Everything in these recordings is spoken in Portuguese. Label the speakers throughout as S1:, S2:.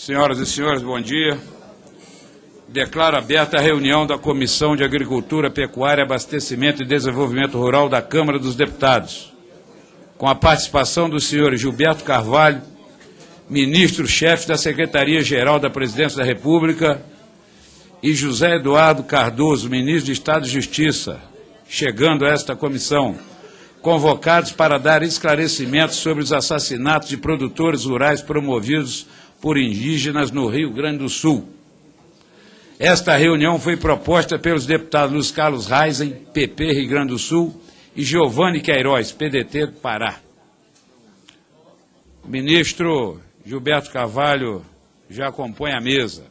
S1: Senhoras e senhores, bom dia. Declaro aberta a reunião da Comissão de Agricultura, Pecuária, Abastecimento e Desenvolvimento Rural da Câmara dos Deputados, com a participação dos senhores Gilberto Carvalho, ministro-chefe da Secretaria-Geral da Presidência da República, e José Eduardo Cardoso, ministro de Estado de Justiça, chegando a esta comissão, convocados para dar esclarecimentos sobre os assassinatos de produtores rurais promovidos por indígenas no Rio Grande do Sul. Esta reunião foi proposta pelos deputados Luiz Carlos Reisen, PP, Rio Grande do Sul, e Giovanni Queiroz, PDT do Pará. O ministro Gilberto Carvalho já compõe a mesa.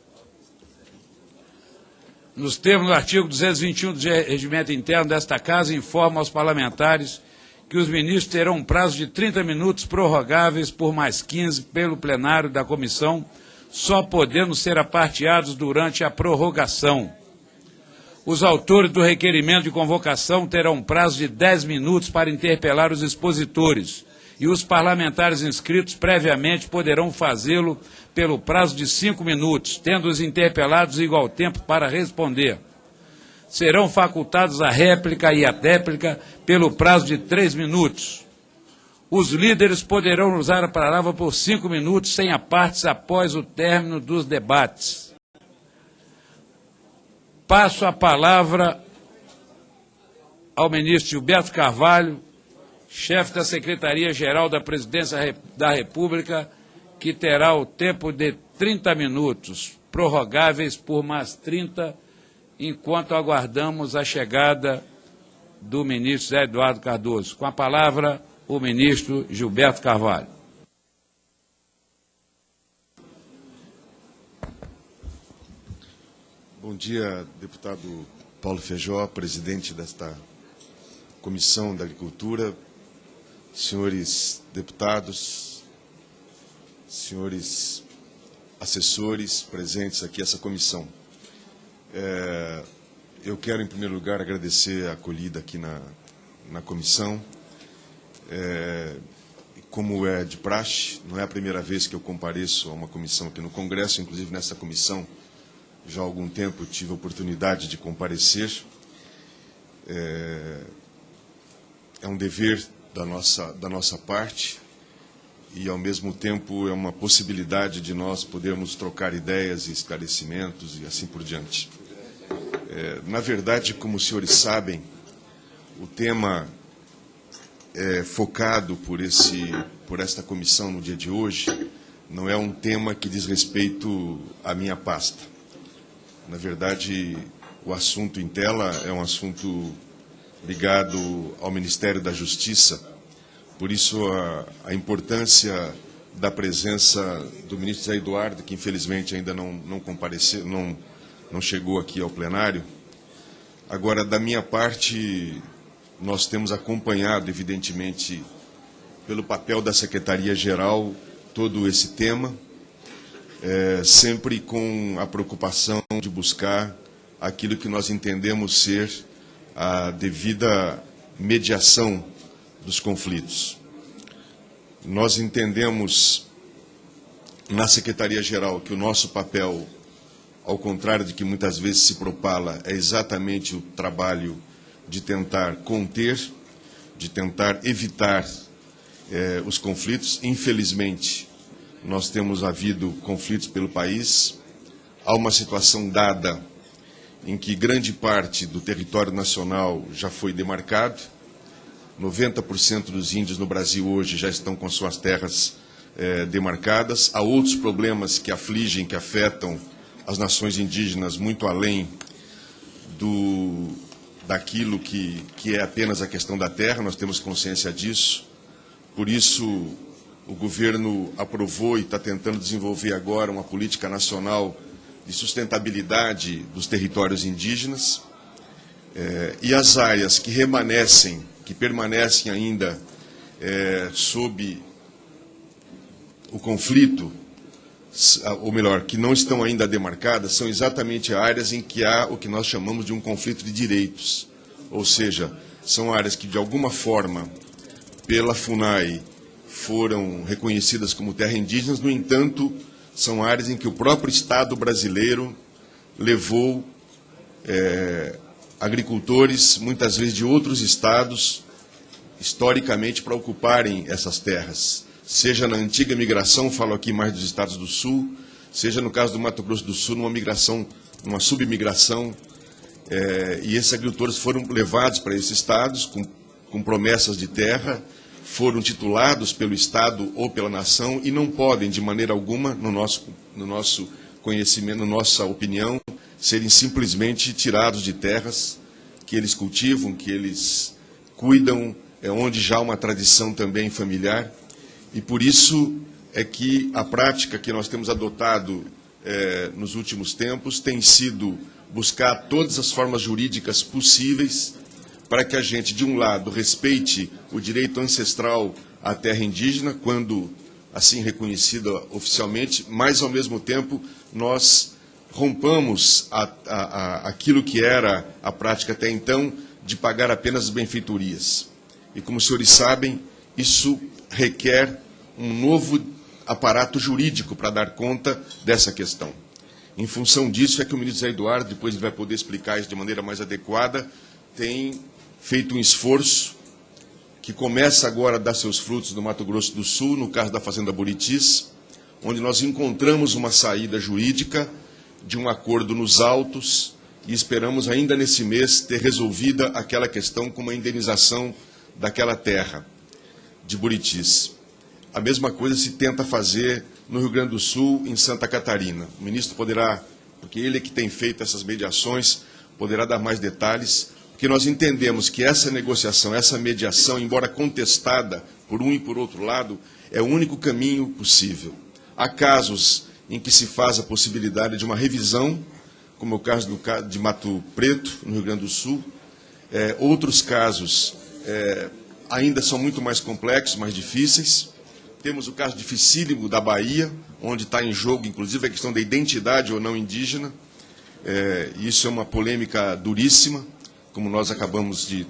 S1: Nos termos do artigo 221 do Regimento Interno desta Casa, informa aos parlamentares que os ministros terão um prazo de 30 minutos prorrogáveis por mais 15 pelo plenário da comissão, só podendo ser aparteados durante a prorrogação. Os autores do requerimento de convocação terão um prazo de 10 minutos para interpelar os expositores, e os parlamentares inscritos previamente poderão fazê-lo pelo prazo de 5 minutos, tendo os interpelados igual tempo para responder. Serão facultados a réplica e a réplica pelo prazo de 3 minutos. Os líderes poderão usar a palavra por 5 minutos, sem apartes, após o término dos debates. Passo a palavra ao ministro Gilberto Carvalho, chefe da Secretaria-Geral da Presidência da República, que terá o tempo de 30 minutos, prorrogáveis por mais 30, enquanto aguardamos a chegada do ministro José Eduardo Cardoso. Com a palavra, o ministro Gilberto Carvalho.
S2: Bom dia, deputado Paulo Feijó, presidente desta Comissão da Agricultura, senhores deputados, senhores assessores presentes aqui essa comissão. Eu quero, em primeiro lugar, agradecer a acolhida aqui na comissão. Como é de praxe, não é a primeira vez que eu compareço a uma comissão aqui no Congresso, inclusive nessa comissão, já há algum tempo tive a oportunidade de comparecer. É um dever da nossa parte e, ao mesmo tempo, é uma possibilidade de nós podermos trocar ideias e esclarecimentos e assim por diante. Na verdade, como os senhores sabem, o tema focado por esta comissão no dia de hoje não é um tema que diz respeito à minha pasta. Na verdade, o assunto em tela é um assunto ligado ao Ministério da Justiça, por isso a importância da presença do ministro José Eduardo, que infelizmente ainda não compareceu, não chegou aqui ao plenário. Agora, da minha parte, nós temos acompanhado, evidentemente, pelo papel da Secretaria-Geral, todo esse tema, sempre com a preocupação de buscar aquilo que nós entendemos ser a devida mediação dos conflitos. Nós entendemos, na Secretaria-Geral, que o nosso papel, ao contrário de que muitas vezes se propala, é exatamente o trabalho de tentar conter, de tentar evitar os conflitos. Infelizmente, nós temos havido conflitos pelo país. Há uma situação dada em que grande parte do território nacional já foi demarcado. 90% dos índios no Brasil hoje já estão com suas terras demarcadas. Há outros problemas que afligem, que afetam as nações indígenas muito além daquilo que é apenas a questão da terra. Nós temos consciência disso. Por isso, o governo aprovou e está tentando desenvolver agora uma política nacional de sustentabilidade dos territórios indígenas. E as áreas que permanecem ainda sob o conflito, ou melhor, que não estão ainda demarcadas, são exatamente áreas em que há o que nós chamamos de um conflito de direitos. Ou seja, são áreas que, de alguma forma, pela FUNAI, foram reconhecidas como terra indígenas, no entanto, são áreas em que o próprio Estado brasileiro levou agricultores, muitas vezes de outros estados, historicamente, para ocuparem essas terras. Seja na antiga migração, falo aqui mais dos estados do Sul, seja no caso do Mato Grosso do Sul, numa migração, uma submigração, e esses agricultores foram levados para esses estados com promessas de terra, foram titulados pelo Estado ou pela nação e não podem, de maneira alguma, no nosso conhecimento, na nossa opinião, serem simplesmente tirados de terras que eles cultivam, que eles cuidam, onde já há uma tradição também familiar. E por isso é que a prática que nós temos adotado nos últimos tempos tem sido buscar todas as formas jurídicas possíveis para que a gente, de um lado, respeite o direito ancestral à terra indígena, quando assim reconhecida oficialmente, mas, ao mesmo tempo, nós rompamos aquilo que era a prática até então, de pagar apenas as benfeitorias. E, como os senhores sabem, isso requer um novo aparato jurídico para dar conta dessa questão. Em função disso é que o ministro Zé Eduardo, depois ele vai poder explicar isso de maneira mais adequada, tem feito um esforço que começa agora a dar seus frutos no Mato Grosso do Sul, no caso da Fazenda Buritis, onde nós encontramos uma saída jurídica de um acordo nos autos e esperamos ainda nesse mês ter resolvida aquela questão com uma indenização daquela terra de Buritis. A mesma coisa se tenta fazer no Rio Grande do Sul, em Santa Catarina. O ministro poderá, porque ele é que tem feito essas mediações, poderá dar mais detalhes, porque nós entendemos que essa negociação, essa mediação, embora contestada por um e por outro lado, é o único caminho possível. Há casos em que se faz a possibilidade de uma revisão, como é o caso de Mato Preto, no Rio Grande do Sul. Outros casos ainda são muito mais complexos, mais difíceis. Temos o caso dificílimo da Bahia, onde está em jogo, inclusive, a questão da identidade ou não indígena. Isso é uma polêmica duríssima, como nós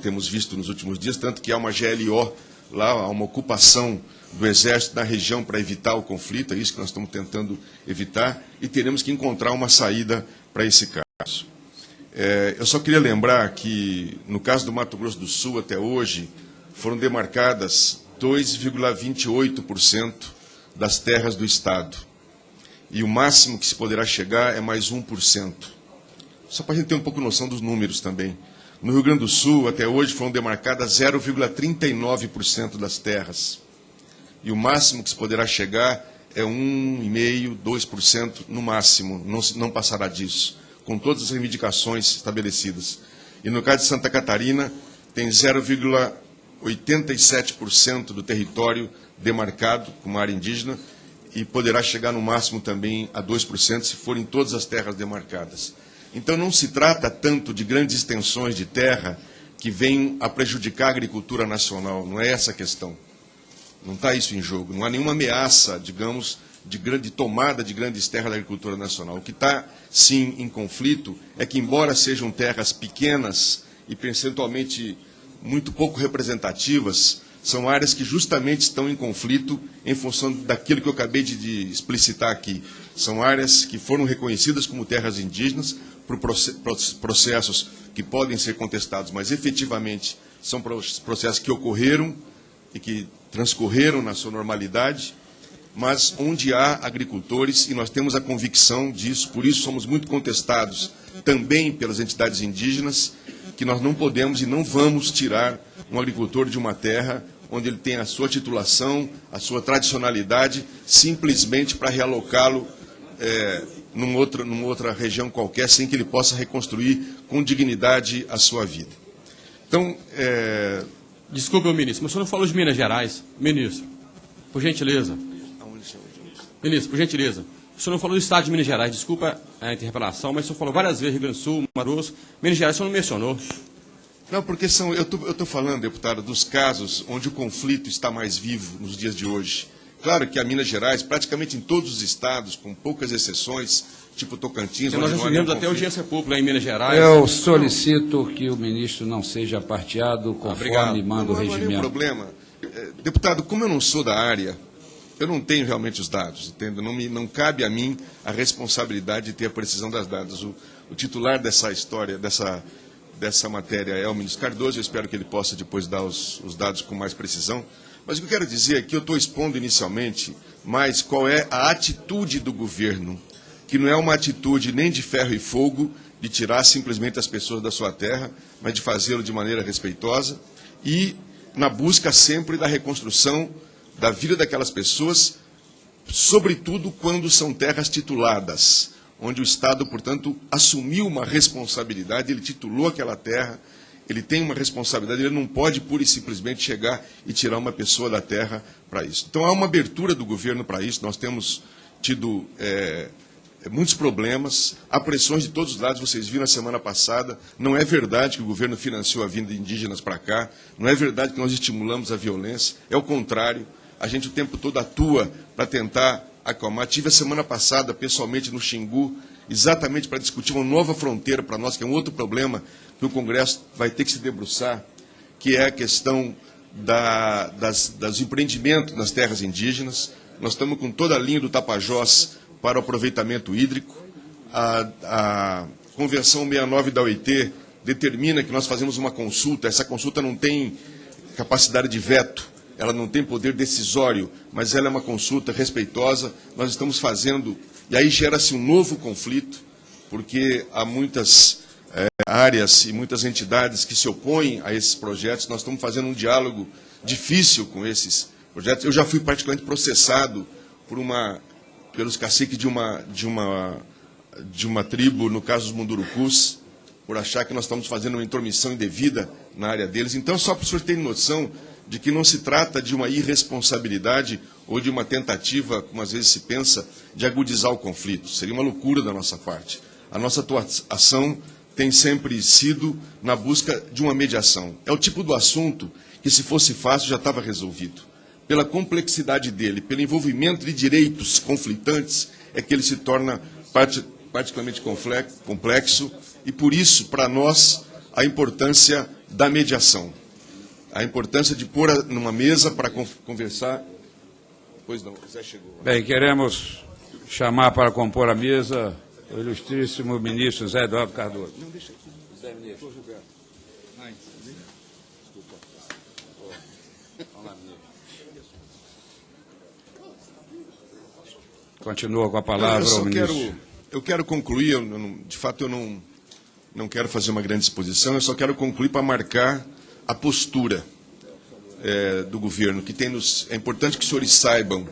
S2: temos visto nos últimos dias, tanto que há uma GLO lá, há uma ocupação do Exército na região para evitar o conflito, é isso que nós estamos tentando evitar, e teremos que encontrar uma saída para esse caso. Eu só queria lembrar que, no caso do Mato Grosso do Sul, até hoje, foram demarcadas 2,28% das terras do Estado. E o máximo que se poderá chegar é mais 1%. Só para a gente ter um pouco noção dos números também. No Rio Grande do Sul, até hoje, foram demarcadas 0,39% das terras. E o máximo que se poderá chegar é 1,5%, 2% no máximo, não passará disso, com todas as reivindicações estabelecidas. E no caso de Santa Catarina, tem 0,87% do território demarcado como área indígena e poderá chegar no máximo também a 2% se forem todas as terras demarcadas. Então não se trata tanto de grandes extensões de terra que venham a prejudicar a agricultura nacional, não é essa a questão. Não está isso em jogo, não há nenhuma ameaça, digamos, de tomada de grandes terras da agricultura nacional. O que está, sim, em conflito é que, embora sejam terras pequenas e percentualmente muito pouco representativas, são áreas que justamente estão em conflito em função daquilo que eu acabei de explicitar aqui. São áreas que foram reconhecidas como terras indígenas por processos que podem ser contestados, mas efetivamente são processos que ocorreram e que transcorreram na sua normalidade, mas onde há agricultores, e nós temos a convicção disso, por isso somos muito contestados também pelas entidades indígenas, que nós não podemos e não vamos tirar um agricultor de uma terra onde ele tem a sua titulação, a sua tradicionalidade, simplesmente para realocá-lo numa outra região qualquer, sem que ele possa reconstruir com dignidade a sua vida. Então,
S3: Desculpe, ministro, mas o senhor não falou de Minas Gerais. Ministro, por gentileza. Ministro, por gentileza. O senhor não falou do estado de Minas Gerais. Desculpa a interpelação, mas o senhor falou várias vezes Rio Grande do Sul, Mato Grosso. Minas Gerais o senhor não mencionou.
S2: Não, porque eu estou falando, deputado, dos casos onde o conflito está mais vivo nos dias de hoje. Claro que a Minas Gerais, praticamente em todos os estados, com poucas exceções, tipo Tocantins...
S3: Nós já tivemos até audiência pública em Minas Gerais.
S1: Eu solicito que o ministro não seja parteado conforme manda o regimento.
S2: Não há nenhum problema. Deputado, como eu não sou da área, eu não tenho realmente os dados, entende? Não cabe a mim a responsabilidade de ter a precisão das dados. O titular dessa história, dessa matéria é o ministro Cardoso, eu espero que ele possa depois dar os dados com mais precisão. Mas o que eu quero dizer é que eu estou expondo inicialmente mais qual é a atitude do governo, que não é uma atitude nem de ferro e fogo, de tirar simplesmente as pessoas da sua terra, mas de fazê-lo de maneira respeitosa e na busca sempre da reconstrução da vida daquelas pessoas, sobretudo quando são terras tituladas, onde o Estado, portanto, assumiu uma responsabilidade, ele titulou aquela terra, ele tem uma responsabilidade, ele não pode pura e simplesmente chegar e tirar uma pessoa da terra para isso. Então, há uma abertura do governo para isso, nós temos tido muitos problemas, há pressões de todos os lados, vocês viram na semana passada, não é verdade que o governo financiou a vinda de indígenas para cá, não é verdade que nós estimulamos a violência, é o contrário, a gente o tempo todo atua para tentar acalmar. Tive a semana passada, pessoalmente, no Xingu, exatamente para discutir uma nova fronteira para nós, que é um outro problema que o Congresso vai ter que se debruçar, que é a questão dos empreendimentos nas terras indígenas. Nós estamos com toda a linha do Tapajós para o aproveitamento hídrico. A Convenção 69 da OIT determina que nós fazemos uma consulta, essa consulta não tem capacidade de veto, ela não tem poder decisório, mas ela é uma consulta respeitosa, nós estamos fazendo, e aí gera-se um novo conflito, porque há muitas áreas e muitas entidades que se opõem a esses projetos, nós estamos fazendo um diálogo difícil com esses projetos. Eu já fui particularmente processado pelos caciques de uma tribo, no caso dos Mundurucus, por achar que nós estamos fazendo uma intromissão indevida na área deles. Então, só para o senhor ter noção de que não se trata de uma irresponsabilidade ou de uma tentativa, como às vezes se pensa, de agudizar o conflito. Seria uma loucura da nossa parte. A nossa atuação tem sempre sido na busca de uma mediação. É o tipo do assunto que, se fosse fácil, já estava resolvido. Pela complexidade dele, pelo envolvimento de direitos conflitantes, é que ele se torna particularmente complexo, e por isso, para nós, a importância da mediação. A importância de pôr numa mesa para conversar. Pois não, Zé chegou.
S1: Bem, queremos chamar para compor a mesa o ilustríssimo ministro Zé Eduardo Cardoso.
S2: Não, deixa aqui.
S1: Zé ministro.
S2: Gilberto.
S1: Desculpa. Vamos lá, ministro. Continua com a palavra o ministro.
S2: Eu quero concluir, de fato eu não quero fazer uma grande exposição, eu só quero concluir para marcar a postura do governo, que é importante que os senhores saibam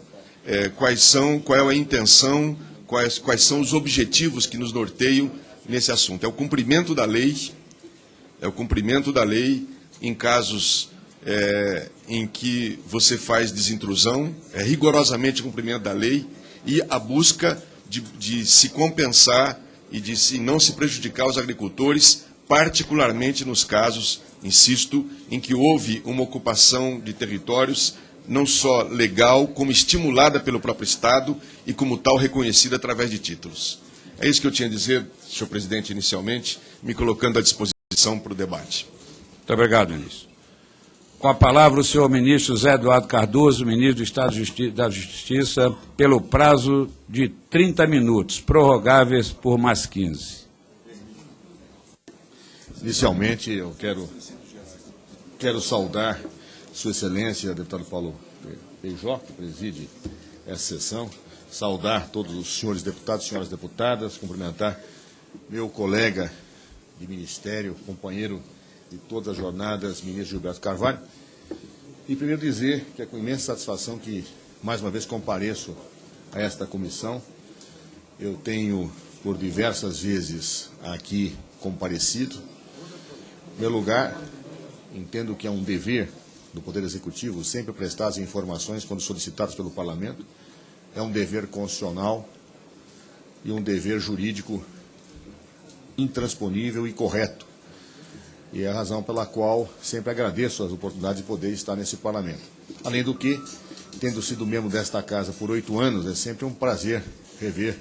S2: qual é a intenção, quais são os objetivos que nos norteiam nesse assunto. É o cumprimento da lei em casos em que você faz desintrusão, é rigorosamente o cumprimento da lei e a busca de se compensar e de não se prejudicar os agricultores, particularmente nos casos, insisto, em que houve uma ocupação de territórios não só legal, como estimulada pelo próprio Estado e como tal reconhecida através de títulos. É isso que eu tinha a dizer, senhor presidente, inicialmente, me colocando à disposição para o debate.
S1: Muito obrigado, ministro. Com a palavra o senhor ministro Zé Eduardo Cardoso, ministro do Estado da Justiça, pelo prazo de 30 minutos, prorrogáveis por mais 15.
S4: Inicialmente, eu quero saudar Sua Excelência, deputado Paulo Feijó, que preside essa sessão, saudar todos os senhores deputados e senhoras deputadas, cumprimentar meu colega de ministério, companheiro de todas as jornadas, ministro Gilberto Carvalho, e primeiro dizer que é com imensa satisfação que, mais uma vez, compareço a esta comissão. Eu tenho, por diversas vezes, aqui comparecido. Em meu lugar, entendo que é um dever do Poder Executivo sempre prestar as informações quando solicitadas pelo Parlamento. É um dever constitucional e um dever jurídico intransponível e correto. E é a razão pela qual sempre agradeço as oportunidades de poder estar nesse Parlamento. Além do que, tendo sido membro desta casa por 8 anos, é sempre um prazer rever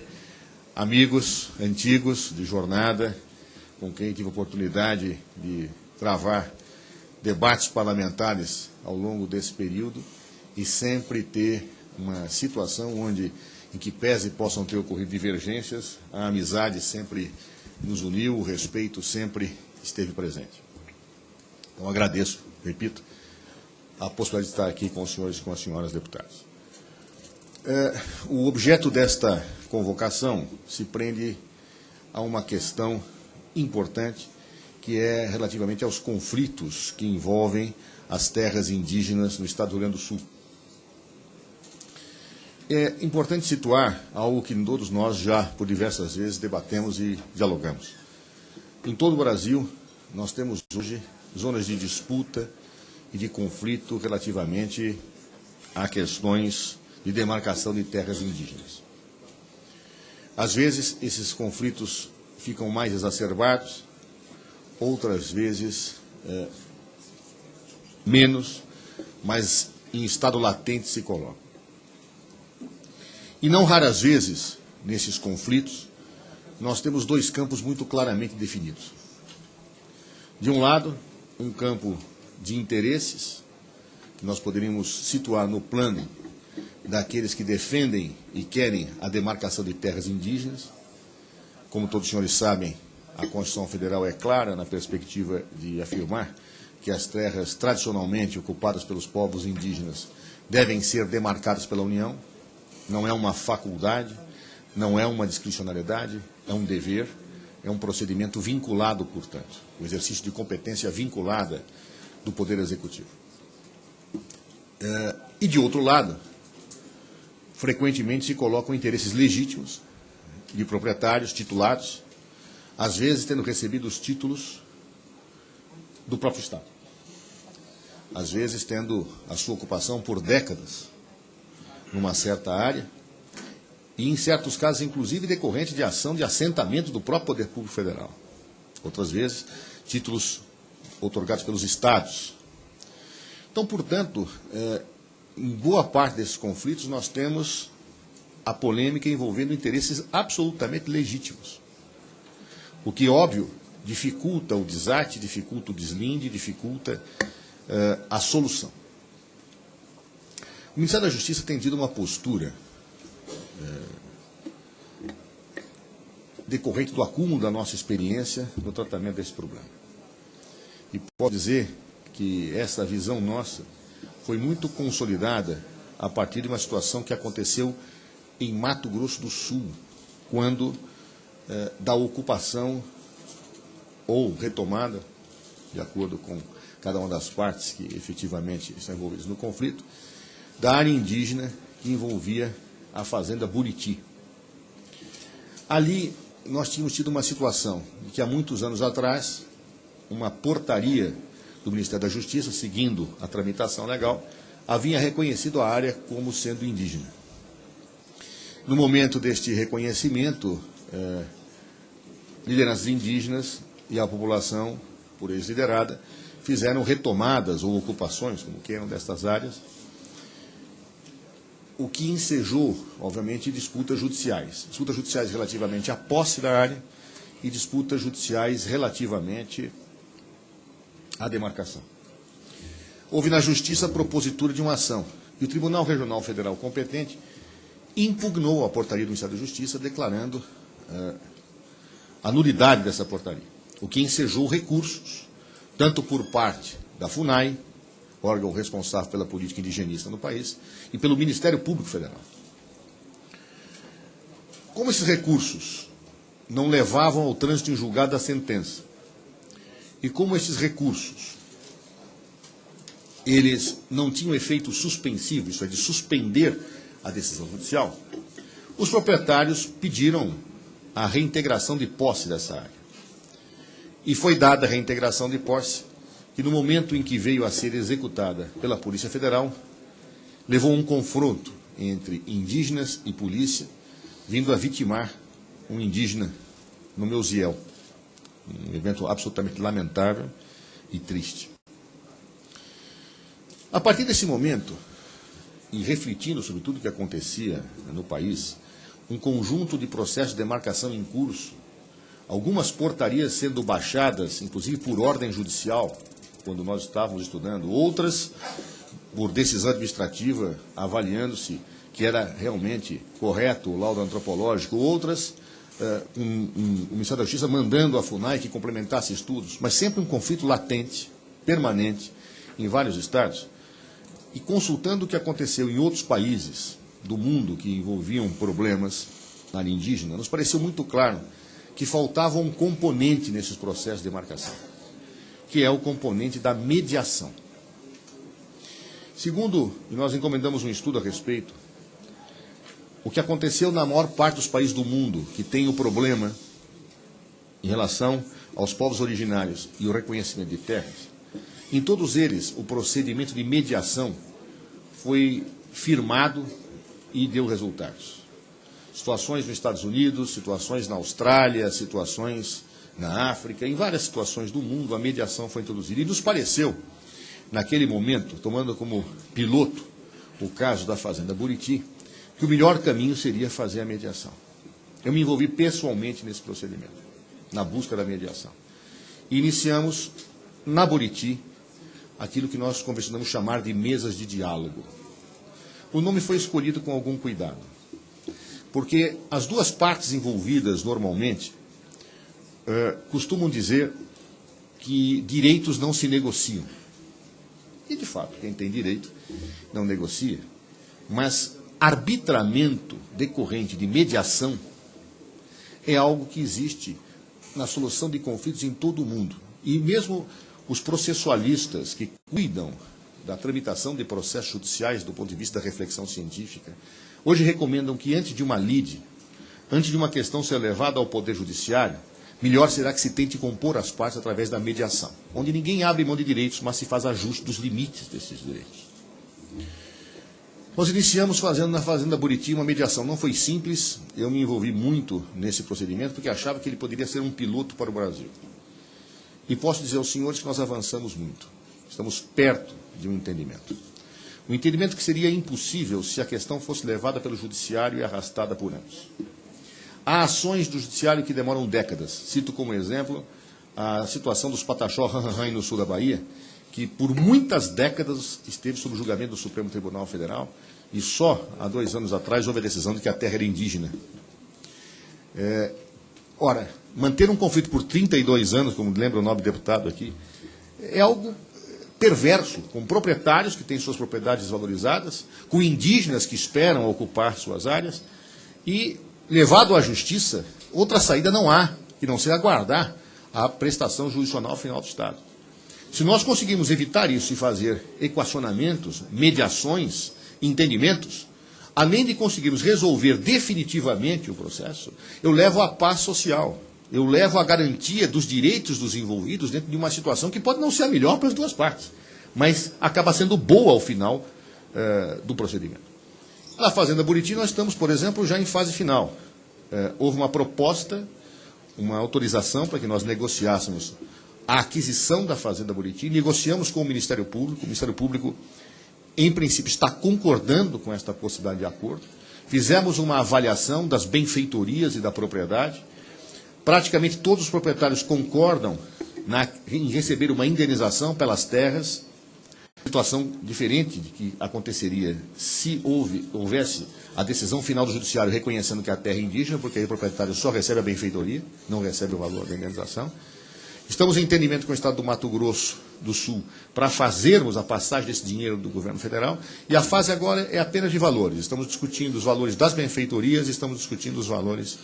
S4: amigos antigos de jornada, com quem tive a oportunidade de travar debates parlamentares ao longo desse período e sempre ter uma situação em que pese possam ter ocorrido divergências, a amizade sempre nos uniu, o respeito sempre esteve presente. Então, agradeço, repito, a possibilidade de estar aqui com os senhores e com as senhoras deputados. O objeto desta convocação se prende a uma questão importante, que é relativamente aos conflitos que envolvem as terras indígenas no estado do Rio Grande do Sul. É importante situar algo que todos nós já, por diversas vezes, debatemos e dialogamos. Em todo o Brasil, nós temos hoje zonas de disputa e de conflito relativamente a questões de demarcação de terras indígenas. Às vezes, esses conflitos ficam mais exacerbados, outras vezes menos, mas em estado latente se colocam. E não raras vezes, nesses conflitos, nós temos dois campos muito claramente definidos. De um lado, um campo de interesses, que nós poderíamos situar no plano daqueles que defendem e querem a demarcação de terras indígenas. Como todos os senhores sabem, a Constituição Federal é clara na perspectiva de afirmar que as terras tradicionalmente ocupadas pelos povos indígenas devem ser demarcadas pela União. Não é uma faculdade, não é uma discricionariedade, é um dever, é um procedimento vinculado, portanto, o exercício de competência vinculada do Poder Executivo. E, de outro lado, frequentemente se colocam interesses legítimos de proprietários titulados, às vezes tendo recebido os títulos do próprio Estado, às vezes tendo a sua ocupação por décadas numa certa área, e em certos casos, inclusive, decorrente de ação de assentamento do próprio Poder Público Federal. Outras vezes, títulos outorgados pelos Estados. Então, portanto, em boa parte desses conflitos, nós temos a polêmica envolvendo interesses absolutamente legítimos. O que, óbvio, dificulta o desate, dificulta o deslinde, dificulta a solução. O Ministério da Justiça tem tido uma postura decorrente do acúmulo da nossa experiência no tratamento desse problema. E posso dizer que essa visão nossa foi muito consolidada a partir de uma situação que aconteceu em Mato Grosso do Sul, quando da ocupação ou retomada, de acordo com cada uma das partes que efetivamente estão envolvidas no conflito, da área indígena que envolvia a fazenda Buriti. Ali nós tínhamos tido uma situação de que há muitos anos atrás, uma portaria do Ministério da Justiça, seguindo a tramitação legal, havia reconhecido a área como sendo indígena. No momento deste reconhecimento, lideranças indígenas e a população, por eles liderada, fizeram retomadas ou ocupações, como queiram, destas áreas, o que ensejou, obviamente, disputas judiciais. Disputas judiciais relativamente à posse da área e disputas judiciais relativamente à demarcação. Houve na Justiça a propositura de uma ação, e o Tribunal Regional Federal competente impugnou a portaria do Ministério da Justiça, declarando a nulidade dessa portaria, o que ensejou recursos, tanto por parte da FUNAI, órgão responsável pela política indigenista no país, e pelo Ministério Público Federal. Como esses recursos não levavam ao trânsito em julgado da sentença, e como esses recursos eles não tinham efeito suspensivo, isso é, de suspender a decisão judicial, os proprietários pediram a reintegração de posse dessa área. E foi dada a reintegração de posse, que no momento em que veio a ser executada pela Polícia Federal, levou a um confronto entre indígenas e polícia, vindo a vitimar um indígena no Meuziel. Um evento absolutamente lamentável e triste. A partir desse momento, e refletindo sobre tudo o que acontecia no país, um conjunto de processos de demarcação em curso, algumas portarias sendo baixadas, inclusive por ordem judicial, quando nós estávamos estudando, outras por decisão administrativa, avaliando-se que era realmente correto o laudo antropológico, outras, o Ministério da Justiça mandando a FUNAI que complementasse estudos, mas sempre um conflito latente, permanente, em vários estados, e consultando o que aconteceu em outros países do mundo que envolviam problemas na área indígena, nos pareceu muito claro que faltava um componente nesses processos de demarcação, que é o componente da mediação. Segundo, e nós encomendamos um estudo a respeito, o que aconteceu na maior parte dos países do mundo que tem o problema em relação aos povos originários e o reconhecimento de terras, em todos eles o procedimento de mediação foi firmado e deu resultados. Situações nos Estados Unidos, situações na Austrália, situações na África, em várias situações do mundo a mediação foi introduzida. E nos pareceu, naquele momento, tomando como piloto o caso da Fazenda Buriti, que o melhor caminho seria fazer a mediação. Eu me envolvi pessoalmente nesse procedimento, na busca da mediação. E iniciamos, na Buriti, aquilo que nós convencionamos chamar de mesas de diálogo. O nome foi escolhido com algum cuidado, porque as duas partes envolvidas, normalmente, costumam dizer que direitos não se negociam. E, de fato, quem tem direito não negocia. Mas arbitramento decorrente de mediação é algo que existe na solução de conflitos em todo o mundo. E mesmo os processualistas que cuidam da tramitação de processos judiciais do ponto de vista da reflexão científica, hoje recomendam que antes de uma lide, antes de uma questão ser levada ao Poder Judiciário, melhor será que se tente compor as partes através da mediação, onde ninguém abre mão de direitos, mas se faz ajuste dos limites desses direitos. Nós iniciamos fazendo na Fazenda Buriti uma mediação. Não foi simples, eu me envolvi muito nesse procedimento, porque achava que ele poderia ser um piloto para o Brasil. E posso dizer aos senhores que nós avançamos muito. Estamos perto de um entendimento. Um entendimento que seria impossível se a questão fosse levada pelo Judiciário e arrastada por anos. Há ações do Judiciário que demoram décadas. Cito como exemplo a situação dos Pataxó Ranranran no sul da Bahia, que por muitas décadas esteve sob o julgamento do Supremo Tribunal Federal, e só há 2 anos atrás houve a decisão de que a terra era indígena. Ora, manter um conflito por 32 anos, como lembra o nobre deputado aqui, é algo perverso, com proprietários que têm suas propriedades valorizadas, com indígenas que esperam ocupar suas áreas, e, levado à justiça, outra saída não há, que não seja aguardar a prestação jurisdicional final do Estado. Se nós conseguirmos evitar isso e fazer equacionamentos, mediações, entendimentos, além de conseguirmos resolver definitivamente o processo, eu levo a paz social, eu levo a garantia dos direitos dos envolvidos dentro de uma situação que pode não ser a melhor para as duas partes, mas acaba sendo boa ao final do procedimento. Na Fazenda Buriti nós estamos, por exemplo, já em fase final. Houve uma proposta, uma autorização para que nós negociássemos a aquisição da Fazenda Buriti, negociamos com o Ministério Público, em princípio, está concordando com esta possibilidade de acordo. Fizemos uma avaliação das benfeitorias e da propriedade. Praticamente todos os proprietários concordam em receber uma indenização pelas terras, situação diferente de que aconteceria se houvesse a decisão final do Judiciário reconhecendo que a terra é indígena, porque aí o proprietário só recebe a benfeitoria, não recebe o valor da indenização. Estamos em entendimento com o Estado do Mato Grosso do Sul para fazermos a passagem desse dinheiro do governo federal, e a fase agora é apenas de valores. Estamos discutindo os valores das benfeitorias, estamos discutindo os valores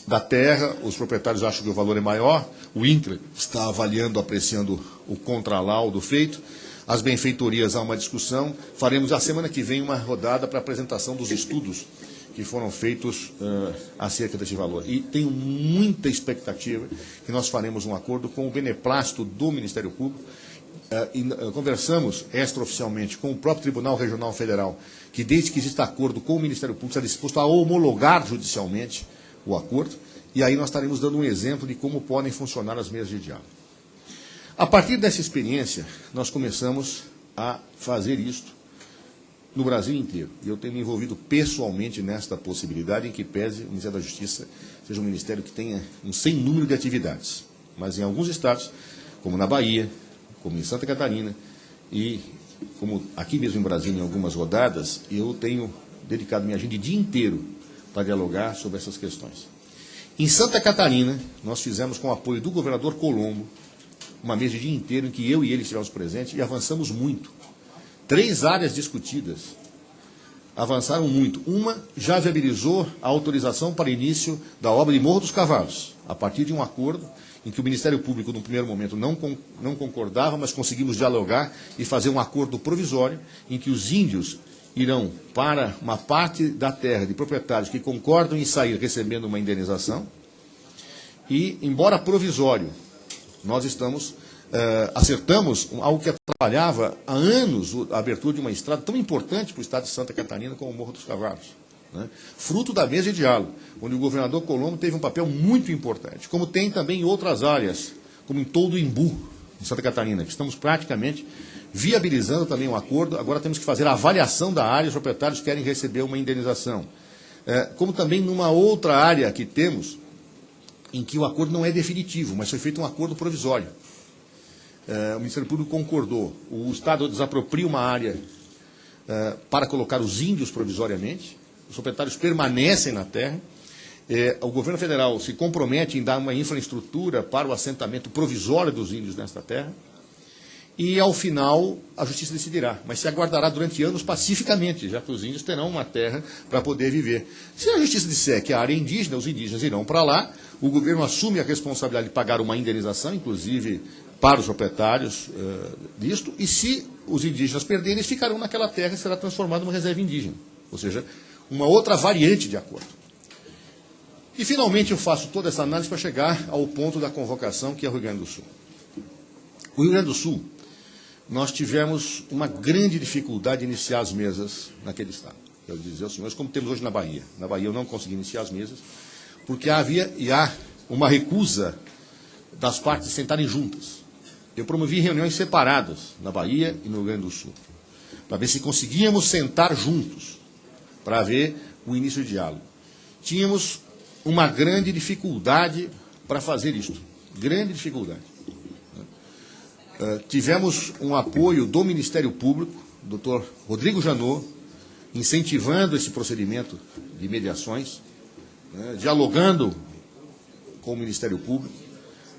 S4: da terra. Os proprietários acham que o valor é maior, o INCRA está avaliando, apreciando o contralaudo feito. As benfeitorias, há uma discussão. Faremos a semana que vem uma rodada para apresentação dos estudos que foram feitos acerca desse valor. E tenho muita expectativa que nós faremos um acordo com o beneplácito do Ministério Público. Conversamos extraoficialmente com o próprio Tribunal Regional Federal, que desde que exista acordo com o Ministério Público, está disposto a homologar judicialmente o acordo, e aí nós estaremos dando um exemplo de como podem funcionar as mesas de diálogo. A partir dessa experiência, nós começamos a fazer isto no Brasil inteiro. E eu tenho me envolvido pessoalmente nesta possibilidade, em que pese o Ministério da Justiça seja um ministério que tenha um sem número de atividades. Mas em alguns estados, como na Bahia, como em Santa Catarina e como aqui mesmo em Brasília, em algumas rodadas, eu tenho dedicado minha agenda o dia inteiro para dialogar sobre essas questões. Em Santa Catarina, nós fizemos, com o apoio do governador Colombo, uma mesa de dia inteiro em que eu e ele estivemos presentes e avançamos muito. 3 áreas discutidas avançaram muito. Uma já viabilizou a autorização para início da obra de Morro dos Cavalos, a partir de um acordo em que o Ministério Público, no primeiro momento, não concordava, mas conseguimos dialogar e fazer um acordo provisório em que os índios irão para uma parte da terra de proprietários que concordam em sair recebendo uma indenização e, embora provisório, nós acertamos algo que trabalhava há anos, a abertura de uma estrada tão importante para o estado de Santa Catarina como o Morro dos Cavalos, né? Fruto da mesa de diálogo, onde o governador Colombo teve um papel muito importante, como tem também em outras áreas, como em todo o Imbu, em Santa Catarina, que estamos praticamente viabilizando também um acordo. Agora temos que fazer a avaliação da área, os proprietários querem receber uma indenização. Como também numa outra área que temos, em que o acordo não é definitivo, mas foi feito um acordo provisório. O Ministério Público concordou, o Estado desapropria uma área para colocar os índios provisoriamente, os proprietários permanecem na terra, o governo federal se compromete em dar uma infraestrutura para o assentamento provisório dos índios nesta terra, e, ao final, a justiça decidirá, mas se aguardará durante anos pacificamente, já que os índios terão uma terra para poder viver. Se a justiça disser que a área é indígena, os indígenas irão para lá, o governo assume a responsabilidade de pagar uma indenização, inclusive para os proprietários disto, e se os indígenas perderem, eles ficarão naquela terra e será transformada numa reserva indígena, ou seja, uma outra variante de acordo. E, finalmente, eu faço toda essa análise para chegar ao ponto da convocação, que é o Rio Grande do Sul. O Rio Grande do Sul, nós tivemos uma grande dificuldade de iniciar as mesas naquele estado. Quero dizer aos senhores, como temos hoje na Bahia. Na Bahia eu não consegui iniciar as mesas, porque há uma recusa das partes de sentarem juntas. Eu promovi reuniões separadas na Bahia e no Rio Grande do Sul, para ver se conseguíamos sentar juntos, para ver o início do diálogo. Tínhamos uma grande dificuldade para fazer isto. Grande dificuldade. Tivemos um apoio do Ministério Público, Dr. Rodrigo Janot, incentivando esse procedimento de mediações, dialogando com o Ministério Público,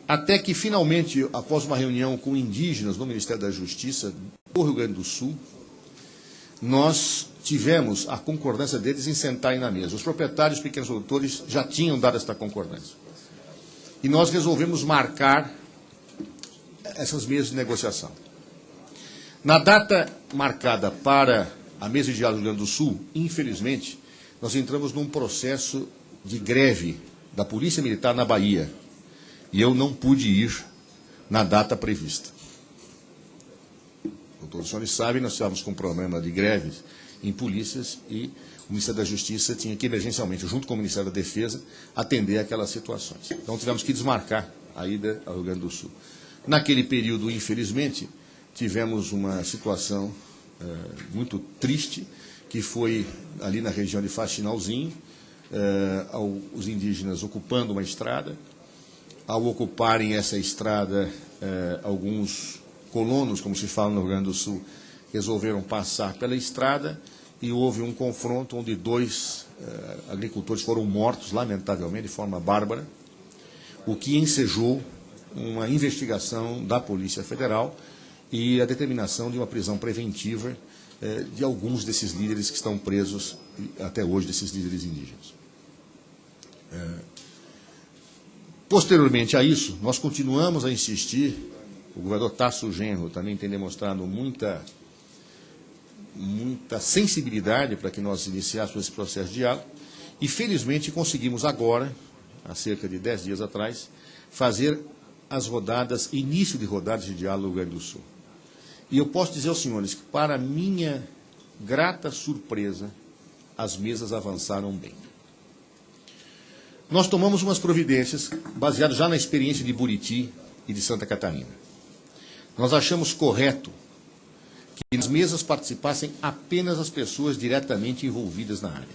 S4: até que, finalmente, após uma reunião com indígenas no Ministério da Justiça do Rio Grande do Sul, nós tivemos a concordância deles em sentarem na mesa. Os proprietários, pequenos produtores, já tinham dado esta concordância. E nós resolvemos marcar essas mesas de negociação. Na data marcada para a mesa de diálogo do Rio Grande do Sul, infelizmente, nós entramos num processo de greve da Polícia Militar na Bahia, e eu não pude ir na data prevista. Como todos os senhores sabem, nós estávamos com um problema de greves em polícias e o Ministério da Justiça tinha que, emergencialmente, junto com o Ministério da Defesa, atender aquelas situações. Então, tivemos que desmarcar a ida ao Rio Grande do Sul. Naquele período, infelizmente, tivemos uma situação muito triste, que foi ali na região de Faxinalzinho, os indígenas ocupando uma estrada. Ao ocuparem essa estrada, alguns colonos, como se fala no Rio Grande do Sul, resolveram passar pela estrada e houve um confronto onde 2 agricultores foram mortos, lamentavelmente, de forma bárbara, o que ensejou uma investigação da Polícia Federal e a determinação de uma prisão preventiva de alguns desses líderes que estão presos até hoje, desses líderes indígenas. Posteriormente a isso, nós continuamos a insistir, o governador Tasso Genro também tem demonstrado muita sensibilidade para que nós iniciássemos esse processo de diálogo, e felizmente conseguimos agora, há cerca de 10 dias atrás, fazer as rodadas, início de rodadas de diálogo no Rio Grande do Sul. E eu posso dizer aos senhores que, para minha grata surpresa, as mesas avançaram bem. Nós tomamos umas providências, baseadas já na experiência de Buriti e de Santa Catarina. Nós achamos correto que nas mesas participassem apenas as pessoas diretamente envolvidas na área.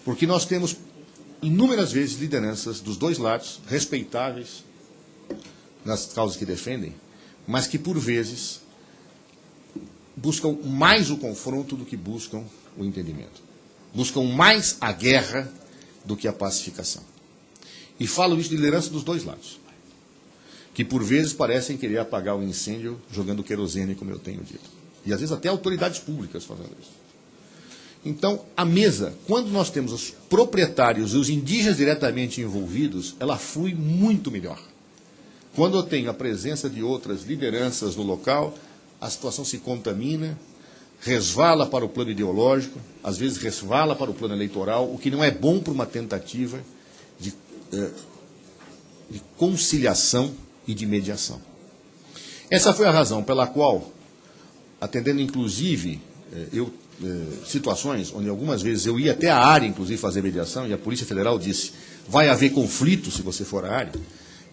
S4: Porque nós temos inúmeras vezes lideranças dos dois lados, respeitáveis nas causas que defendem, mas que, por vezes, buscam mais o confronto do que buscam o entendimento. Buscam mais a guerra do que a pacificação. E falo isso de liderança dos dois lados, que por vezes parecem querer apagar o incêndio jogando querosene, como eu tenho dito. E às vezes até autoridades públicas fazendo isso. Então, a mesa, quando nós temos os proprietários e os indígenas diretamente envolvidos, ela flui muito melhor. Quando eu tenho a presença de outras lideranças no local, a situação se contamina, resvala para o plano ideológico, às vezes resvala para o plano eleitoral, o que não é bom para uma tentativa de conciliação e de mediação. Essa foi a razão pela qual, atendendo inclusive situações onde algumas vezes eu ia até a área, inclusive, fazer mediação, e a Polícia Federal disse, vai haver conflito se você for à área,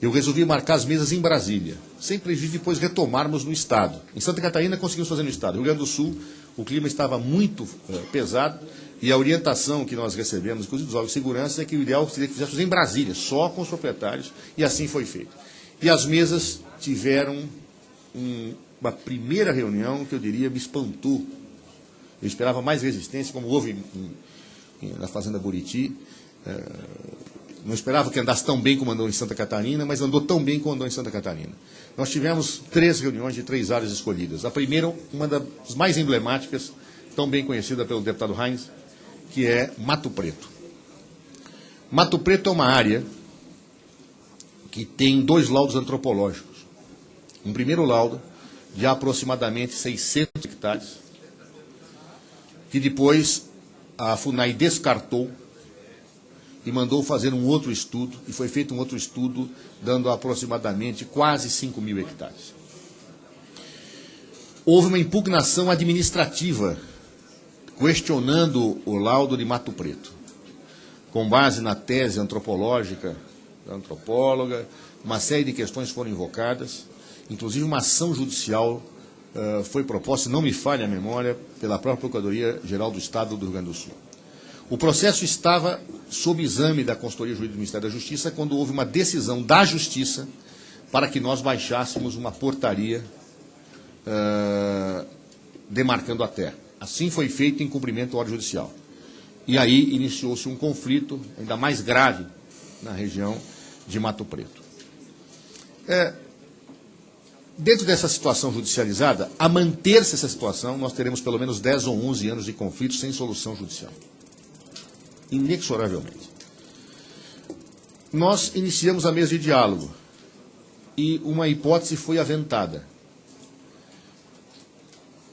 S4: eu resolvi marcar as mesas em Brasília, sem prejuízo de depois retomarmos no Estado. Em Santa Catarina conseguimos fazer no Estado. No Rio Grande do Sul, o clima estava muito pesado, e a orientação que nós recebemos, inclusive dos órgãos de segurança, é que o ideal seria que fizéssemos em Brasília, só com os proprietários, e assim foi feito. E as mesas tiveram uma primeira reunião que eu diria me espantou. Eu esperava mais resistência, como houve na Fazenda Buriti. Não esperava que andasse tão bem como andou em Santa Catarina, mas andou tão bem como andou em Santa Catarina. Nós tivemos 3 reuniões de 3 áreas escolhidas. A primeira, uma das mais emblemáticas, tão bem conhecida pelo deputado Heinz, que é Mato Preto. Mato Preto é uma área que tem 2 laudos antropológicos. Um primeiro laudo de aproximadamente 600 hectares, que depois a FUNAI descartou e mandou fazer um outro estudo, e foi feito um outro estudo dando aproximadamente quase 5.000 hectares. Houve uma impugnação administrativa questionando o laudo de Mato Preto, com base na tese antropológica da antropóloga, uma série de questões foram invocadas, inclusive uma ação judicial foi proposta, não me falha a memória, pela própria Procuradoria-Geral do Estado do Rio Grande do Sul. O processo estava sob exame da Consultoria Jurídica do Ministério da Justiça quando houve uma decisão da Justiça para que nós baixássemos uma portaria demarcando a terra. Assim foi feito em cumprimento da ordem judicial. E aí iniciou-se um conflito ainda mais grave na região de Mato Preto. Dentro dessa situação judicializada, a manter-se essa situação, nós teremos pelo menos 10 ou 11 anos de conflito sem solução judicial. Inexoravelmente. Nós iniciamos a mesa de diálogo e uma hipótese foi aventada,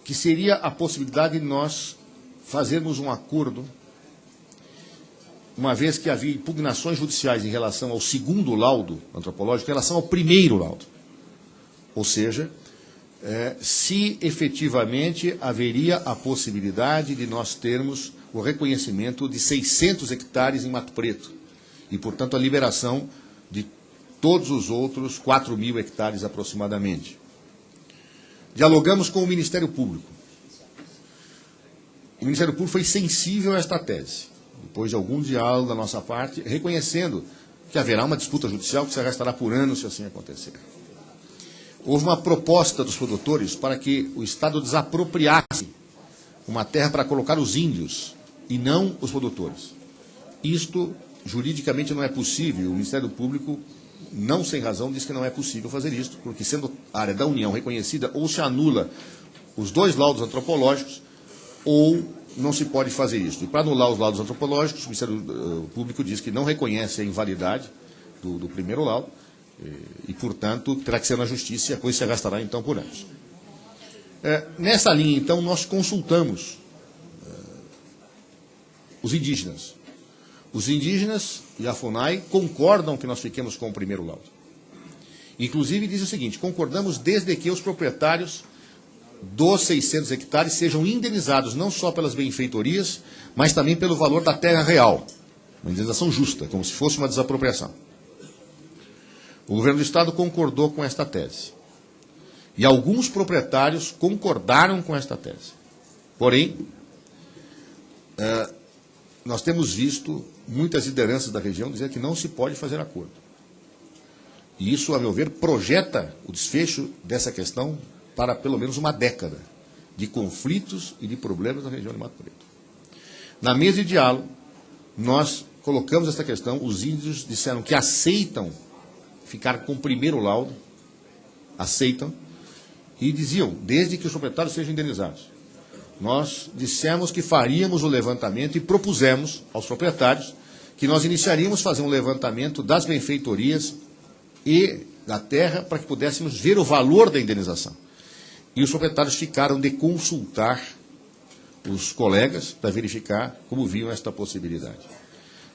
S4: que seria a possibilidade de nós fazermos um acordo, uma vez que havia impugnações judiciais em relação ao segundo laudo antropológico, em relação ao primeiro laudo. Ou seja, se efetivamente haveria a possibilidade de nós termos o reconhecimento de 600 hectares em Mato Preto e, portanto, a liberação de todos os outros 4.000 hectares aproximadamente. Dialogamos com o Ministério Público. O Ministério Público foi sensível a esta tese, depois de algum diálogo da nossa parte, reconhecendo que haverá uma disputa judicial que se arrastará por anos se assim acontecer. Houve uma proposta dos produtores para que o Estado desapropriasse uma terra para colocar os índios e não os produtores. Isto, juridicamente, não é possível. O Ministério Público, não sem razão, diz que não é possível fazer isto, porque sendo a área da União reconhecida, ou se anula os 2 laudos antropológicos, ou não se pode fazer isso. E para anular os laudos antropológicos, o Ministério Público diz que não reconhece a invalidade do primeiro laudo, e, portanto, terá que ser na Justiça e a coisa se arrastará, então, por anos. Nessa linha, então, nós consultamos os indígenas. Os indígenas e a FUNAI concordam que nós fiquemos com o primeiro laudo. Inclusive, diz o seguinte, concordamos desde que os proprietários dos 600 hectares sejam indenizados não só pelas benfeitorias, mas também pelo valor da terra real. Uma indenização justa, como se fosse uma desapropriação. O governo do Estado concordou com esta tese. E alguns proprietários concordaram com esta tese. Porém, nós temos visto muitas lideranças da região dizer que não se pode fazer acordo. E isso, a meu ver, projeta o desfecho dessa questão para pelo menos uma década. de conflitos e de problemas na região de Mato Preto. Na mesa de diálogo, nós colocamos essa questão, os índios disseram que aceitam ficar com o primeiro laudo, aceitam, e diziam, desde que os proprietários sejam indenizados. Nós dissemos que faríamos o levantamento e propusemos aos proprietários que nós iniciaríamos fazer um levantamento das benfeitorias e da terra para que pudéssemos ver o valor da indenização. E os proprietários ficaram de consultar os colegas para verificar como viam esta possibilidade.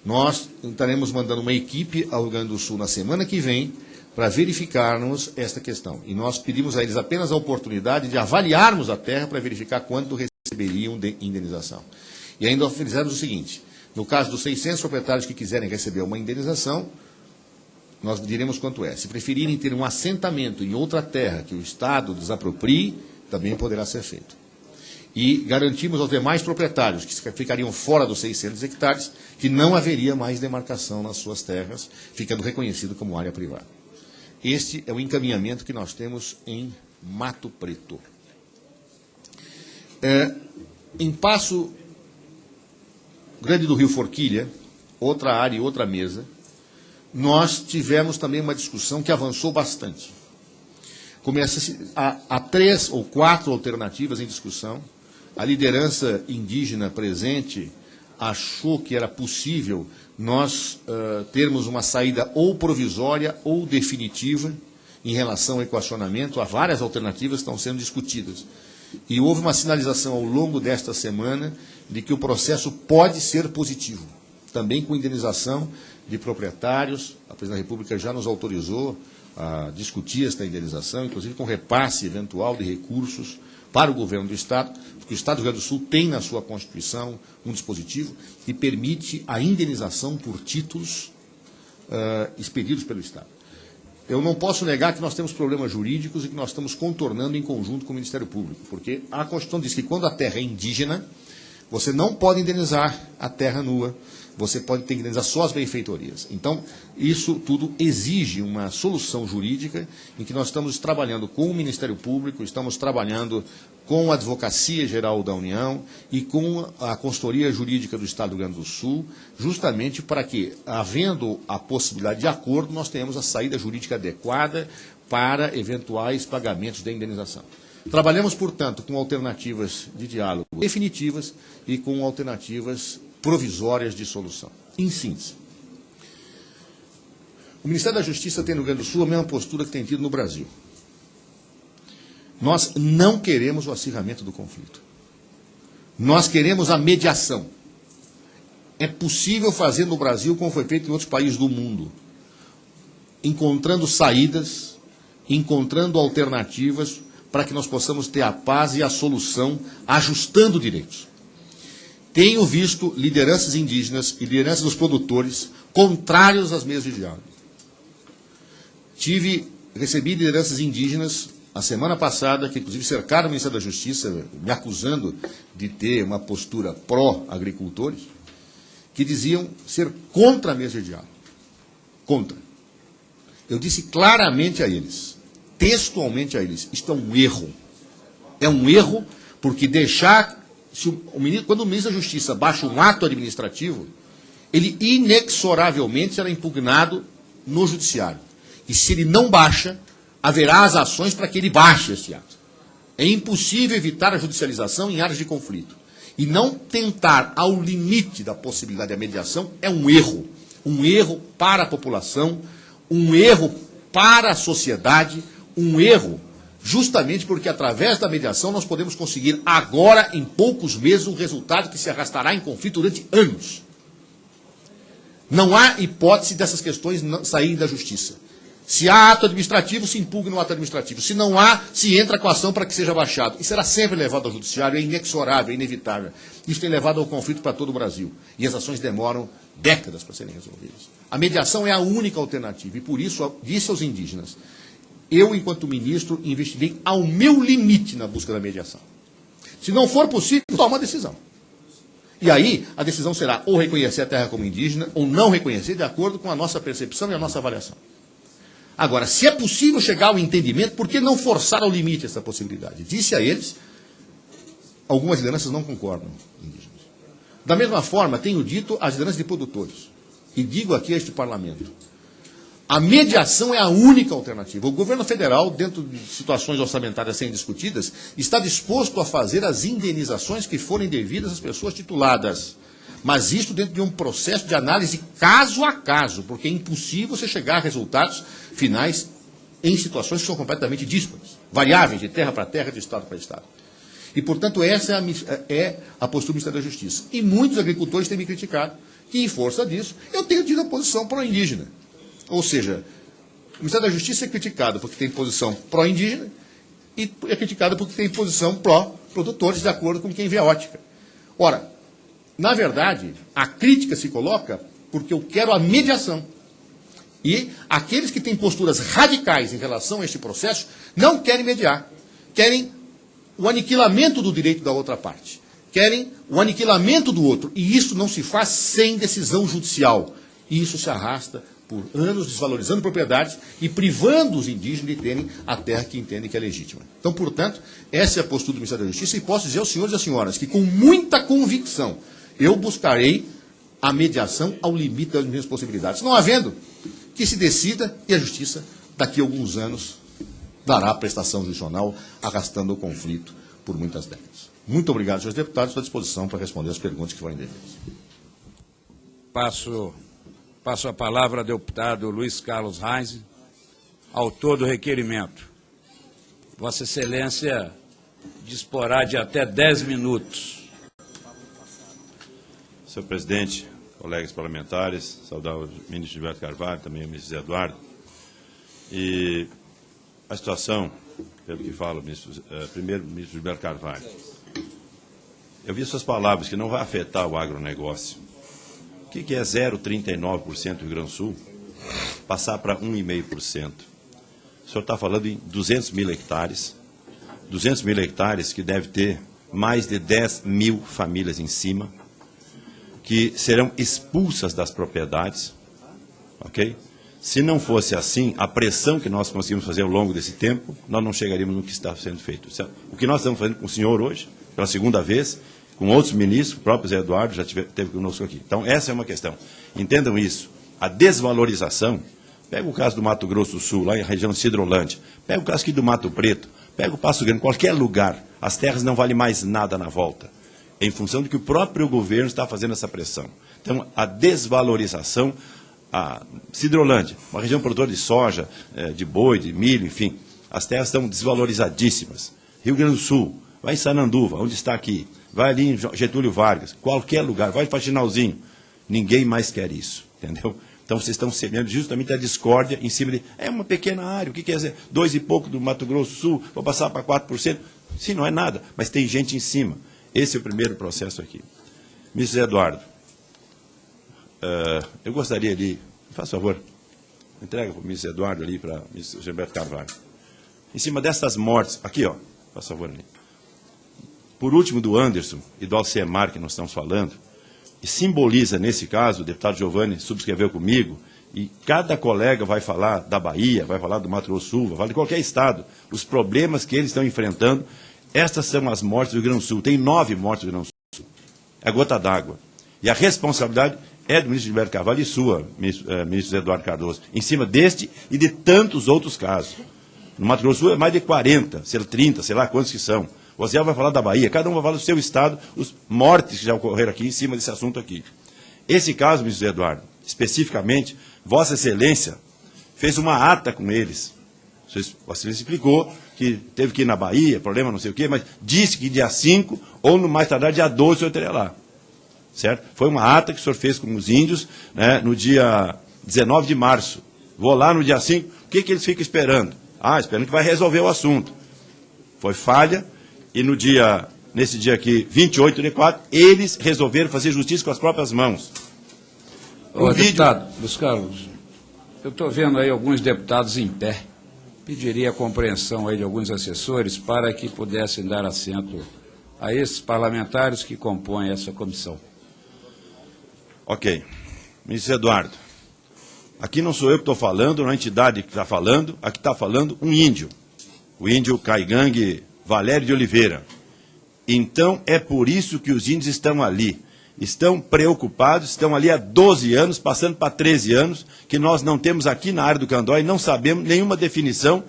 S4: Nós estaremos mandando uma equipe ao Rio Grande do Sul na semana que vem para verificarmos esta questão. E nós pedimos a eles apenas a oportunidade de avaliarmos a terra para verificar quanto receberiam de indenização. E ainda fizemos o seguinte, no caso dos 600 proprietários que quiserem receber uma indenização, nós diremos quanto é. Se preferirem ter um assentamento em outra terra que o Estado desaproprie, também poderá ser feito. E garantimos aos demais proprietários que ficariam fora dos 600 hectares que não haveria mais demarcação nas suas terras, ficando reconhecido como área privada. Este é o encaminhamento que nós temos em Mato Preto. Em Passo Grande do Rio Forquilha, outra área e outra mesa, nós tivemos também uma discussão que avançou bastante. Há 3 ou 4 alternativas em discussão. A liderança indígena presente achou que era possível nós termos uma saída ou provisória ou definitiva em relação ao equacionamento. Há várias alternativas que estão sendo discutidas. E houve uma sinalização ao longo desta semana de que o processo pode ser positivo, também com indenização de proprietários. A Presidente da República já nos autorizou a discutir esta indenização, inclusive com repasse eventual de recursos para o governo do Estado, porque o Estado do Rio Grande do Sul tem na sua Constituição um dispositivo que permite a indenização por títulos expedidos pelo Estado. Eu não posso negar que nós temos problemas jurídicos e que nós estamos contornando em conjunto com o Ministério Público, porque a Constituição diz que quando a terra é indígena, você não pode indenizar a terra nua, você pode ter que indenizar só as benfeitorias. Então, isso tudo exige uma solução jurídica em que nós estamos trabalhando com o Ministério Público, estamos trabalhando com a Advocacia Geral da União e com a Consultoria Jurídica do Estado do Rio Grande do Sul, justamente para que, havendo a possibilidade de acordo, nós tenhamos a saída jurídica adequada para eventuais pagamentos de indenização. Trabalhamos, portanto, com alternativas de diálogo definitivas e com alternativas provisórias de solução. Em síntese, o Ministério da Justiça tem no Rio Grande do Sul a mesma postura que tem tido no Brasil. Nós não queremos o acirramento do conflito. Nós queremos a mediação. É possível fazer no Brasil como foi feito em outros países do mundo, encontrando saídas, encontrando alternativas para que nós possamos ter a paz e a solução, ajustando direitos. Tenho visto lideranças indígenas e lideranças dos produtores contrários às mesas de diálogo. Recebi lideranças indígenas a semana passada, que inclusive cercaram o Ministério da Justiça, me acusando de ter uma postura pró-agricultores, que diziam ser contra a mesa de diálogo. Contra. Eu disse claramente a eles, textualmente a eles, isto é um erro. É um erro porque quando o ministro da Justiça baixa um ato administrativo, ele inexoravelmente será impugnado no judiciário. E se ele não baixa, haverá as ações para que ele baixe esse ato. É impossível evitar a judicialização em áreas de conflito. E não tentar ao limite da possibilidade da mediação é um erro. Um erro para a população, um erro para a sociedade, um erro justamente porque através da mediação nós podemos conseguir agora, em poucos meses, um resultado que se arrastará em conflito durante anos. Não há hipótese dessas questões saírem da justiça. Se há ato administrativo, se impugna o ato administrativo. Se não há, se entra com a ação para que seja baixado. E será sempre levado ao judiciário, é inexorável, é inevitável. Isso tem levado ao conflito para todo o Brasil. E as ações demoram décadas para serem resolvidas. A mediação é a única alternativa. E por isso, disse aos indígenas, eu, enquanto ministro, investirei ao meu limite na busca da mediação. Se não for possível, toma uma decisão. E aí, a decisão será ou reconhecer a terra como indígena, ou não reconhecer, de acordo com a nossa percepção e a nossa avaliação. Agora, se é possível chegar ao entendimento, por que não forçar ao limite essa possibilidade? Disse a eles, algumas lideranças não concordam, indígenas. Da mesma forma, tenho dito às lideranças de produtores, e digo aqui a este parlamento, a mediação é a única alternativa. O governo federal, dentro de situações orçamentárias sendo discutidas, está disposto a fazer as indenizações que forem devidas às pessoas tituladas. Mas isso dentro de um processo de análise caso a caso, porque é impossível você chegar a resultados finais em situações que são completamente díspares, variáveis de terra para terra, de estado para estado. E, portanto, essa é a postura do Ministério da Justiça. E muitos agricultores têm me criticado que, em força disso, eu tenho tido a posição pró-indígena. Ou seja, o Ministério da Justiça é criticado porque tem posição pró-indígena e é criticado porque tem posição pró-produtores, de acordo com quem vê a ótica. Ora, na verdade, a crítica se coloca porque eu quero a mediação. E aqueles que têm posturas radicais em relação a este processo não querem mediar, querem o aniquilamento do direito da outra parte, querem o aniquilamento do outro. E isso não se faz sem decisão judicial. E isso se arrasta por anos, desvalorizando propriedades e privando os indígenas de terem a terra que entendem que é legítima. Então, portanto, essa é a postura do Ministério da Justiça, e posso dizer aos senhores e às senhoras que, com muita convicção, eu buscarei a mediação ao limite das minhas possibilidades. Não havendo, que se decida, e a Justiça, daqui a alguns anos, dará a prestação judicional, arrastando o conflito por muitas décadas. Muito obrigado, senhores deputados, estou à disposição para responder as perguntas que forem devidas.
S1: Passo a palavra ao deputado Luiz Carlos Reis, autor do requerimento. Vossa Excelência disporá de até 10 minutos.
S5: Senhor presidente, colegas parlamentares, saudar o ministro Gilberto Carvalho, também o ministro José Eduardo. E a situação, pelo que fala primeiro o ministro Gilberto Carvalho, eu vi suas palavras, que não vai afetar o agronegócio. O que é 0,39% do Rio Grande do Sul passar para 1,5%? O senhor está falando em 200 mil hectares, 200 mil hectares que deve ter mais de 10 mil famílias em cima, que serão expulsas das propriedades, ok? Se não fosse assim, a pressão que nós conseguimos fazer ao longo desse tempo, nós não chegaríamos no que está sendo feito. O que nós estamos fazendo com o senhor hoje, pela segunda vez, com outros ministros, o próprio Zé Eduardo já esteve conosco aqui. Então, essa é uma questão. Entendam isso. A desvalorização, pega o caso do Mato Grosso do Sul, lá em região de Sidrolândia, pega o caso aqui do Mato Preto, pega o Passo Grande, qualquer lugar, as terras não valem mais nada na volta, em função de que o próprio governo está fazendo essa pressão. Então, a desvalorização, a Sidrolândia, uma região produtora de soja, de boi, de milho, enfim, as terras estão desvalorizadíssimas. Rio Grande do Sul, vai em Sananduva, onde está aqui, vai ali em Getúlio Vargas, qualquer lugar, vai em Faxinalzinho, ninguém mais quer isso, entendeu? Então, vocês estão semeando justamente a discórdia em cima de, é uma pequena área, o que quer dizer? 2 e pouco do Mato Grosso do Sul, vou passar para 4%, sim, não é nada, mas tem gente em cima. Esse é o primeiro processo aqui. Ministro Zé Eduardo, eu gostaria ali, faz favor, entrega para o ministro Zé Eduardo ali, para o ministro Gilberto Carvalho. Em cima dessas mortes, aqui, ó, faz favor ali. Por último, do Anderson e do Alcemar, que nós estamos falando, e simboliza, nesse caso, o deputado Giovanni subscreveu comigo, e cada colega vai falar da Bahia, vai falar do Mato Grosso do Sul, vai falar de qualquer estado, os problemas que eles estão enfrentando. Estas são as mortes do Rio Grande do Sul. Tem 9 mortes do Rio Grande do Sul. É gota d'água. E a responsabilidade é do ministro Gilberto Carvalho e sua, ministro Eduardo Cardoso, em cima deste e de tantos outros casos. No Mato Grosso do Sul é mais de 40, 30, sei lá quantos que são. O Zé vai falar da Bahia, cada um vai falar do seu estado, os mortes que já ocorreram aqui em cima desse assunto aqui. Esse caso, ministro Eduardo, especificamente, Vossa Excelência fez uma ata com eles. Vossa Excelência explicou que teve que ir na Bahia, problema não sei o quê, mas disse que dia 5 ou no mais tardar dia 12 o senhor teria lá. Certo? Foi uma ata que o senhor fez com os índios, né, no dia 19 de março. Vou lá no dia 5, o que eles ficam esperando? Esperando que vai resolver o assunto. Foi falha, e nesse dia aqui, 28 de 4, eles resolveram fazer justiça com as próprias mãos.
S1: Deputado, Luiz Carlos, eu estou vendo aí alguns deputados em pé. Pediria a compreensão aí de alguns assessores para que pudessem dar assento a esses parlamentares que compõem essa comissão.
S5: Ok. Ministro Eduardo, aqui não sou eu que estou falando, não é a entidade que está falando, aqui está falando um índio. O índio Caigangue Valério de Oliveira. Então, é por isso que os índios estão ali. Estão preocupados, estão ali há 12 anos, passando para 13 anos, que nós não temos aqui na área do Canndói, não sabemos nenhuma definição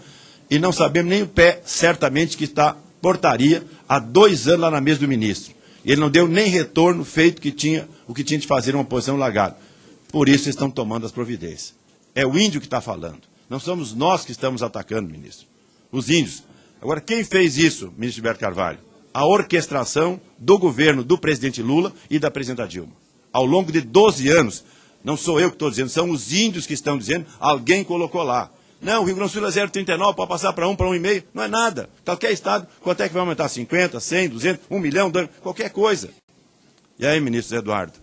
S5: e não sabemos nem o pé, certamente, que está portaria há 2 anos lá na mesa do ministro. Ele não deu nem retorno feito o que tinha de fazer uma posição lagada. Por isso estão tomando as providências. É o índio que está falando. Não somos nós que estamos atacando, ministro. Os índios. Agora, quem fez isso, ministro Gilberto Carvalho? A orquestração do governo do presidente Lula e da presidenta Dilma. Ao longo de 12 anos, não sou eu que estou dizendo, são os índios que estão dizendo, alguém colocou lá. Não, o Rio Grande do Sul é 0,39, pode passar para 1, para 1,5, não é nada. Qualquer estado, quanto é que vai aumentar? 50, 100, 200, 1 milhão, 2, qualquer coisa. E aí, ministro Eduardo,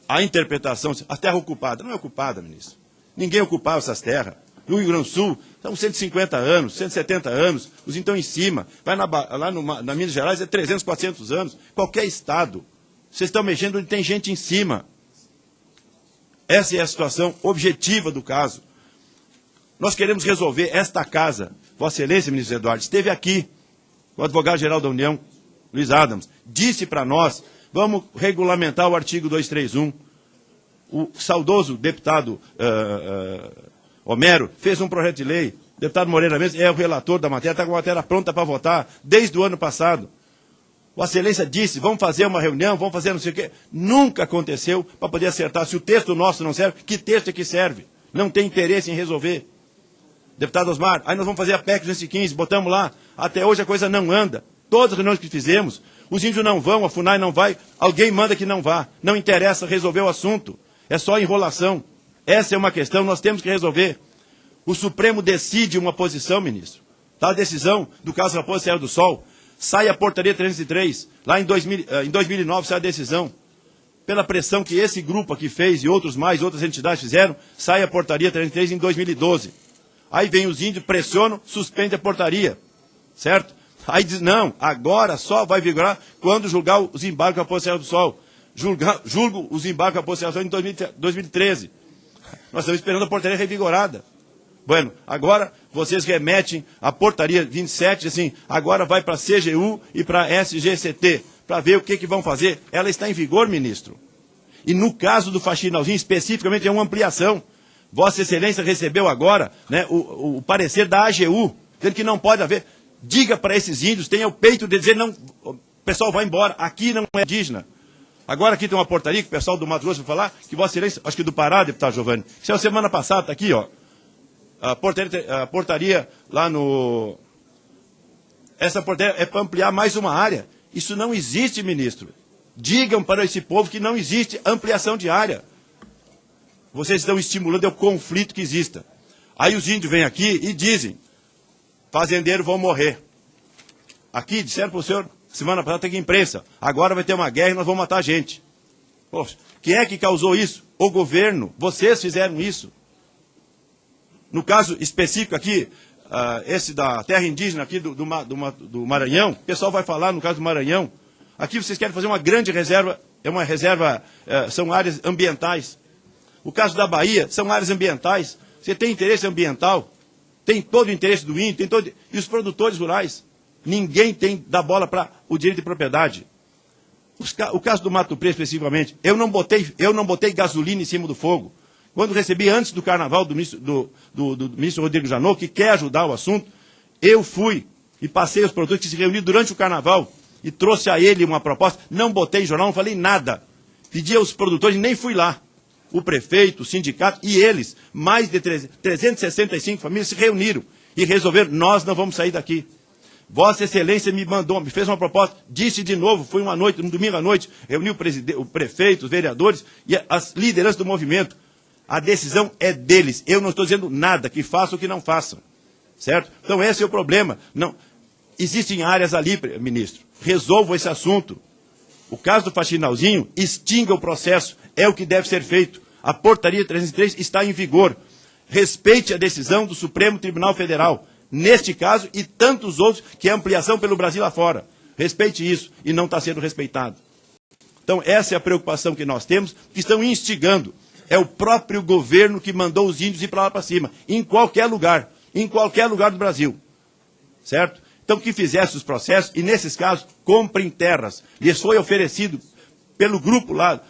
S5: a interpretação, a terra ocupada, não é ocupada, ministro. Ninguém ocupava essas terras. No Rio Grande do Sul, estão 150 anos, 170 anos, os então em cima. Vai lá na Minas Gerais, é 300, 400 anos. Qualquer estado. Vocês estão mexendo onde tem gente em cima. Essa é a situação objetiva do caso. Nós queremos resolver esta casa. Vossa Excelência, ministro Eduardo, esteve aqui, o advogado-geral da União, Luiz Adams, disse para nós, vamos regulamentar o artigo 231. O saudoso deputado Homero fez um projeto de lei, o deputado Moreira mesmo é o relator da matéria, está com a matéria pronta para votar, desde o ano passado. Vossa Excelência disse, vamos fazer uma reunião, vamos fazer não sei o quê. Nunca aconteceu para poder acertar. Se o texto nosso não serve, que texto é que serve? Não tem interesse em resolver. Deputado Osmar, aí nós vamos fazer a PEC 215, botamos lá. Até hoje a coisa não anda. Todas as reuniões que fizemos, os índios não vão, a FUNAI não vai, alguém manda que não vá. Não interessa resolver o assunto. É só enrolação. Essa é uma questão que nós temos que resolver. O Supremo decide uma posição, ministro. Tá a decisão do caso Raposa Serra do Sol. Sai a portaria 303. Lá em 2009 sai a decisão. Pela pressão que esse grupo aqui fez e outros mais, outras entidades fizeram, sai a portaria 303 em 2012. Aí vem os índios, pressionam, suspende a portaria. Certo? Aí diz, não, agora só vai vigorar quando julgar os embargos Raposa Serra do Sol. Julgo os embargos Raposa Serra do Sol em 2013. Nós estamos esperando a portaria revigorada. Bueno, agora vocês remetem a portaria 27, assim, agora vai para a CGU e para a SGCT, para ver o que vão fazer. Ela está em vigor, ministro. E no caso do Faxinalzinho, especificamente, é uma ampliação. Vossa Excelência recebeu agora, né, o parecer da AGU, dizendo que não pode haver. Diga para esses índios, tenha o peito de dizer, não, o pessoal vai embora, aqui não é indígena. Agora aqui tem uma portaria que o pessoal do Mato Grosso vai falar, que Vossa Excelência, acho que do Pará, deputado Giovanni, isso é a semana passada, está aqui, ó. A portaria lá no... Essa portaria é para ampliar mais uma área. Isso não existe, ministro. Digam para esse povo que não existe ampliação de área. Vocês estão estimulando o conflito que exista. Aí os índios vêm aqui e dizem, fazendeiros vão morrer. Aqui disseram para o senhor, semana passada tem que imprensa, agora vai ter uma guerra e nós vamos matar a gente. Poxa, quem é que causou isso? O governo. Vocês fizeram isso. No caso específico aqui, esse da terra indígena aqui do Maranhão, o pessoal vai falar no caso do Maranhão, aqui vocês querem fazer uma grande reserva, são áreas ambientais. O caso da Bahia, são áreas ambientais. Você tem interesse ambiental, tem todo o interesse do índio, e os produtores rurais. Ninguém dá bola para o direito de propriedade. O caso do Mato Preto, especificamente, eu não botei gasolina em cima do fogo. Quando recebi antes do carnaval do ministro Rodrigo Janot, que quer ajudar o assunto, eu fui e passei os produtores que se reuniram durante o carnaval e trouxe a ele uma proposta, não botei em jornal, não falei nada. Pedi aos produtores e nem fui lá. O prefeito, o sindicato e eles, mais de 365 famílias se reuniram e resolveram, nós não vamos sair daqui. Vossa Excelência me fez uma proposta, disse de novo, foi uma noite, um domingo à noite, reuniu o prefeito, os vereadores e as lideranças do movimento. A decisão é deles. Eu não estou dizendo nada, que façam ou que não façam. Certo? Então esse é o problema. Não. Existem áreas ali, ministro. Resolvam esse assunto. O caso do Faxinalzinho, extinga o processo. É o que deve ser feito. A portaria 303 está em vigor. Respeite a decisão do Supremo Tribunal Federal. Neste caso e tantos outros, que é ampliação pelo Brasil afora. Respeite isso. E não está sendo respeitado. Então essa é a preocupação que nós temos, que estão instigando. É o próprio governo que mandou os índios ir para lá para cima, em qualquer lugar do Brasil, certo?
S6: Então, que fizesse os processos e, nesses casos, comprem terras. Lhes foi oferecido pelo grupo lá,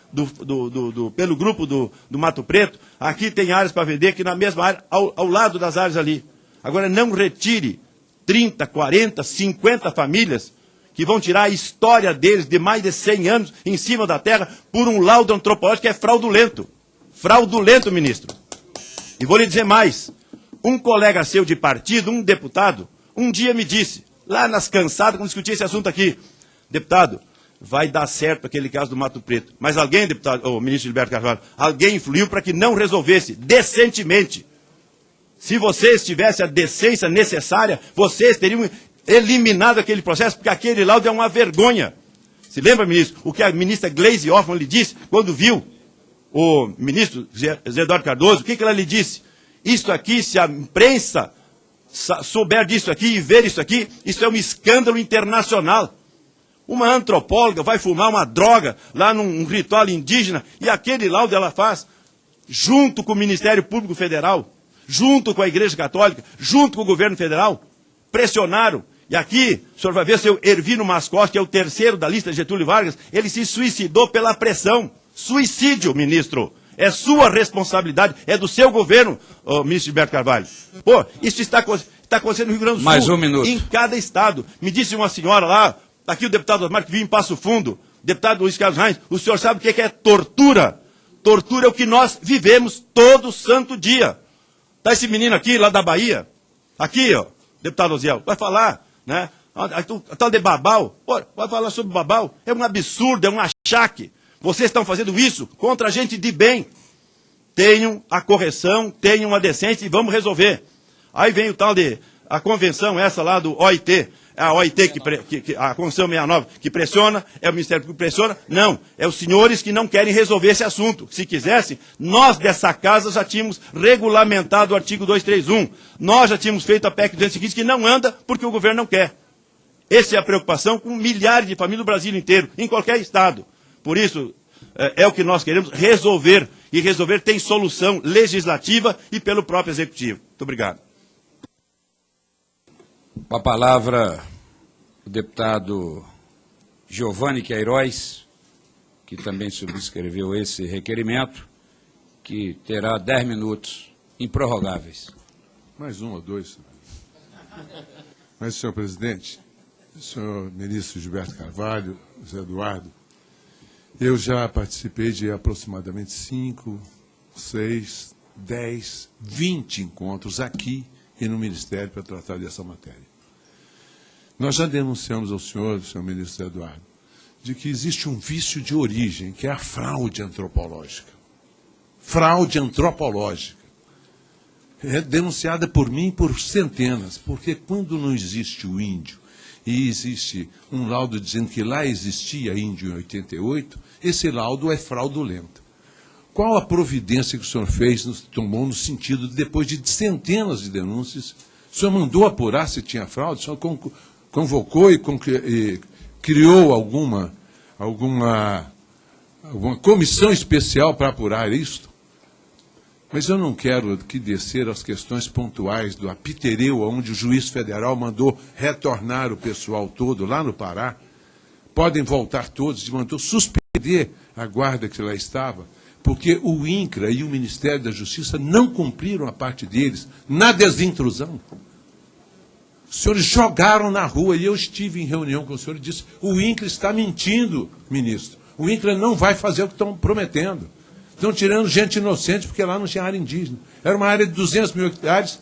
S6: pelo grupo do Mato Preto, aqui tem áreas para vender, aqui na mesma área, ao lado das áreas ali. Agora, não retire 30, 40, 50 famílias que vão tirar a história deles de mais de 100 anos em cima da terra por um laudo antropológico que é fraudulento. Fraudulento, ministro. E vou lhe dizer mais. Um colega seu de partido, um deputado, um dia me disse, lá nas cansadas, quando discutia esse assunto aqui, deputado, vai dar certo aquele caso do Mato Preto. Mas alguém, deputado, o ministro Gilberto Carvalho, alguém influiu para que não resolvesse decentemente. Se vocês tivessem a decência necessária, vocês teriam eliminado aquele processo, porque aquele laudo é uma vergonha. Se lembra, ministro, o que a ministra Gleisi Hoffmann lhe disse quando viu o ministro Zé Eduardo Cardoso? O que ela lhe disse? Isso aqui, se a imprensa souber disso aqui e ver isso aqui, isso é um escândalo internacional. Uma antropóloga vai fumar uma droga lá num ritual indígena e aquele laudo ela faz junto com o Ministério Público Federal, junto com a Igreja Católica, junto com o governo federal. Pressionaram. E aqui, o senhor vai ver o seu Ervino Mascote, que é o terceiro da lista de Getúlio Vargas, ele se suicidou pela pressão. Suicídio, ministro. É sua responsabilidade, é do seu governo, ministro Gilberto Carvalho. Pô, isso está acontecendo no Rio Grande do Sul.
S1: Mais um minuto.
S6: Em cada estado. Me disse uma senhora lá, aqui o deputado Osmar, que vive em Passo Fundo, deputado Luiz Carlos Reis, o senhor sabe o que é tortura? Tortura é o que nós vivemos todo santo dia. Tá esse menino aqui, lá da Bahia, aqui, ó, deputado Osiel, vai falar, né? A tal de Babau, pô, vai falar sobre Babau, é um absurdo, é um achaque. Vocês estão fazendo isso contra a gente de bem. Tenham a correção, tenham a decência e vamos resolver. Aí vem o tal de, a convenção essa lá do OIT, a OIT, a Convenção 69, que pressiona, é o Ministério Público que pressiona. Não, é os senhores que não querem resolver esse assunto. Se quisessem, nós dessa casa já tínhamos regulamentado o artigo 231. Nós já tínhamos feito a PEC 215, que não anda porque o governo não quer. Essa é a preocupação com milhares de famílias no Brasil inteiro, em qualquer estado. Por isso, é o que nós queremos resolver. E resolver tem solução legislativa e pelo próprio Executivo. Muito obrigado.
S1: Com a palavra, o deputado Giovanni Queiroz, que também subscreveu esse requerimento, que terá 10 minutos improrrogáveis.
S7: Mais um ou dois. Mas, senhor presidente, senhor ministro Gilberto Carvalho, Zé Eduardo, eu já participei de aproximadamente 5, 6, 10, 20 encontros aqui e no Ministério para tratar dessa matéria. Nós já denunciamos ao senhor ministro Eduardo, de que existe um vício de origem, que é a fraude antropológica. Fraude antropológica. É denunciada por mim por centenas, porque quando não existe o índio, e existe um laudo dizendo que lá existia índio em 88, esse laudo é fraudulento. Qual a providência que o senhor tomou no sentido de, depois de centenas de denúncias, o senhor mandou apurar se tinha fraude? O senhor convocou e criou alguma comissão especial para apurar isto? Mas eu não quero aqui descer às questões pontuais do Apitereu, onde o juiz federal mandou retornar o pessoal todo lá no Pará. Podem voltar todos e mandou suspender a guarda que lá estava, porque o INCRA e o Ministério da Justiça não cumpriram a parte deles na desintrusão. Os senhores jogaram na rua, e eu estive em reunião com o senhor e disse, o INCRA está mentindo, ministro. O INCRA não vai fazer o que estão prometendo. Estão tirando gente inocente, porque lá não tinha área indígena. Era uma área de 200 mil hectares,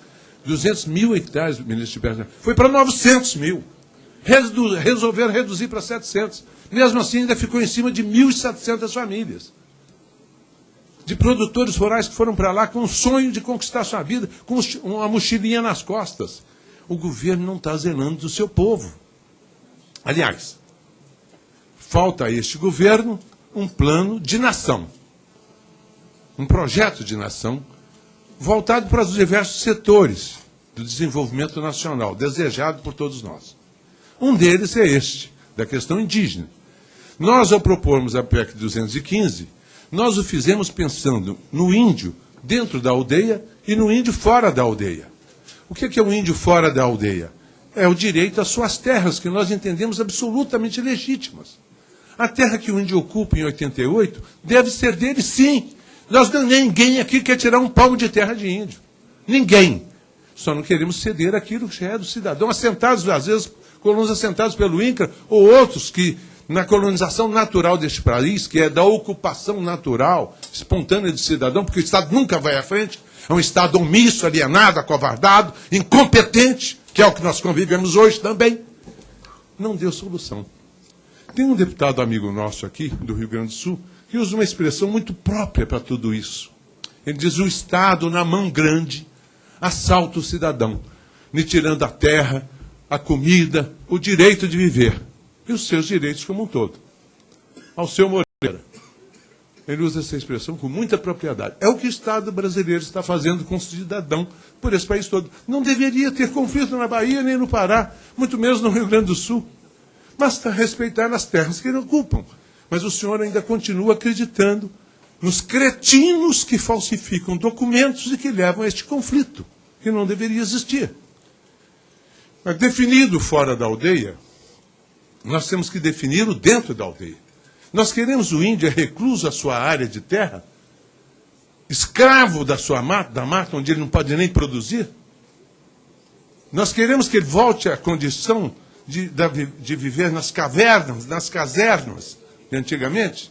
S7: ministro Gilberto. Foi para 900 mil. Resolveram reduzir para 700. Mesmo assim, ainda ficou em cima de 1.700 famílias. De produtores rurais que foram para lá com o sonho de conquistar sua vida, com uma mochilinha nas costas. O governo não está zelando do seu povo. Aliás, falta a este governo um plano de nação. Um projeto de nação voltado para os diversos setores do desenvolvimento nacional, desejado por todos nós. Um deles é este, da questão indígena. Nós, ao propormos a PEC 215, nós o fizemos pensando no índio dentro da aldeia e no índio fora da aldeia. O que é um índio fora da aldeia? é o direito às suas terras, que nós entendemos absolutamente legítimas. A terra que o índio ocupa em 88 deve ser dele, sim. Ninguém aqui quer tirar um palmo de terra de índio. Ninguém. Só não queremos ceder aquilo que já é do cidadão, assentados, às vezes, colonos assentados pelo INCRA, ou outros que, na colonização natural deste país, que é da ocupação natural, espontânea do cidadão, porque o Estado nunca vai à frente, é um Estado omisso, alienado, acovardado, incompetente, que é o que nós convivemos hoje também, não deu solução. Tem um deputado amigo nosso aqui, do Rio Grande do Sul, que usa uma expressão muito própria para tudo isso. Ele diz: o Estado, na mão grande, assalta o cidadão, lhe tirando a terra, a comida, o direito de viver, e os seus direitos como um todo. Alceu Moreira, ele usa essa expressão com muita propriedade. É o que o Estado brasileiro está fazendo com o cidadão por esse país todo. Não deveria ter conflito na Bahia nem no Pará, muito menos no Rio Grande do Sul. Basta respeitar as terras que ele ocupam. Mas o senhor ainda continua acreditando nos cretinos que falsificam documentos e que levam a este conflito, que não deveria existir. Mas definido fora da aldeia, nós temos que definir o dentro da aldeia. Nós queremos o índio recluso à sua área de terra, escravo da mata, onde ele não pode nem produzir. Nós queremos que ele volte à condição de viver nas cavernas, nas casernas de antigamente.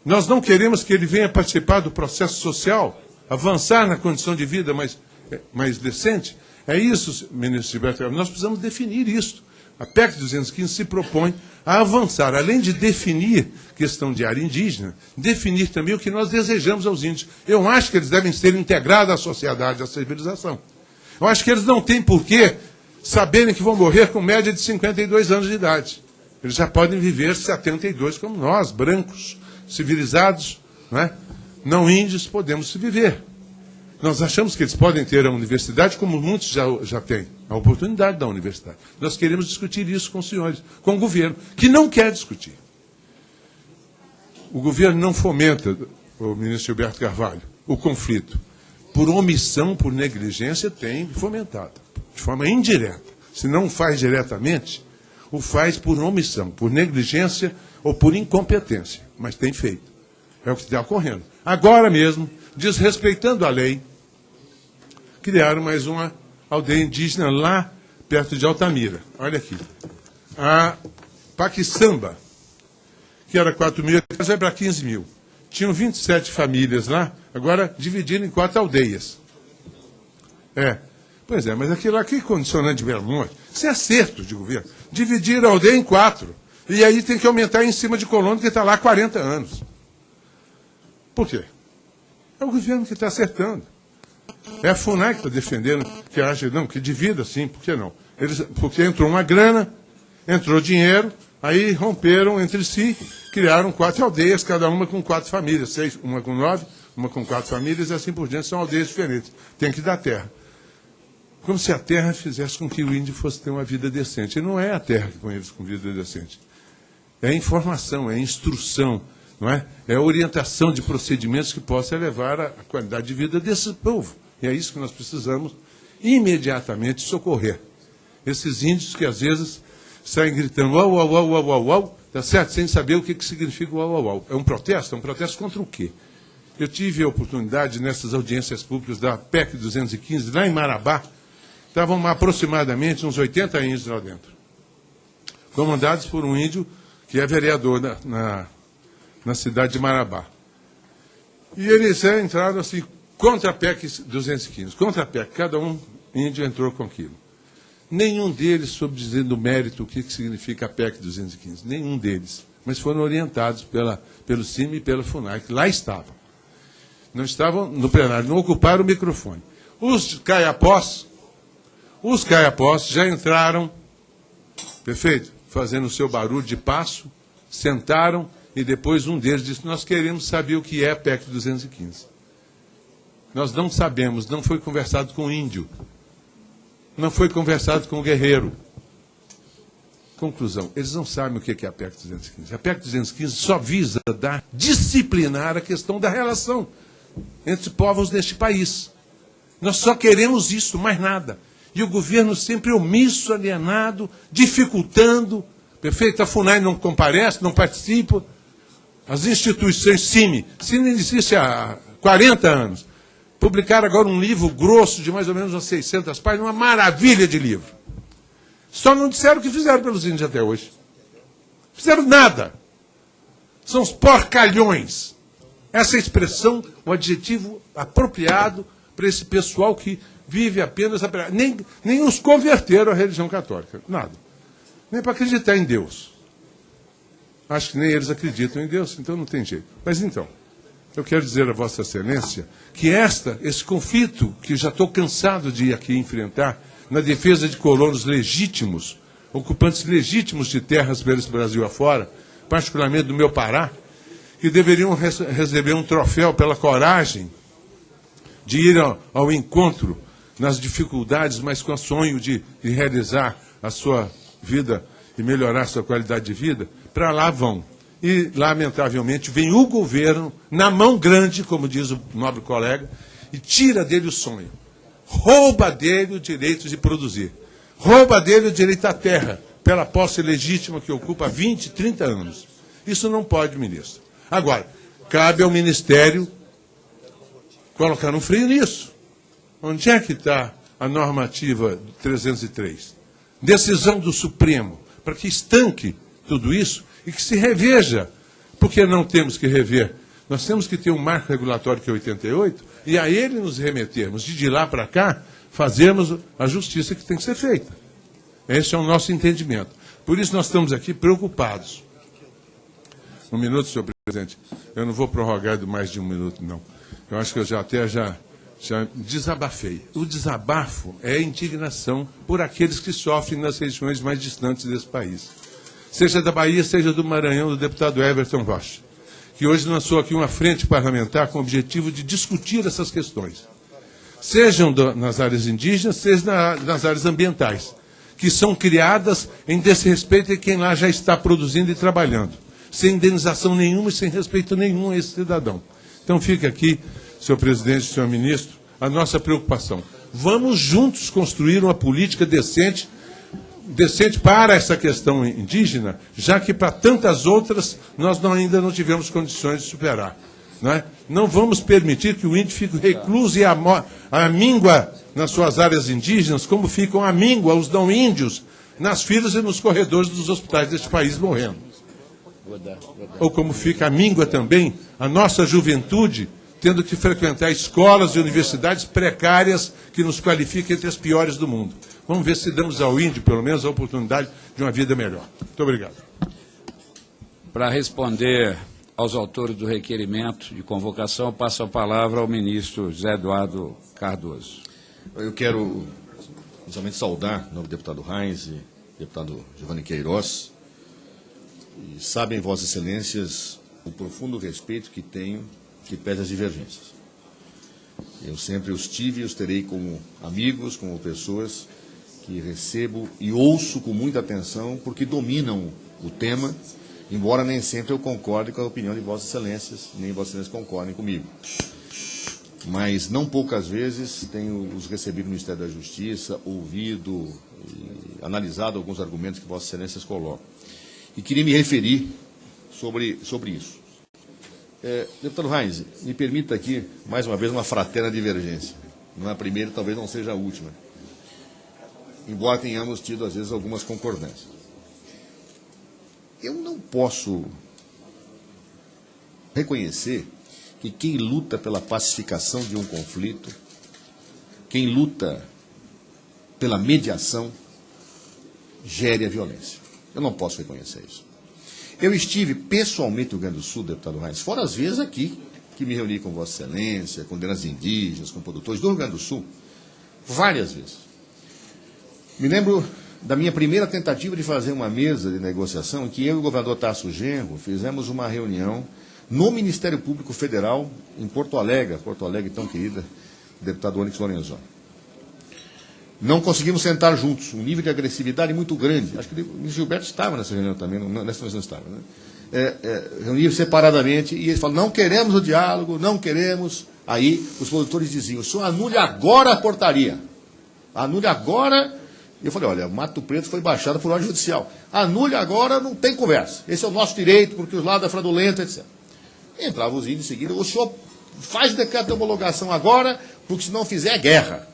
S7: Nós não queremos que ele venha participar do processo social, avançar na condição de vida mais decente. É isso, ministro Gilberto, nós precisamos definir isso. A PEC 215 se propõe a avançar, além de definir questão de área indígena, definir também o que nós desejamos aos índios. Eu acho que eles devem ser integrados à sociedade, à civilização. Eu acho que eles não têm porquê saberem que vão morrer com média de 52 anos de idade. Eles já podem viver 72 como nós, brancos, civilizados, não índios, podemos viver. Nós achamos que eles podem ter a universidade, como muitos já têm, a oportunidade da universidade. Nós queremos discutir isso com os senhores, com o governo, que não quer discutir. O governo não fomenta, o ministro Gilberto Carvalho, o conflito. Por omissão, por negligência, tem fomentado, de forma indireta. Se não faz diretamente, o faz por omissão, por negligência ou por incompetência, mas tem feito. É o que está ocorrendo. Agora mesmo, desrespeitando a lei, criaram mais uma aldeia indígena lá perto de Altamira. Olha aqui. A Paquissamba, que era 4 mil, vai para 15 mil. Tinham 27 famílias lá, agora dividiram em 4 aldeias. Pois é, mas aquilo lá, que condicionante de Belmonte? Isso é acerto de governo. Dividir a aldeia em 4. E aí tem que aumentar em cima de colono que está lá há 40 anos. Por quê? É o governo que está acertando. É a FUNAI que está defendendo, que acha, não, que divida sim, por que não? Porque entrou uma grana, entrou dinheiro, aí romperam entre si, criaram 4 aldeias, cada uma com 4 famílias, 6, uma com 9, uma com 4 famílias, e assim por diante, são aldeias diferentes. Tem que dar terra. Como se a terra fizesse com que o índio fosse ter uma vida decente. E não é a terra que põe eles com vida decente. É informação, é instrução, não é? É orientação de procedimentos que possa elevar a qualidade de vida desse povo. E é isso que nós precisamos imediatamente socorrer. Esses índios que às vezes saem gritando uau, uau, uau, uau, uau, uau, tá certo? Sem saber o que significa uau, uau, uau. É um protesto? É um protesto contra o quê? Eu tive a oportunidade nessas audiências públicas da PEC 215, lá em Marabá, estavam aproximadamente uns 80 índios lá dentro, comandados por um índio que é vereador na cidade de Marabá. E eles entraram assim, contra a PEC 215, contra a PEC, cada índio entrou com aquilo. Nenhum deles soube dizer no mérito o que significa a PEC 215, nenhum deles, mas foram orientados pelo CIMI e pela FUNAI, que lá estavam. Não estavam no plenário, não ocuparam o microfone. Os caiapós já entraram, perfeito, fazendo o seu barulho de passo, sentaram e depois um deles disse, nós queremos saber o que é a PEC 215. Nós não sabemos, não foi conversado com o índio, não foi conversado com o guerreiro. Conclusão, eles não sabem o que é a PEC 215. A PEC 215 só visa disciplinar a questão da relação entre povos deste país. Nós só queremos isso, mais nada. E o governo sempre omisso, alienado, dificultando. Perfeito? A FUNAI não comparece, não participa. As instituições CIMI existe há 40 anos. Publicaram agora um livro grosso de mais ou menos umas 600 páginas, uma maravilha de livro. Só não disseram o que fizeram pelos índios até hoje. Fizeram nada. São os porcalhões. Essa expressão, o adjetivo apropriado para esse pessoal que vive apenas... Nem os converteram à religião católica. Nada. Nem para acreditar em Deus. Acho que nem eles acreditam em Deus, então não tem jeito. Mas então, eu quero dizer a Vossa Excelência que esse conflito, que já estou cansado de ir aqui enfrentar, na defesa de colonos legítimos, ocupantes legítimos de terras pelo Brasil afora, particularmente do meu Pará, que deveriam receber um troféu pela coragem de ir ao encontro nas dificuldades, mas com o sonho de realizar a sua vida e melhorar a sua qualidade de vida, para lá vão. E, lamentavelmente, vem o governo, na mão grande, como diz o nobre colega, e tira dele o sonho. Rouba dele o direito de produzir. Rouba dele o direito à terra, pela posse legítima que ocupa há 20, 30 anos. Isso não pode, ministro. Agora, cabe ao Ministério colocar um freio nisso. Onde é que está a normativa 303? Decisão do Supremo, para que estanque tudo isso e que se reveja. Porque não temos que rever. Nós temos que ter um marco regulatório que é 88 e a ele nos remetermos. De lá para cá, fazermos a justiça que tem que ser feita. Esse é o nosso entendimento. Por isso nós estamos aqui preocupados. Um minuto, senhor presidente. Eu não vou prorrogar de mais de um minuto, não. Eu acho que eu já desabafei. O desabafo é a indignação por aqueles que sofrem nas regiões mais distantes desse país. Seja da Bahia, seja do Maranhão, do deputado Everton Rocha, que hoje lançou aqui uma frente parlamentar com o objetivo de discutir essas questões. Sejam nas áreas indígenas, seja nas áreas ambientais, que são criadas em desrespeito a quem lá já está produzindo e trabalhando, sem indenização nenhuma e sem respeito nenhum a esse cidadão. Então fica aqui, senhor presidente, senhor ministro, a nossa preocupação. Vamos juntos construir uma política decente para essa questão indígena, já que para tantas outras nós ainda não tivemos condições de superar. Não vamos permitir que o índio fique recluso e amíngua nas suas áreas indígenas, como ficam amíngua os não índios nas filas e nos corredores dos hospitais deste país morrendo. Ou como fica amíngua também a nossa juventude, tendo que frequentar escolas e universidades precárias que nos qualificam entre as piores do mundo. Vamos ver se damos ao índio, pelo menos, a oportunidade de uma vida melhor. Muito obrigado.
S1: Para responder aos autores do requerimento de convocação, eu passo a palavra ao ministro José Eduardo Cardoso.
S4: Eu quero, inicialmente, saudar o novo deputado Reins e deputado Giovanni Queiroz. E sabem, Vossas Excelências, o profundo respeito que tenho, que pese as divergências. Eu sempre os tive e os terei como amigos, como pessoas que recebo e ouço com muita atenção, porque dominam o tema, embora nem sempre eu concorde com a opinião de Vossas Excelências, nem Vossas Excelências concordem comigo. Mas não poucas vezes tenho os recebido no Ministério da Justiça, ouvido e analisado alguns argumentos que Vossas Excelências colocam. E queria me referir sobre isso. Deputado Reins, me permita aqui, mais uma vez, uma fraterna divergência. Não é a primeira, talvez não seja a última. Embora tenhamos tido, às vezes, algumas concordâncias. Eu não posso reconhecer que quem luta pela pacificação de um conflito, quem luta pela mediação, gere a violência. Eu não posso reconhecer isso. Eu estive pessoalmente no Rio Grande do Sul, deputado Reins, fora as vezes aqui, que me reuni com Vossa Excelência, com lideranças indígenas, com produtores do Rio Grande do Sul, várias vezes. Me lembro da minha primeira tentativa de fazer uma mesa de negociação, em que eu e o governador Tasso Genro fizemos uma reunião no Ministério Público Federal, em Porto Alegre tão querida, deputado Onyx Lorenzoni. Não conseguimos sentar juntos, um nível de agressividade muito grande. Acho que o ministro Gilberto estava nessa reunião também, nessa não estava. Reunir separadamente, e eles falaram, não queremos o diálogo, não queremos. Aí os produtores diziam, o senhor anule agora a portaria. Anule agora. Eu falei, olha, Mato Preto foi baixado por ordem judicial. Anule agora, não tem conversa. Esse é o nosso direito, porque os lados é fraudulento, etc. Entrava os índios em seguida, o senhor faz o decreto de homologação agora, porque se não fizer é guerra.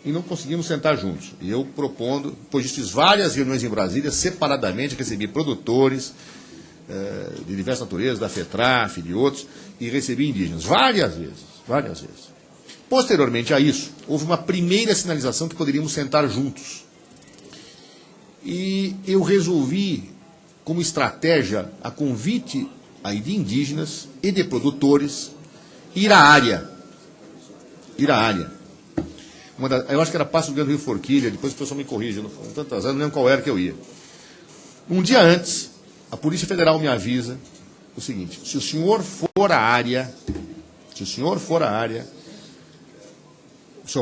S4: E não conseguimos sentar juntos. E eu propondo, depois disso, fiz várias reuniões em Brasília, separadamente, recebi produtores de diversas naturezas, da FETRAF, de outros, e recebi indígenas, várias vezes. Posteriormente a isso, houve uma primeira sinalização que poderíamos sentar juntos. E eu resolvi, como estratégia, a convite aí de indígenas e de produtores, ir à área. Eu acho que era Passo do Grande Rio Forquilha, depois o pessoal me corrige, tantas anos, não lembro qual era que eu ia. Um dia antes, a Polícia Federal me avisa o seguinte: se o senhor for à área, o senhor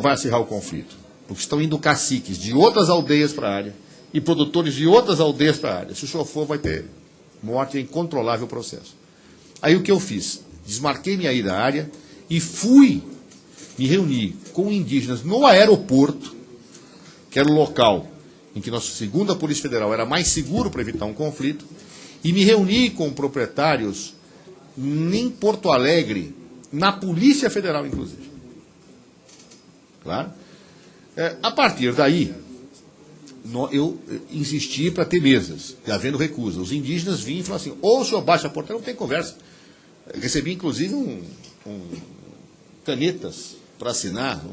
S4: vai acirrar o conflito. Porque estão indo caciques de outras aldeias para a área e produtores de outras aldeias para a área. Se o senhor for, vai ter morte, é incontrolável o processo. Aí o que eu fiz? Desmarquei minha ida à área e fui me reunir com indígenas no aeroporto, que era o local em que, segundo a Polícia Federal, era mais seguro para evitar um conflito, e me reuni com proprietários em Porto Alegre, na Polícia Federal, inclusive. Claro? A partir daí, eu insisti para ter mesas, havendo recusa. Os indígenas vinham e falaram assim, ou o senhor baixa a portaria, não tem conversa. Recebi, inclusive, canetas para assinar,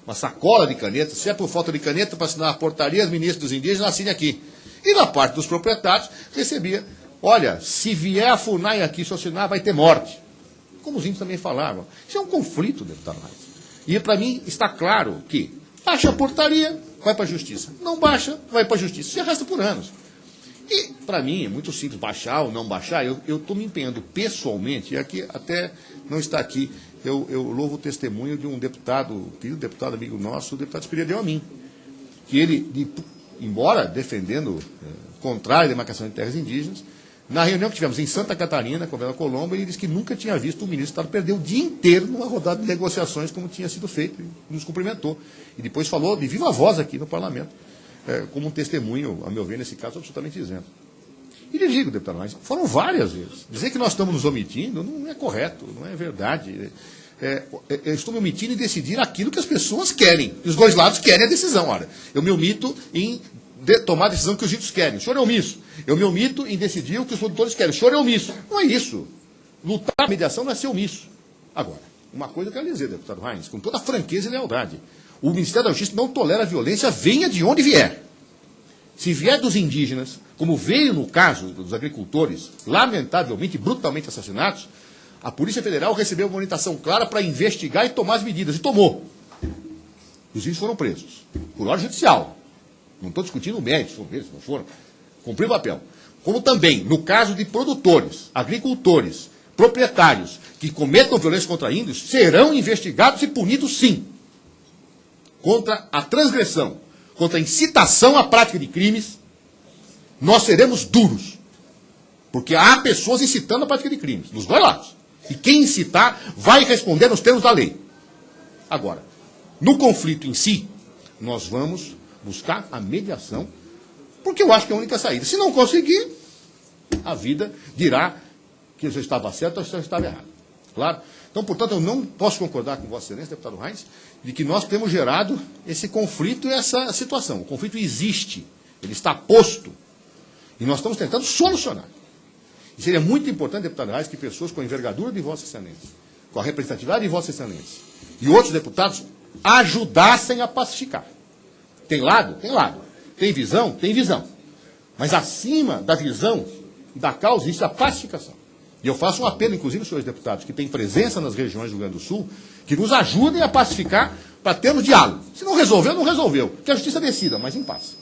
S4: uma sacola de canetas. Se é por falta de caneta para assinar a portaria, os ministros dos indígenas assinem aqui. E na parte dos proprietários, recebia, olha, se vier a FUNAI aqui, se assinar, vai ter morte. Como os índios também falavam. Isso é um conflito, deputado Reis. E para mim está claro que baixa a portaria, vai para a justiça. Não baixa, vai para a justiça. Isso arrasta por anos. E para mim é muito simples, baixar ou não baixar. Eu estou me empenhando pessoalmente, e aqui até não está aqui, eu louvo o testemunho de um deputado, querido deputado amigo nosso, o deputado Espírito Amin, que ele, embora defendendo contrário à demarcação de terras indígenas, na reunião que tivemos em Santa Catarina, com a Bela Colombo, ele disse que nunca tinha visto o ministro do Estado perder o dia inteiro numa rodada de negociações como tinha sido feito, e nos cumprimentou. E depois falou de viva voz aqui no parlamento, como um testemunho, a meu ver, nesse caso, absolutamente isento. E lhe digo, deputado Reis, foram várias vezes. Dizer que nós estamos nos omitindo não é correto, não é verdade. Eu estou me omitindo em decidir aquilo que as pessoas querem. E os dois lados querem a decisão. Olha, eu me omito em tomar a decisão que os índios querem. O senhor é omisso. Eu me omito em decidir o que os produtores querem. O senhor é omisso. Não é isso. Lutar a mediação não é ser omisso. Agora, uma coisa eu quero dizer, deputado Reis, com toda franqueza e lealdade. O Ministério da Justiça não tolera violência, venha de onde vier. Se vier dos indígenas, como veio no caso dos agricultores, lamentavelmente, brutalmente assassinados, a Polícia Federal recebeu uma orientação clara para investigar e tomar as medidas. E tomou. Os índios foram presos. Por ordem judicial. Não estou discutindo o mérito, se foram presos, não foram. Cumpriu o papel. Como também, no caso de produtores, agricultores, proprietários que cometam violência contra índios, serão investigados e punidos sim. Contra a transgressão, contra a incitação à prática de crimes, nós seremos duros. Porque há pessoas incitando a prática de crimes, dos dois lados. E quem incitar vai responder nos termos da lei. Agora, no conflito em si, nós vamos buscar a mediação, porque eu acho que é a única saída. Se não conseguir, a vida dirá que eu estava certo ou eu estava errado. Claro? Então, portanto, eu não posso concordar com Vossa Excelência, deputado Reis, de que nós temos gerado esse conflito e essa situação. O conflito existe, ele está posto, e nós estamos tentando solucionar. E seria muito importante, deputado Reis, que pessoas com a envergadura de Vossa Excelência, com a representatividade de Vossa Excelência, e outros deputados ajudassem a pacificar. Tem lado? Tem lado. Tem visão? Tem visão. Mas acima da visão e da causa existe a pacificação. E eu faço um apelo, inclusive, aos senhores deputados que têm presença nas regiões do Rio Grande do Sul, que nos ajudem a pacificar para termos diálogo. Se não resolveu, não resolveu. Que a justiça decida, mas em paz.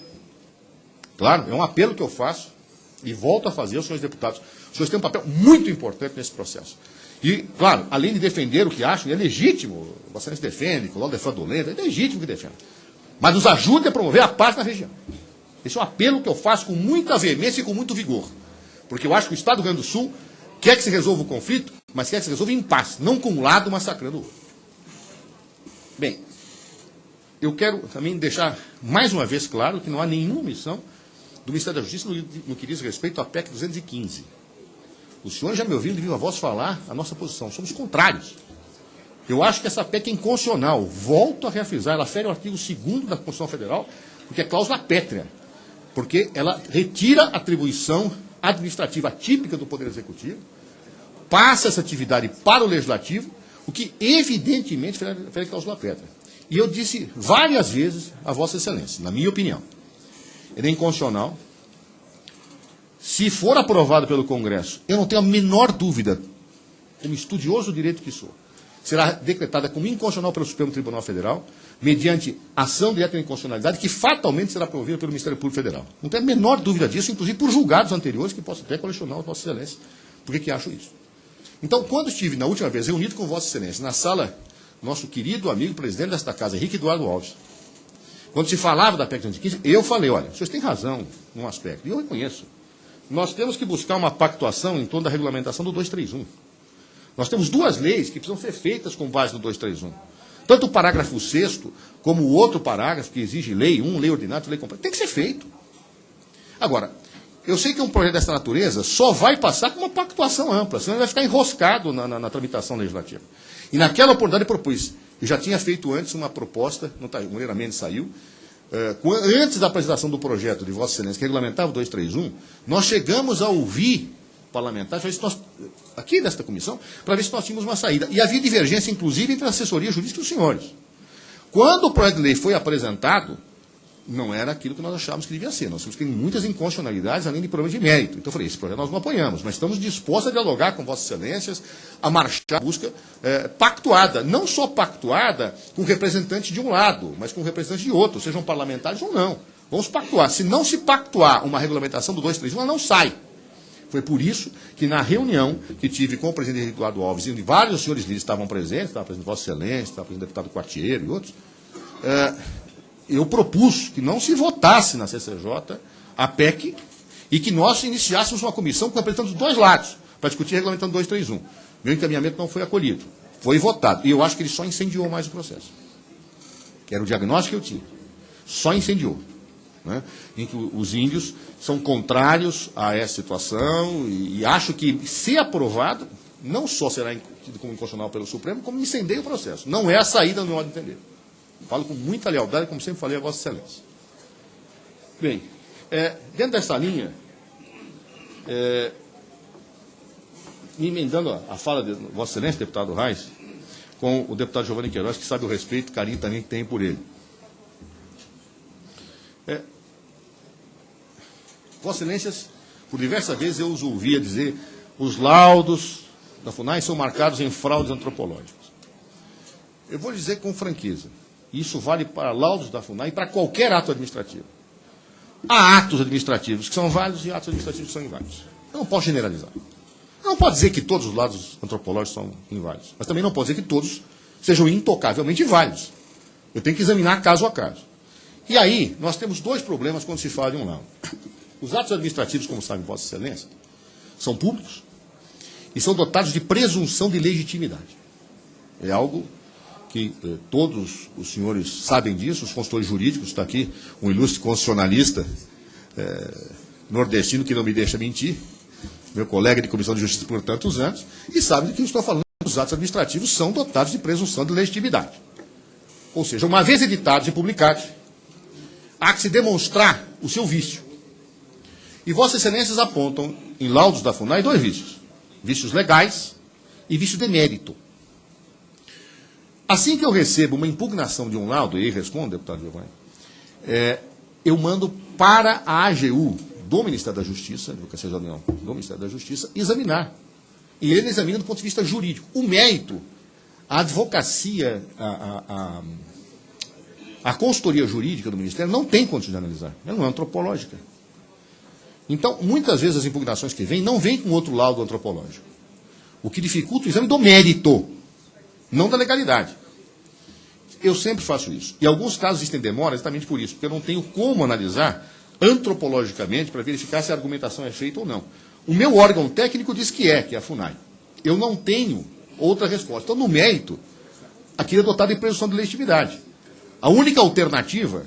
S4: Claro, é um apelo que eu faço e volto a fazer aos senhores deputados. Os senhores têm um papel muito importante nesse processo. E, claro, além de defender o que acham, é legítimo, Vossa Excelência defende, que o laudo é fraudulento, é legítimo que defenda. Mas nos ajude a promover a paz na região. Esse é um apelo que eu faço com muita veemência e com muito vigor. Porque eu acho que o Estado do Rio Grande do Sul quer que se resolva o conflito, mas quer que se resolva em paz, não com um lado massacrando o outro. Bem, eu quero também deixar mais uma vez claro que não há nenhuma omissão do Ministério da Justiça no que diz respeito à PEC 215. Os senhores já me ouviram de viva voz falar a nossa posição. Somos contrários. Eu acho que essa PEC é inconstitucional. Volto a refrisar, ela fere o artigo 2º da Constituição Federal, porque é cláusula pétrea. Porque ela retira a atribuição administrativa típica do Poder Executivo, passa essa atividade para o Legislativo, o que evidentemente fere cláusula pétrea. E eu disse várias vezes a Vossa Excelência, na minha opinião, ele é inconstitucional. Se for aprovado pelo Congresso, eu não tenho a menor dúvida, como estudioso do direito que sou, será decretada como inconstitucional pelo Supremo Tribunal Federal, mediante ação direta de inconstitucionalidade, que fatalmente será provida pelo Ministério Público Federal. Não tenho a menor dúvida disso, inclusive por julgados anteriores, que posso até questionar a Vossa Excelência, por que acho isso. Então, quando estive na última vez reunido com Vossa Excelência, na sala, nosso querido amigo presidente desta casa, Henrique Eduardo Alves, quando se falava da PEC 215, eu falei, olha, vocês têm razão num aspecto, e eu reconheço. Nós temos que buscar uma pactuação em torno da regulamentação do 231. Nós temos duas leis que precisam ser feitas com base no 231. Tanto o parágrafo 6º, como o outro parágrafo que exige lei 1, lei ordinária, lei completa, tem que ser feito. Agora, eu sei que um projeto dessa natureza só vai passar com uma pactuação ampla, senão ele vai ficar enroscado na tramitação legislativa. E naquela oportunidade eu propus, eu já tinha feito antes uma proposta, o Moreira Mendes saiu, antes da apresentação do projeto de Vossa Excelência, que regulamentava o 231, nós chegamos a ouvir parlamentares, aqui desta comissão, para ver se nós tínhamos uma saída. E havia divergência, inclusive, entre a assessoria jurídica e os senhores. Quando o projeto de lei foi apresentado, não era aquilo que nós achávamos que devia ser. Nós temos que ter muitas inconstitucionalidades, além de problemas de mérito. Então eu falei, esse projeto nós não apoiamos, mas estamos dispostos a dialogar com Vossas Excelências, a marchar a busca pactuada. Não só pactuada com representantes de um lado, mas com representantes de outro, sejam parlamentares ou não. Vamos pactuar. Se não se pactuar uma regulamentação do 231, ela não sai. Foi por isso que na reunião que tive com o presidente Eduardo Alves, e vários senhores líderes estavam presentes, estava presente Vossa Excelência, estava presente o deputado Quartiero e outros, eu propus que não se votasse na CCJ a PEC e que nós iniciássemos uma comissão com representantes dos dois lados para discutir regulamentando 231. Meu encaminhamento não foi acolhido. Foi votado. E eu acho que ele só incendiou mais o processo. Que era o diagnóstico que eu tinha. Só incendiou. Né? Em que os índios são contrários a essa situação e acho que, se aprovado, não só será tido como inconstitucional pelo Supremo, como incendeia o processo. Não é a saída no meu modo de entender. Falo com muita lealdade, como sempre falei a Vossa Excelência. Bem, dentro dessa linha, me emendando a fala de Vossa Excelência, deputado Reis, com o deputado Giovanni Queiroz, que sabe o respeito e carinho também que tem por ele. Vossa Excelências, por diversas vezes eu os ouvia dizer os laudos da FUNAI são marcados em fraudes antropológicas. Eu vou dizer com franqueza, isso vale para laudos da FUNAI e para qualquer ato administrativo. Há atos administrativos que são válidos e atos administrativos que são inválidos. Eu não posso generalizar. Não pode dizer que todos os laudos antropológicos são inválidos, mas também não pode dizer que todos sejam intocavelmente válidos. Eu tenho que examinar caso a caso. E aí, nós temos dois problemas quando se fala de um laudo. Os atos administrativos, como sabe Vossa Excelência, são públicos e são dotados de presunção de legitimidade. É algo que todos os senhores sabem disso, os consultores jurídicos, está aqui um ilustre constitucionalista nordestino que não me deixa mentir, meu colega de Comissão de Justiça por tantos anos, e sabe de que eu estou falando. Os atos administrativos são dotados de presunção de legitimidade. Ou seja, uma vez editados e publicados, há que se demonstrar o seu vício. E Vossas Excelências apontam, em laudos da FUNAI, dois vícios. Vícios legais e vício de mérito. Assim que eu recebo uma impugnação de um laudo, e aí respondo, deputado Giovanni, eu mando para a AGU do Ministério da Justiça, Advocacia Geral da União, do Ministério da Justiça, examinar. E ele examina do ponto de vista jurídico. O mérito, a advocacia, a consultoria jurídica do Ministério não tem condição de analisar. Ela não é antropológica. Então, muitas vezes as impugnações que vêm não vêm com outro laudo antropológico. O que dificulta o exame do mérito, não da legalidade. Eu sempre faço isso. Em alguns casos existem demoras exatamente por isso, porque eu não tenho como analisar antropologicamente para verificar se a argumentação é feita ou não. O meu órgão técnico diz que é a FUNAI. Eu não tenho outra resposta. Então, no mérito, aquilo é dotado de presunção de legitimidade. A única alternativa,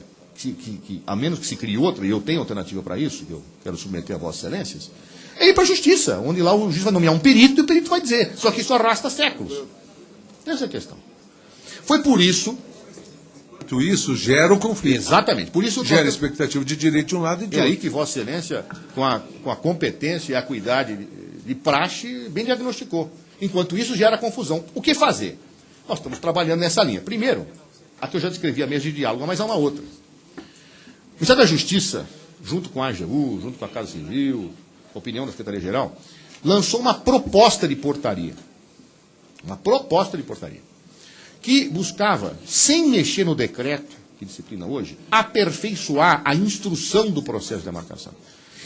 S4: a menos que se crie outra, e eu tenho alternativa para isso, que eu quero submeter a Vossas Excelências, é ir para a Justiça, onde lá o juiz vai nomear um perito e o perito vai dizer. Só que isso arrasta séculos. Essa é a questão. Foi por isso...
S7: Isso gera o conflito.
S4: Exatamente. Por isso
S7: gera expectativa de direito de um lado e de
S4: outro.
S7: outro.
S4: É aí que Vossa Excelência, com a competência e a acuidade de praxe, bem diagnosticou. Enquanto isso, gera confusão. O que fazer? Nós estamos trabalhando nessa linha. Primeiro, aqui eu já descrevi a mesa de diálogo, mas há uma outra. O Ministério da Justiça, junto com a AGU, junto com a Casa Civil, opinião da Secretaria-Geral, lançou uma proposta de portaria. Uma proposta de portaria. Que buscava, sem mexer no decreto que disciplina hoje, aperfeiçoar a instrução do processo de demarcação.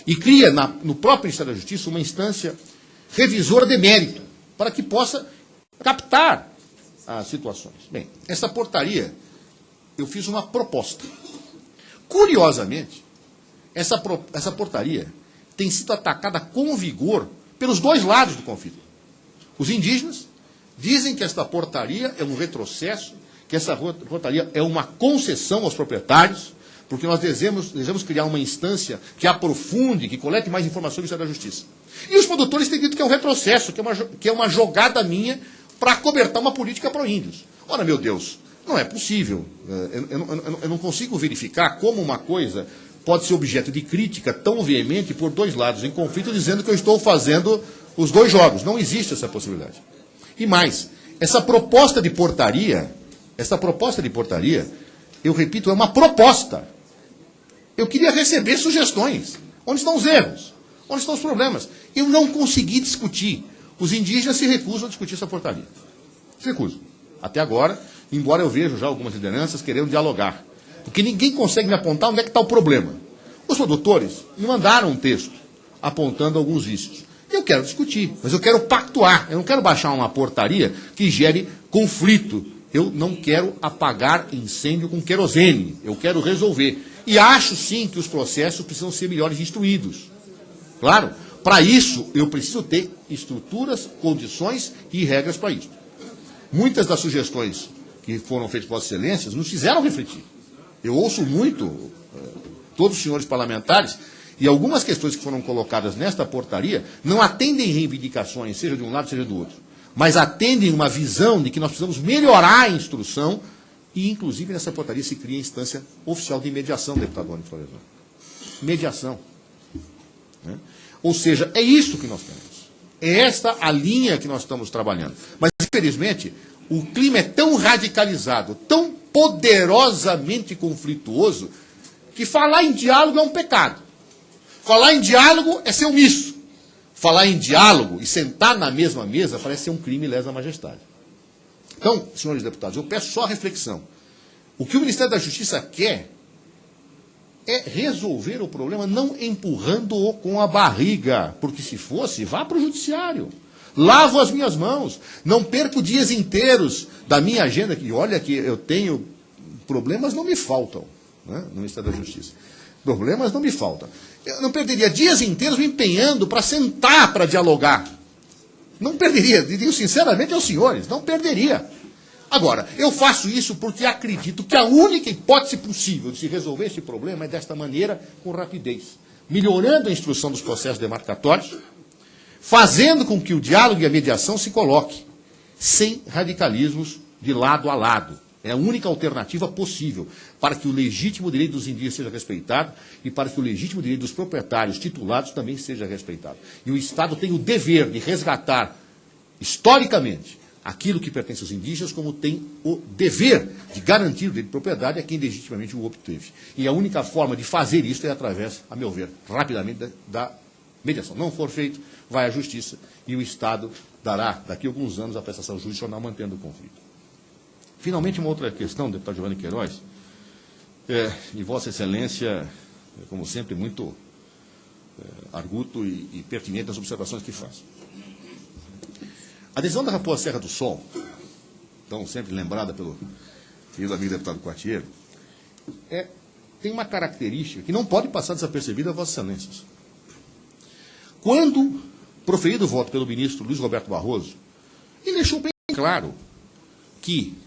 S4: E cria no próprio Ministério da Justiça uma instância revisora de mérito, para que possa captar as situações. Bem, essa portaria, eu fiz uma proposta. Curiosamente, essa portaria tem sido atacada com vigor pelos dois lados do conflito. Os indígenas dizem que esta portaria é um retrocesso, que essa portaria é uma concessão aos proprietários, porque nós desejamos criar uma instância que aprofunde, que colete mais informações do Ministério da Justiça. E os produtores têm dito que é um retrocesso, que é uma jogada minha para acobertar uma política pró-índios. Ora, meu Deus, não é possível. Eu não consigo verificar como uma coisa pode ser objeto de crítica tão veemente por dois lados em conflito, dizendo que eu estou fazendo os dois jogos. Não existe essa possibilidade. E mais, essa proposta de portaria, eu repito, é uma proposta. Eu queria receber sugestões. Onde estão os erros? Onde estão os problemas? Eu não consegui discutir. Os indígenas se recusam a discutir essa portaria. Se recusam. Até agora, embora eu veja já algumas lideranças querendo dialogar. Porque ninguém consegue me apontar onde é que está o problema. Os produtores me mandaram um texto apontando alguns vícios. Eu quero discutir, mas eu quero pactuar. Eu não quero baixar uma portaria que gere conflito. Eu não quero apagar incêndio com querosene. Eu quero resolver. E acho, sim, que os processos precisam ser melhores instruídos. Claro, para isso, eu preciso ter estruturas, condições e regras para isso. Muitas das sugestões que foram feitas por Vossas Excelências nos fizeram refletir. Eu ouço muito todos os senhores parlamentares, e algumas questões que foram colocadas nesta portaria não atendem reivindicações, seja de um lado, seja do outro, mas atendem uma visão de que nós precisamos melhorar a instrução e, inclusive, nessa portaria se cria a instância oficial de mediação, deputado Onyx Lorenzoni. Mediação. Né? Ou seja, é isso que nós temos. É esta a linha que nós estamos trabalhando. Mas, infelizmente, o clima é tão radicalizado, tão poderosamente conflituoso, que falar em diálogo é um pecado. Falar em diálogo é ser omisso. Falar em diálogo e sentar na mesma mesa parece ser um crime e lesa majestade. Então, senhores deputados, eu peço só a reflexão. O que o Ministério da Justiça quer é resolver o problema não empurrando-o com a barriga, porque se fosse, vá para o judiciário. Lavo as minhas mãos, não perco dias inteiros da minha agenda, que olha que eu tenho, problemas não me faltam, né, no Ministério da Justiça. Problemas não me faltam. Eu não perderia dias inteiros me empenhando para sentar para dialogar. Não perderia, digo sinceramente aos senhores, não perderia. Agora, eu faço isso porque acredito que a única hipótese possível de se resolver esse problema é desta maneira, com rapidez. Melhorando a instrução dos processos demarcatórios, fazendo com que o diálogo e a mediação se coloquem, sem radicalismos de lado a lado. É a única alternativa possível para que o legítimo direito dos indígenas seja respeitado e para que o legítimo direito dos proprietários titulados também seja respeitado. E o Estado tem o dever de resgatar, historicamente, aquilo que pertence aos indígenas, como tem o dever de garantir o direito de propriedade a quem legitimamente o obteve. E a única forma de fazer isso é através, a meu ver, rapidamente, da mediação. Não for feito, vai à Justiça e o Estado dará, daqui a alguns anos, a prestação judicional mantendo o conflito. Finalmente, uma outra questão, deputado Giovanni Queiroz, e Vossa Excelência, como sempre, muito arguto e pertinente nas observações que faz. A decisão da Raposa Serra do Sol, então sempre lembrada pelo querido amigo deputado Quartiero, tem uma característica que não pode passar desapercebida a Vossas Excelências. Quando proferido o voto pelo ministro Luiz Roberto Barroso, ele deixou bem claro que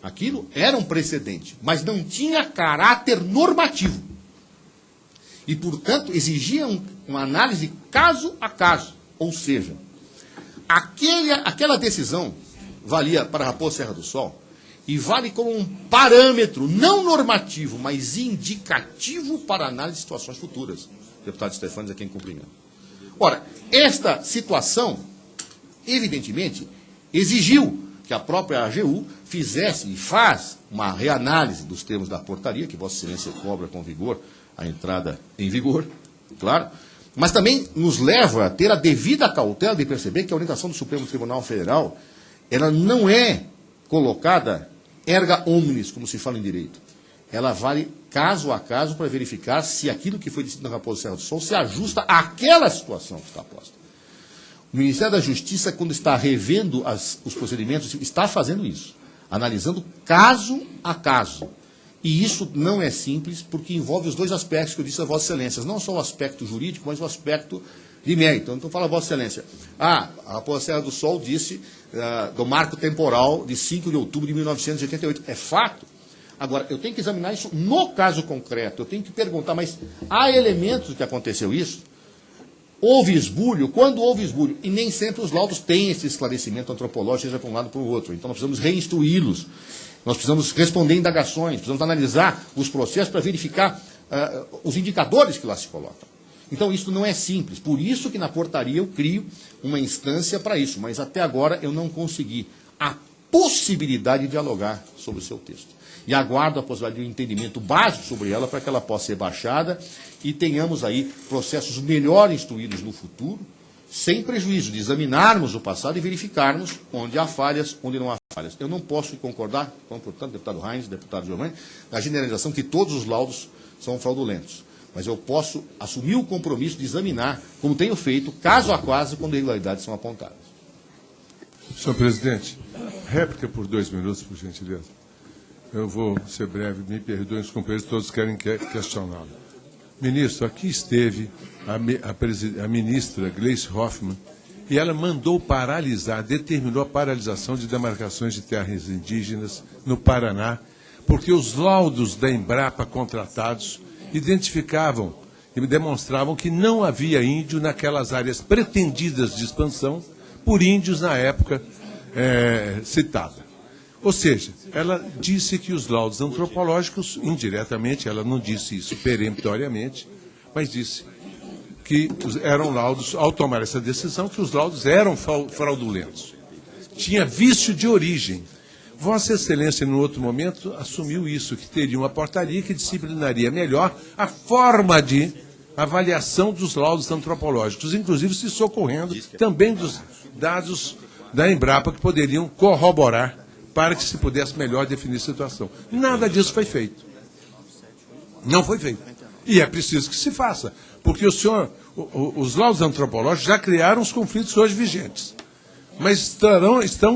S4: Aquilo era um precedente, mas não tinha caráter normativo. E, portanto, exigia uma análise caso a caso. Ou seja, aquela decisão valia para Raposa Serra do Sol e vale como um parâmetro não normativo, mas indicativo para análise de situações futuras. O deputado Stefanes é quem cumprimenta. Ora, esta situação, evidentemente, exigiu que a própria AGU fizesse e faz uma reanálise dos termos da portaria, que Vossa Excelência cobra com vigor a entrada em vigor, claro, mas também nos leva a ter a devida cautela de perceber que a orientação do Supremo Tribunal Federal, ela não é colocada erga omnes, como se fala em direito. Ela vale caso a caso para verificar se aquilo que foi decidido na Raposa Serra do Sol se ajusta àquela situação que está posta. O Ministério da Justiça, quando está revendo os procedimentos, está fazendo isso, analisando caso a caso. E isso não é simples, porque envolve os dois aspectos que eu disse a Vossa Excelência, não só o aspecto jurídico, mas o aspecto de mérito. Então, fala a Vossa Excelência, a Raposa Serra do Sol disse do marco temporal de 5 de outubro de 1988. É fato. Agora, eu tenho que examinar isso no caso concreto, eu tenho que perguntar, mas há elementos de que aconteceu isso? Houve esbulho? Quando houve esbulho? E nem sempre os laudos têm esse esclarecimento antropológico, seja para um lado ou para o outro. Então, nós precisamos reinstruí-los. Nós precisamos responder indagações, precisamos analisar os processos para verificar os indicadores que lá se colocam. Então, isso não é simples. Por isso que na portaria eu crio uma instância para isso. Mas até agora eu não consegui a possibilidade de dialogar sobre o seu texto. E aguardo a possibilidade de um entendimento básico sobre ela para que ela possa ser baixada e tenhamos aí processos melhor instruídos no futuro, sem prejuízo de examinarmos o passado e verificarmos onde há falhas, onde não há falhas. Eu não posso concordar, como, portanto, deputado Heinz, deputado Giovanni, na generalização que todos os laudos são fraudulentos. Mas eu posso assumir o compromisso de examinar, como tenho feito, caso a caso, quando irregularidades são apontadas.
S7: Senhor presidente, réplica por 2 minutos, por gentileza. Eu vou ser breve, me perdoem os companheiros, todos querem questioná-lo. Ministro, aqui esteve a ministra Gleice Hoffmann e ela mandou paralisar, determinou a paralisação de demarcações de terras indígenas no Paraná, porque os laudos da Embrapa contratados identificavam e demonstravam que não havia índio naquelas áreas pretendidas de expansão por índios na época citada. Ou seja, ela disse que os laudos antropológicos, indiretamente, ela não disse isso peremptoriamente, mas disse que eram laudos, ao tomar essa decisão, que os laudos eram fraudulentos. Tinha vício de origem. Vossa Excelência, no outro momento, assumiu isso, que teria uma portaria que disciplinaria melhor a forma de avaliação dos laudos antropológicos, inclusive se socorrendo também dos dados da Embrapa que poderiam corroborar para que se pudesse melhor definir a situação. Nada disso foi feito. Não foi feito. E é preciso que se faça, porque os laudos antropológicos já criaram os conflitos hoje vigentes, mas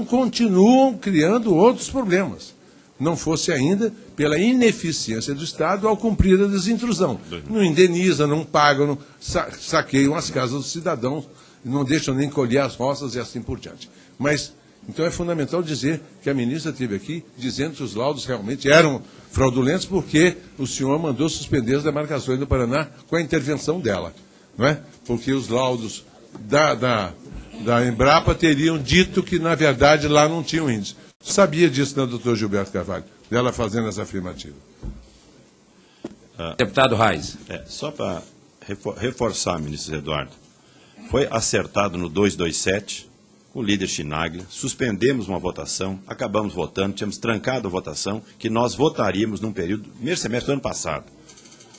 S7: continuam criando outros problemas. Não fosse ainda pela ineficiência do Estado ao cumprir a desintrusão. Não indeniza, não paga, não saqueiam as casas dos cidadãos, não deixam nem colher as roças e assim por diante. Mas então é fundamental dizer que a ministra esteve aqui dizendo que os laudos realmente eram fraudulentos porque o senhor mandou suspender as demarcações do Paraná com a intervenção dela, não é? Porque os laudos da Embrapa teriam dito que, na verdade, lá não tinham índios. Sabia disso, né, doutor Gilberto Carvalho, dela fazendo essa afirmativa.
S1: Deputado Reis.
S5: Só para reforçar, ministro Eduardo, foi acertado no 227, com o líder Chinaglia, suspendemos uma votação, acabamos votando, tínhamos trancado a votação, que nós votaríamos num período, primeiro semestre do ano passado.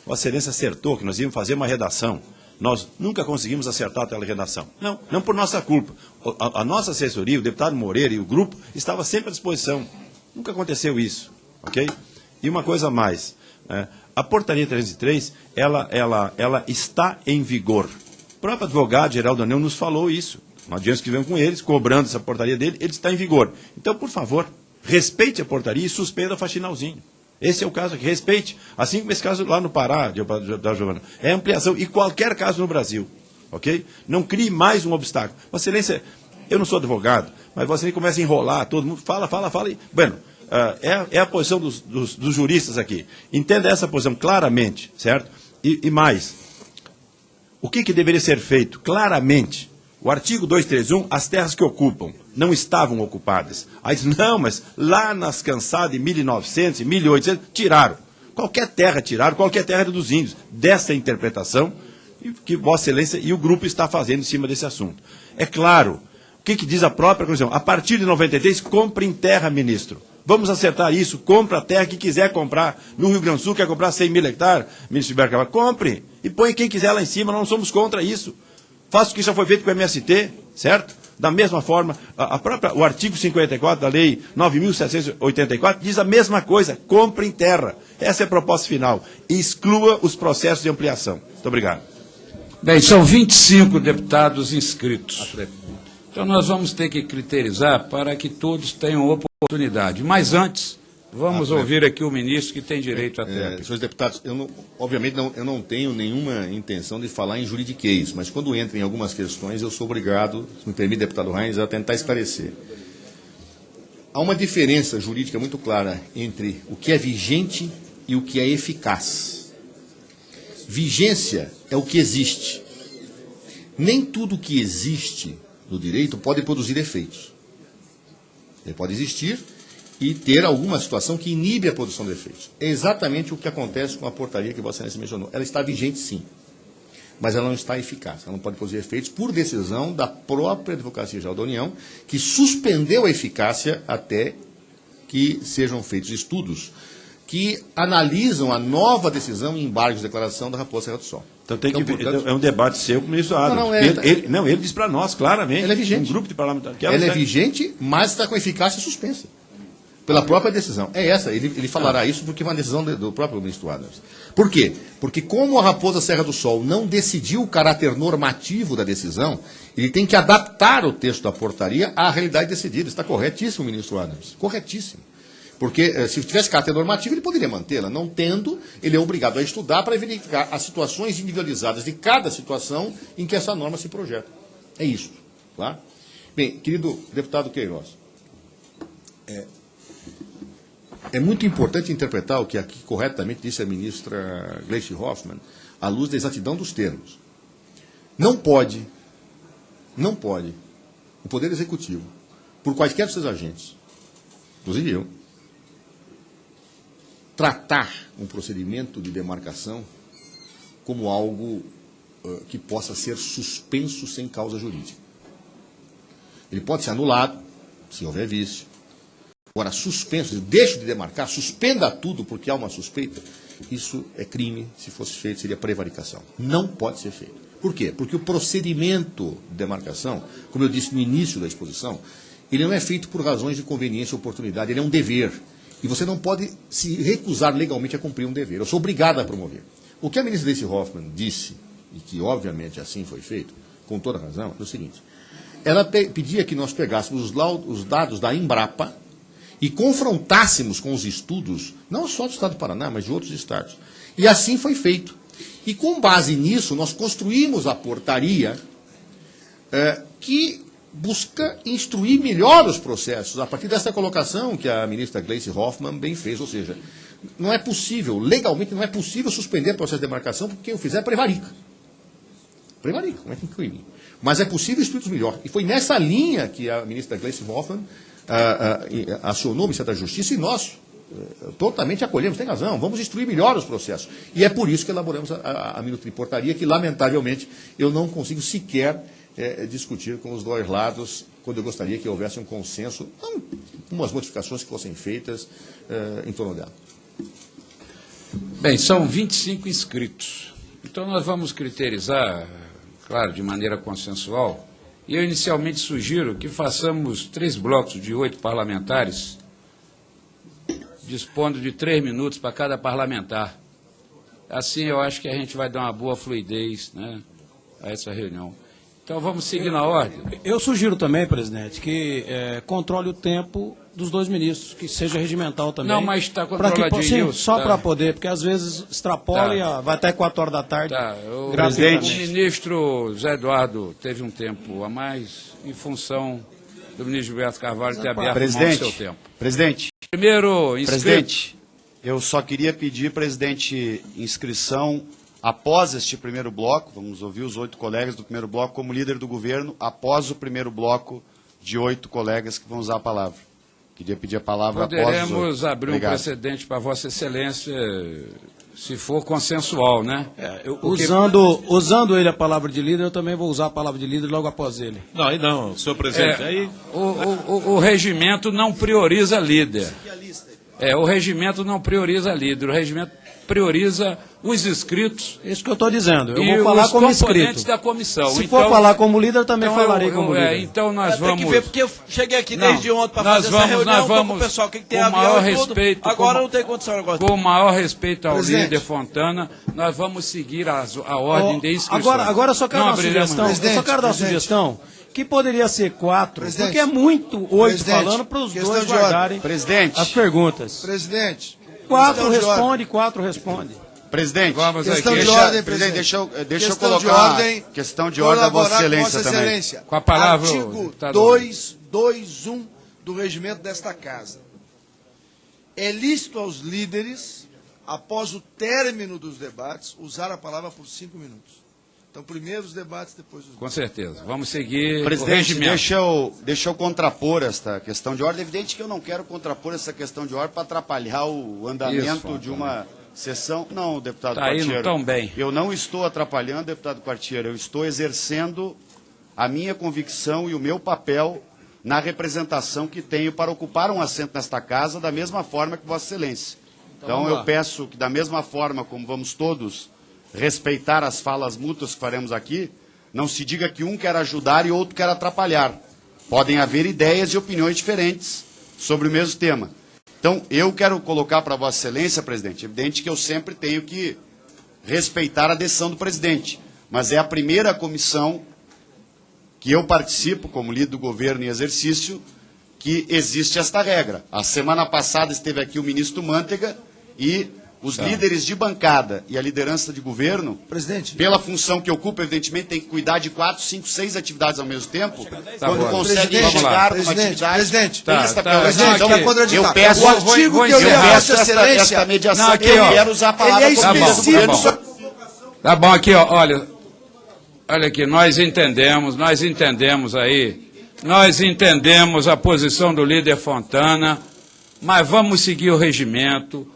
S5: Vossa Excelência acertou que nós íamos fazer uma redação. Nós nunca conseguimos acertar aquela redação. Não por nossa culpa. A nossa assessoria, o deputado Moreira e o grupo, estava sempre à disposição. Nunca aconteceu isso, ok? E uma coisa a mais, a portaria 303, ela está em vigor. O próprio advogado-geral da União nos falou isso. Nós estivemos com eles, cobrando essa portaria dele, ele está em vigor. Então, por favor, respeite a portaria e suspenda a faxinalzinho. Esse é o caso aqui, respeite. Assim como esse caso lá no Pará, da Giovana. É ampliação, e qualquer caso no Brasil. Ok? Não crie mais um obstáculo. Vossa Excelência, eu não sou advogado, mas Vossa Excelência começa a enrolar, todo mundo fala. E, bueno,
S6: é a posição dos juristas aqui. Entenda essa posição claramente, certo? E mais, o que deveria ser feito? Claramente, o artigo 231, as terras que ocupam não estavam ocupadas. Aí diz, não, mas lá nas cansadas de 1900 e 1800, tiraram. Qualquer terra tiraram, qualquer terra era dos índios. Dessa interpretação que Vossa Excelência e o grupo está fazendo em cima desse assunto. É claro, o que diz a própria Constituição? A partir de 93, compre em terra, ministro. Vamos acertar isso, compra a terra que quiser comprar. No Rio Grande do Sul, quer comprar 100 mil hectares, ministro Gilberto Carvalho, compre. E põe quem quiser lá em cima, nós não somos contra isso. Faça o que já foi feito com o MST, certo? Da mesma forma, o artigo 54 da Lei 9.784 diz a mesma coisa, compre em terra. Essa é a proposta final. E exclua os processos de ampliação. Muito obrigado.
S1: Bem, são 25 deputados inscritos. Então nós vamos ter que criterizar para que todos tenham oportunidade. Mas antes, vamos ouvir aqui o ministro que tem direito à terra.
S4: Senhores deputados, obviamente eu não tenho nenhuma intenção de falar em juridiquês, mas quando entro em algumas questões, eu sou obrigado, se me permite, deputado Reins, a tentar esclarecer. Há uma diferença jurídica muito clara entre o que é vigente e o que é eficaz. Vigência é o que existe. Nem tudo que existe no direito pode produzir efeitos. Ele pode existir e ter alguma situação que inibe a produção de efeitos. É exatamente o que acontece com a portaria que Vossa Excelência mencionou. Ela está vigente, sim, mas ela não está eficaz. Ela não pode produzir efeitos por decisão da própria Advocacia Geral da União, que suspendeu a eficácia até que sejam feitos estudos que analisam a nova decisão em embargos de declaração da Raposa Serra do Sol.
S6: Então tem que
S4: portanto,
S6: é um debate seu com o ministro Adams. Ele diz para nós, claramente.
S4: Ela é vigente.
S6: Um grupo de parlamentares.
S4: Ela é vigente, mas está com eficácia suspensa. Pela própria decisão. É essa, ele falará isso porque é uma decisão do próprio ministro Adams. Por quê? Porque como a Raposa Serra do Sol não decidiu o caráter normativo da decisão, ele tem que adaptar o texto da portaria à realidade decidida. Está corretíssimo, ministro Adams. Corretíssimo. Porque se tivesse caráter normativo, ele poderia mantê-la. Não tendo, ele é obrigado a estudar para verificar as situações individualizadas de cada situação em que essa norma se projeta. É isso. Tá? Bem, querido deputado Queiroz, é muito importante interpretar o que aqui corretamente disse a ministra Gleice Hoffmann, à luz da exatidão dos termos. Não pode o Poder Executivo, por quaisquer dos seus agentes, inclusive eu, tratar um procedimento de demarcação como algo que possa ser suspenso sem causa jurídica. Ele pode ser anulado, se houver vício. Agora, suspenso, deixo de demarcar, suspenda tudo porque há uma suspeita, isso é crime, se fosse feito seria prevaricação. Não pode ser feito. Por quê? Porque o procedimento de demarcação, como eu disse no início da exposição, ele não é feito por razões de conveniência ou oportunidade, ele é um dever. E você não pode se recusar legalmente a cumprir um dever. Eu sou obrigado a promover. O que a ministra Gleice Hoffmann disse, e que obviamente assim foi feito, com toda razão, é o seguinte. Ela pedia que nós pegássemos os dados da Embrapa e confrontássemos com os estudos, não só do Estado do Paraná, mas de outros estados. E assim foi feito. E com base nisso, nós construímos a portaria que busca instruir melhor os processos, a partir dessa colocação que a ministra Gleice Hoffmann bem fez, ou seja, não é possível, legalmente não é possível suspender o processo de demarcação, porque quem o fizer prevarica. Prevarica, não é crime. Mas é possível instruir melhor. E foi nessa linha que a ministra Gleice Hoffmann acionou o Ministério da Justiça e nós totalmente acolhemos, tem razão, vamos instruir melhor os processos. E é por isso que elaboramos a minuta de portaria, que lamentavelmente eu não consigo sequer discutir com os dois lados, quando eu gostaria que houvesse um consenso, não umas modificações que fossem feitas em torno dela.
S1: Bem, são 25 inscritos. Então nós vamos criterizar, claro, de maneira consensual, e eu inicialmente sugiro que façamos 3 blocos de 8 parlamentares, dispondo de 3 minutos para cada parlamentar. Assim eu acho que a gente vai dar uma boa fluidez, né, a essa reunião. Então vamos seguir na ordem.
S8: Eu sugiro também, presidente, que controle o tempo dos 2 ministros, que seja regimental também.
S1: Não, mas está controladinho.
S8: Sim, só para poder, porque às vezes extrapola e vai até 4 horas da tarde.
S1: Tá, o ministro Zé Eduardo teve um tempo a mais, em função do ministro Gilberto Carvalho ter aberto mão do seu tempo.
S9: Presidente,
S1: Primeiro inscrito.
S9: Presidente, eu só queria pedir, presidente, inscrição após este primeiro bloco. Vamos ouvir os 8 colegas do primeiro bloco como líder do governo, após o primeiro bloco de 8 colegas que vão usar a palavra. Queria pedir a palavra após os 8.
S1: Poderemos abrir
S9: Obrigado.
S1: um precedente para Vossa Excelência, se for consensual, né?
S8: Usando ele a palavra de líder, eu também vou usar a palavra de líder logo após ele.
S10: Não, aí não, senhor presidente. Aí...
S1: O regimento não prioriza líder. O regimento não prioriza líder. O regimento prioriza os inscritos.
S8: Isso que eu estou dizendo. Eu
S1: e
S8: vou falar
S1: os
S8: como
S1: componentes
S8: inscrito.
S1: da comissão.
S8: Se for falar como líder, eu também falarei como líder.
S1: Então nós
S11: Tem
S1: vamos...
S11: que ver, porque eu cheguei aqui desde ontem para fazer essa reunião com o pessoal. O que tem
S1: com
S11: avião
S1: maior
S11: e tudo.
S1: respeito,
S11: Agora não tem condição agora.
S1: Com o maior respeito ao
S12: Presidente.
S1: líder Fontana, nós vamos seguir a ordem de inscrição.
S8: Agora eu só quero dar uma sugestão. Eu só quero dar uma sugestão que poderia ser 4, porque é muito 8 falando para os dois guardarem as perguntas.
S12: Presidente.
S8: 4 responde, 4 responde.
S9: Presidente,
S1: vamos
S12: questão
S1: aqui.
S12: de ordem,
S9: presidente,
S12: presidente.
S9: deixa eu
S12: Questão de
S9: colocar
S12: ordem,
S9: questão de ordem da Vossa Excelência também.
S12: Excelência.
S1: Com a palavra,
S12: Artigo
S1: deputado.
S12: 221 do regimento desta Casa. É lícito aos líderes, após o término dos debates, usar a palavra por 5 minutos. Então, primeiro os debates, depois os
S1: Com certeza. Vamos seguir o
S9: Presidente,
S1: regimento.
S9: deixa eu contrapor esta questão de ordem. É evidente que eu não quero contrapor essa questão de ordem para atrapalhar o andamento
S1: Isso,
S9: de uma sessão. Não, deputado
S1: Tá indo
S9: Quartiero.
S1: tão bem.
S9: Eu não estou atrapalhando, deputado Quartiero. Eu estou exercendo a minha convicção e o meu papel na representação que tenho para ocupar um assento nesta casa da mesma forma que Vossa Excelência. Então eu peço que, da mesma forma como vamos todos respeitar as falas mútuas que faremos aqui, não se diga que um quer ajudar e outro quer atrapalhar. Podem haver ideias e opiniões diferentes sobre o mesmo tema. Então, eu quero colocar para Vossa Excelência, presidente, evidente que eu sempre tenho que respeitar a decisão do presidente, mas é a primeira comissão que eu participo, como líder do governo em exercício, que existe esta regra. A semana passada esteve aqui o ministro Mantega e os líderes de bancada e a liderança de governo,
S12: Presidente.
S9: pela função que ocupa, evidentemente, tem que cuidar de 4, 5, 6 atividades ao mesmo tempo. Quando
S1: bom.
S9: conseguem
S12: Presidente,
S9: chegar
S12: vamos
S9: numa
S12: lá.
S9: atividade...
S12: Presidente,
S9: lista
S1: tá,
S9: pela
S1: presidente,
S9: então,
S12: está contraditado.
S9: eu peço,
S12: O artigo que eu li a Vossa Excelência,
S9: esta mediação
S1: Não, aqui,
S9: que eu
S1: ó.
S9: quero usar a palavra
S12: ele é
S9: como líder do
S12: específico.
S9: governo.
S1: Tá bom, aqui, ó, olha aqui, nós entendemos aí, nós entendemos a posição do líder Fontana, mas vamos seguir o regimento,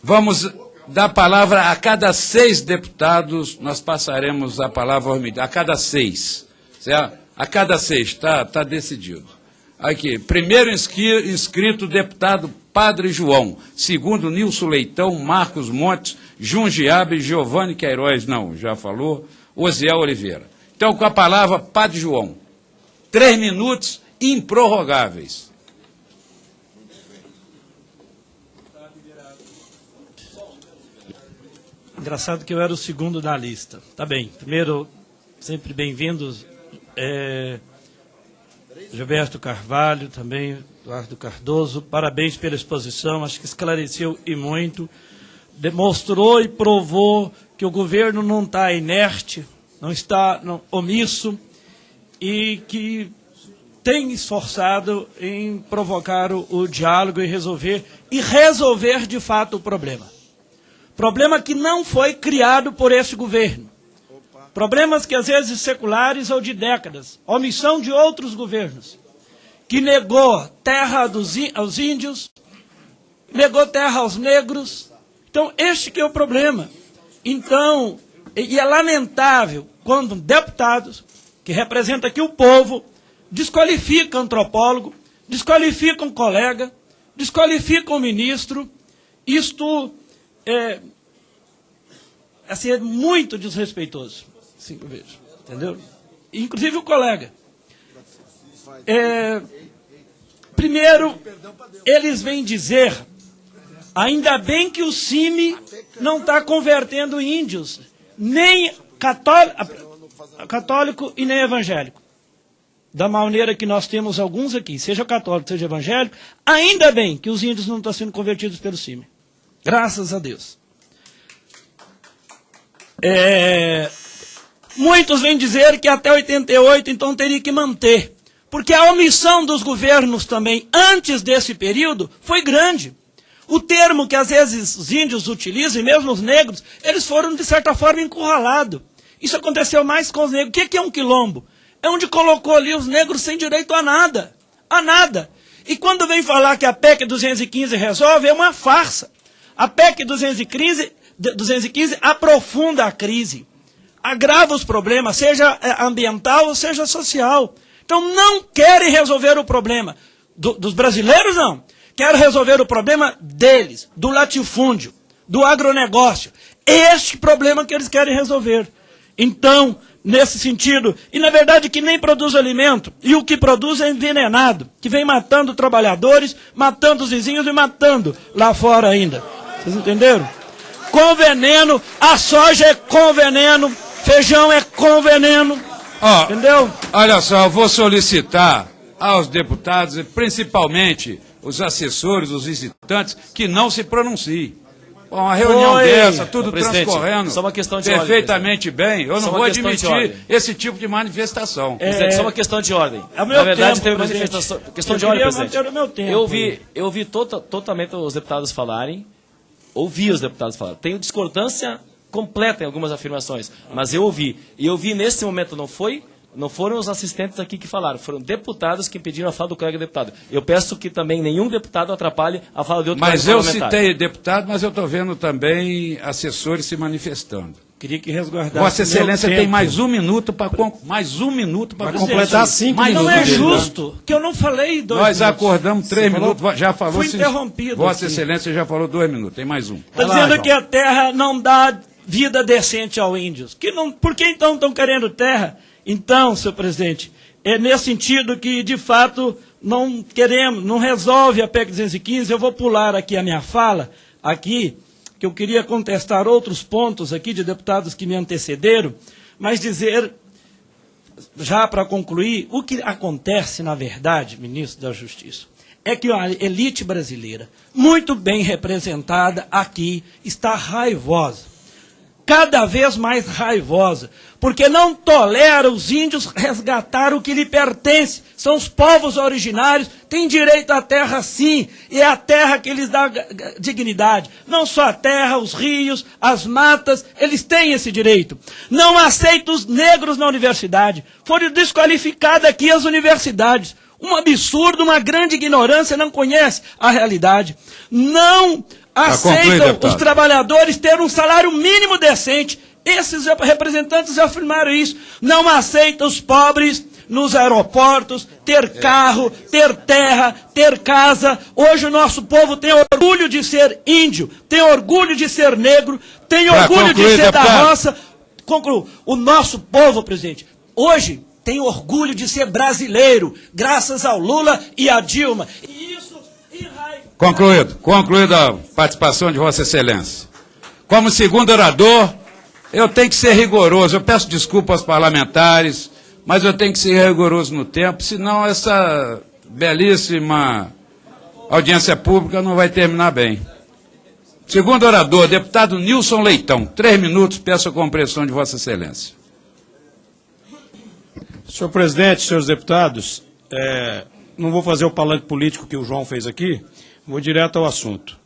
S1: vamos dar palavra a cada 6 deputados, nós passaremos a palavra a cada 6, certo? A cada 6, tá decidido. Aqui, primeiro inscrito, deputado Padre João. Segundo, Nilson Leitão, Marcos Montes, Jundiabe, Giovanni Queiroz, não, já falou, Osiel Oliveira. Então, com a palavra, Padre João. 3 minutos improrrogáveis.
S13: Engraçado que eu era o segundo da lista. Tá bem. Primeiro, sempre bem-vindos, Gilberto Carvalho, também Eduardo Cardoso. Parabéns pela exposição, acho que esclareceu e muito. Demonstrou e provou que o governo não está inerte, não está omisso e que tem esforçado em provocar o diálogo e resolver de fato o problema. Problema que não foi criado por esse governo. Problemas que às vezes seculares ou de décadas. Omissão de outros governos. Que negou terra aos índios, negou terra aos negros. Então, este que é o problema. Então, e é lamentável quando deputados, que representam aqui o povo, desqualificam antropólogo, desqualificam colega, desqualificam ministro. Isto é muito desrespeitoso, assim que eu vejo, entendeu? Inclusive o colega. Primeiro, eles vêm dizer, ainda bem que o CIMI não está convertendo índios, nem católico e nem evangélico. Da maneira que nós temos alguns aqui, seja católico, seja evangélico, ainda bem que os índios não estão sendo convertidos pelo CIMI. Graças a Deus. Muitos vêm dizer que até 88, então, teria que manter. porque a omissão dos governos também, antes desse período, foi grande. O termo que às vezes os índios utilizam, e mesmo os negros, eles foram, de certa forma, encurralados. Isso aconteceu mais com os negros. O que é um quilombo? É onde colocou ali os negros sem direito a nada. A nada. E quando vem falar que a PEC 215 resolve, é uma farsa. A PEC 215 aprofunda a crise, agrava os problemas, seja ambiental ou seja social. Então não querem resolver o problema dos brasileiros, não. Querem resolver o problema deles, do latifúndio, do agronegócio. Este problema que eles querem resolver. Então, nesse sentido, e na verdade que nem produz alimento, e o que produz é envenenado, que vem matando trabalhadores, matando os vizinhos e matando lá fora ainda. Vocês entenderam? Com veneno, a soja é com veneno, feijão é com veneno. Entendeu?
S1: Olha só, eu vou solicitar aos deputados, e principalmente os assessores, os visitantes, que não se pronunciem. Bom, uma reunião dessa, tudo transcorrendo
S11: só uma questão de
S1: perfeitamente bem, eu não vou admitir esse tipo de manifestação.
S11: Presidente, só uma questão de ordem.
S13: É o meu
S11: Na verdade,
S13: tempo,
S11: teve
S13: presidente.
S11: manifestação. Questão de ordem, presidente.
S13: O meu tempo.
S11: Eu ouvi totalmente os deputados falarem, ouvi os deputados falarem. Tenho discordância completa em algumas afirmações, mas eu ouvi. E eu vi nesse momento, não foram os assistentes aqui que falaram, foram deputados que impediram a fala do colega deputado. Eu peço que também nenhum deputado atrapalhe a fala de outro colega parlamentar.
S1: Mas eu citei deputado, mas eu estou vendo também assessores se manifestando.
S13: Queria que resguardasse.
S1: Vossa Excelência tem mais um minuto para
S8: completar 5 minutos.
S13: Mas não é justo, que eu não falei 2 minutos.
S1: Nós acordamos 3 minutos, já falou.
S13: Fui interrompido.
S1: Vossa Excelência já falou 2 minutos, tem mais um.
S13: Está dizendo que a terra não dá vida decente aos índios. Por que então estão querendo terra? Então, senhor presidente, é nesse sentido que, de fato, não queremos, não resolve a PEC 215. Eu vou pular aqui a minha fala, aqui, que eu queria contestar outros pontos aqui de deputados que me antecederam, mas dizer, já para concluir, o que acontece, na verdade, ministro da Justiça, é que a elite brasileira, muito bem representada aqui, está raivosa. Cada vez mais raivosa, porque não tolera os índios resgatar o que lhe pertence. São os povos originários, têm direito à terra sim, e é a terra que lhes dá dignidade. Não só a terra, os rios, as matas, eles têm esse direito. Não aceita os negros na universidade. Foram desqualificadas aqui as universidades. Um absurdo, uma grande ignorância, não conhece a realidade. Não aceitam os trabalhadores ter um salário mínimo decente. Esses representantes afirmaram isso. Não aceitam os pobres nos aeroportos, ter carro, ter terra, ter casa. Hoje o nosso povo tem orgulho de ser índio, tem orgulho de ser negro, tem orgulho de ser da roça. Concluo. O nosso povo, presidente, hoje tem orgulho de ser brasileiro, graças ao Lula e à Dilma. E isso enraiva.
S1: Concluída a participação de Vossa Excelência. Como segundo orador, eu tenho que ser rigoroso. Eu peço desculpa aos parlamentares, mas eu tenho que ser rigoroso no tempo, senão essa belíssima audiência pública não vai terminar bem. Segundo orador, deputado Nilson Leitão. 3 minutos, peço a compreensão de Vossa Excelência.
S8: Senhor presidente, senhores deputados, não vou fazer o palanque político que o João fez aqui, vou direto ao assunto.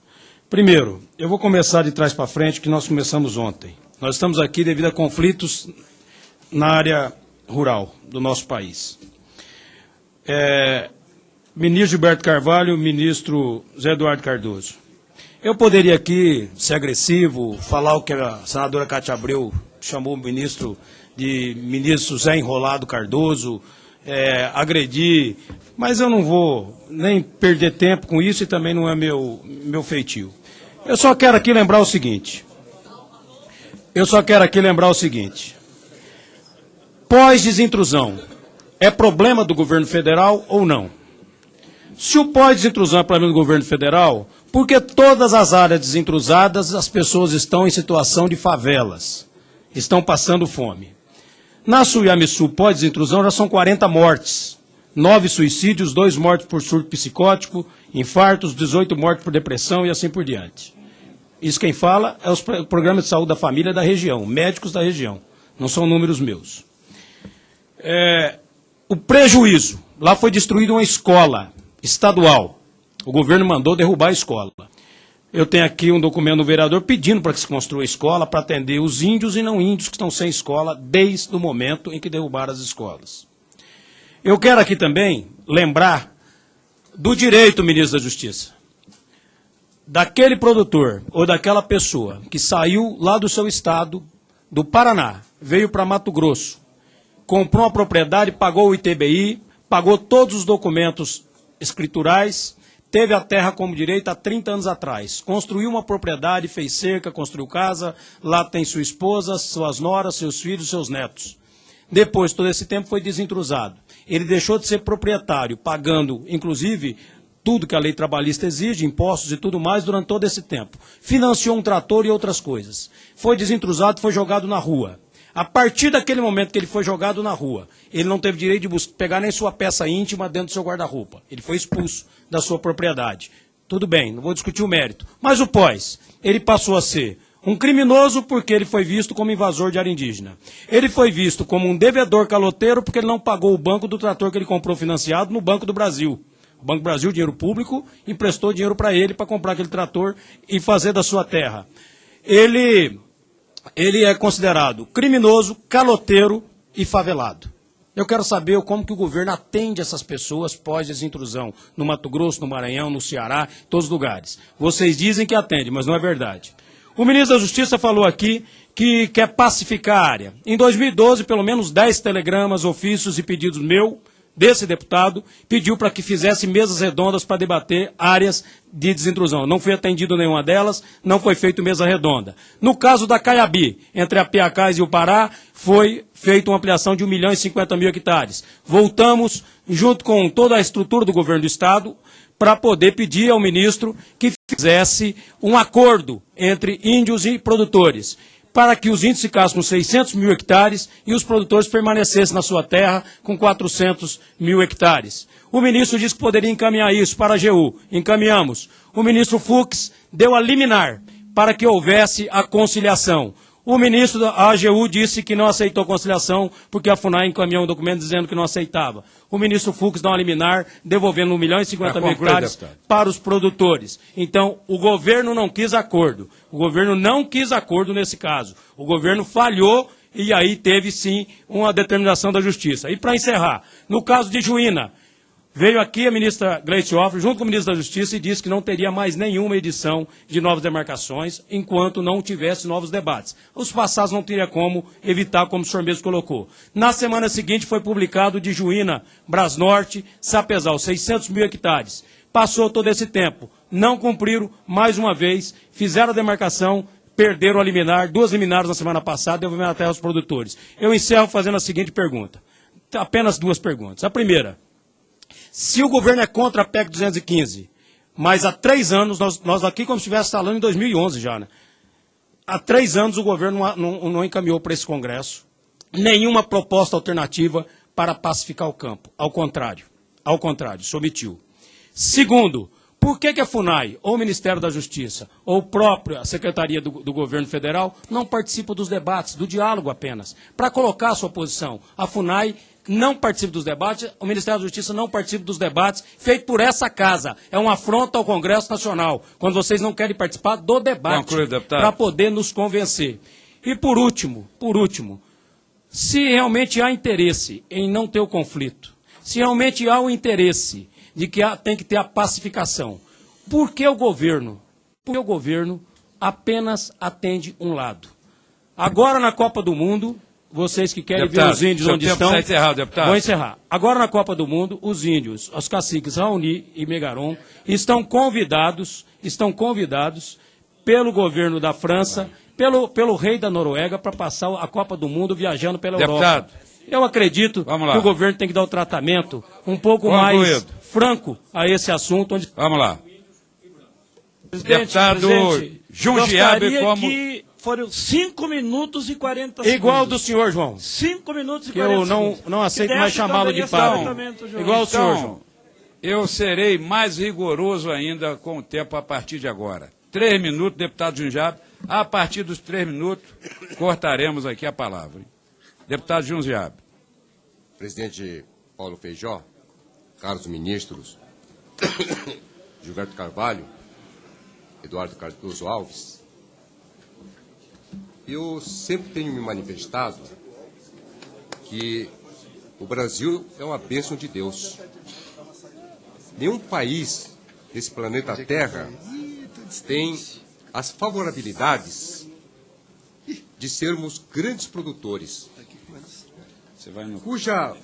S8: Primeiro, eu vou começar de trás para frente, que nós começamos ontem. Nós estamos aqui devido a conflitos na área rural do nosso país. Ministro Gilberto Carvalho, ministro Zé Eduardo Cardoso. Eu poderia aqui ser agressivo, falar o que a senadora Cátia Abreu chamou o ministro de ministro Zé Enrolado Cardoso, agredir, mas eu não vou nem perder tempo com isso e também não é meu feitio. Eu só quero aqui lembrar o seguinte. Pós-desintrusão é problema do governo federal ou não? Se o pós-desintrusão é problema do governo federal, porque todas as áreas desintrusadas as pessoas estão em situação de favelas, estão passando fome. Na Suiamiçu, pós-desintrusão, já são 40 mortes. 9 suicídios, 2 mortes por surto psicótico, infartos, 18 mortes por depressão e assim por diante. Isso quem fala é os programas de saúde da família da região, médicos da região. Não são números meus. O prejuízo Lá foi destruída uma escola estadual. O governo mandou derrubar a escola. Eu tenho aqui um documento do vereador pedindo para que se construa a escola para atender os índios e não índios que estão sem escola desde o momento em que derrubaram as escolas. Eu quero aqui também lembrar do direito, ministro da Justiça, daquele produtor ou daquela pessoa que saiu lá do seu estado, do Paraná, veio para Mato Grosso, comprou uma propriedade, pagou o ITBI, pagou todos os documentos escriturais, teve a terra como direito há 30 anos atrás, construiu uma propriedade, fez cerca, construiu casa, lá tem sua esposa, suas noras, seus filhos, seus netos. Depois, todo esse tempo foi desentrusado. Ele deixou de ser proprietário, pagando, inclusive, tudo que a lei trabalhista exige, impostos e tudo mais, durante todo esse tempo. Financiou um trator e outras coisas. Foi desentrusado, foi jogado na rua. A partir daquele momento que ele foi jogado na rua, ele não teve direito de pegar nem sua peça íntima dentro do seu guarda-roupa. Ele foi expulso da sua propriedade. Tudo bem, não vou discutir o mérito. Mas o pós, ele passou a ser um criminoso porque ele foi visto como invasor de área indígena. Ele foi visto como um devedor caloteiro porque ele não pagou o banco do trator que ele comprou financiado no Banco do Brasil. O Banco do Brasil, dinheiro público, emprestou dinheiro para ele para comprar aquele trator e fazer da sua terra. Ele é considerado criminoso, caloteiro e favelado. Eu quero saber como que o governo atende essas pessoas pós-desintrusão no Mato Grosso, no Maranhão, no Ceará, em todos os lugares. Vocês dizem que atende, mas não é verdade. O ministro da Justiça falou aqui que quer pacificar a área. Em 2012, pelo menos 10 telegramas, ofícios e pedidos desse deputado, pediu para que fizesse mesas redondas para debater áreas de desintrusão. Não foi atendido nenhuma delas, não foi feito mesa redonda. No caso da Caiabi, entre a Piacás e o Pará, foi feita uma ampliação de 1.050.000 hectares. Voltamos, junto com toda a estrutura do governo do Estado, para poder pedir ao ministro que fizesse um acordo entre índios e produtores, para que os índios ficassem com 600.000 hectares e os produtores permanecessem na sua terra com 400.000 hectares. O ministro disse que poderia encaminhar isso para a AGU. Encaminhamos. O ministro Fux deu a liminar para que houvesse a conciliação. O ministro da AGU disse que não aceitou a conciliação porque a FUNAI encaminhou um documento dizendo que não aceitava. O ministro Fux dá uma liminar devolvendo 1.050.000 hectares para os produtores. Então, o governo não quis acordo. O governo não quis acordo nesse caso. O governo falhou e aí teve, sim, uma determinação da Justiça. E para encerrar, no caso de Juína, veio aqui a ministra Gleice Hoffmann, junto com o ministro da Justiça, e disse que não teria mais nenhuma edição de novas demarcações enquanto não tivesse novos debates. Os passados não teria como evitar, como o senhor mesmo colocou. Na semana seguinte foi publicado de Juína, Brasnorte, Sapezal, 600.000 hectares. Passou todo esse tempo, não cumpriram mais uma vez, fizeram a demarcação, perderam a liminar, 2 liminares na semana passada, devolvendo a terra aos produtores. Eu encerro fazendo a seguinte pergunta, apenas 2 perguntas. A primeira: se o governo é contra a PEC 215, mas há 3 anos, nós aqui como se estivesse falando em 2011 já, né? Há 3 anos o governo não encaminhou para esse Congresso nenhuma proposta alternativa para pacificar o campo. Ao contrário, se omitiu. Segundo, por que a FUNAI, ou o Ministério da Justiça, ou própria a Secretaria do Governo Federal, não participa dos debates, do diálogo apenas, para colocar a sua posição? A FUNAI não participa dos debates, o Ministério da Justiça não participa dos debates, feito por essa casa. É uma afronta ao Congresso Nacional, quando vocês não querem participar do debate, para poder nos convencer. E por último, se realmente há interesse em não ter o conflito, se realmente há o interesse de que tem que ter a pacificação, por que o governo apenas atende um lado? Agora na Copa do Mundo, vocês que querem ver os índios onde estão... Vou encerrar. Agora na Copa do Mundo, os índios, os caciques Raoni e Megaron, estão convidados pelo governo da França, pelo rei da Noruega, para passar a Copa do Mundo viajando pela Europa. Eu acredito que o governo tem que dar o tratamento um pouco mais franco a esse assunto.
S1: Vamos lá.
S13: Deputado
S1: Jungiabe, como...
S13: Foram 5 minutos e 40 segundos.
S8: Igual do senhor, João.
S13: 5 minutos e 40
S8: segundos. Eu não aceito mais chamá-lo de padre. Igual o senhor, João.
S1: Eu serei mais rigoroso ainda com o tempo a partir de agora. 3 minutos, deputado Jungiabe. A partir dos 3 minutos, cortaremos aqui a palavra. Deputado Jungiabe.
S14: Presidente Paulo Feijó, caros ministros, Gilberto Carvalho, Eduardo Cardoso Alves, eu sempre tenho me manifestado que o Brasil é uma bênção de Deus. Nenhum país desse planeta Terra tem as favorabilidades de sermos grandes produtores, cuja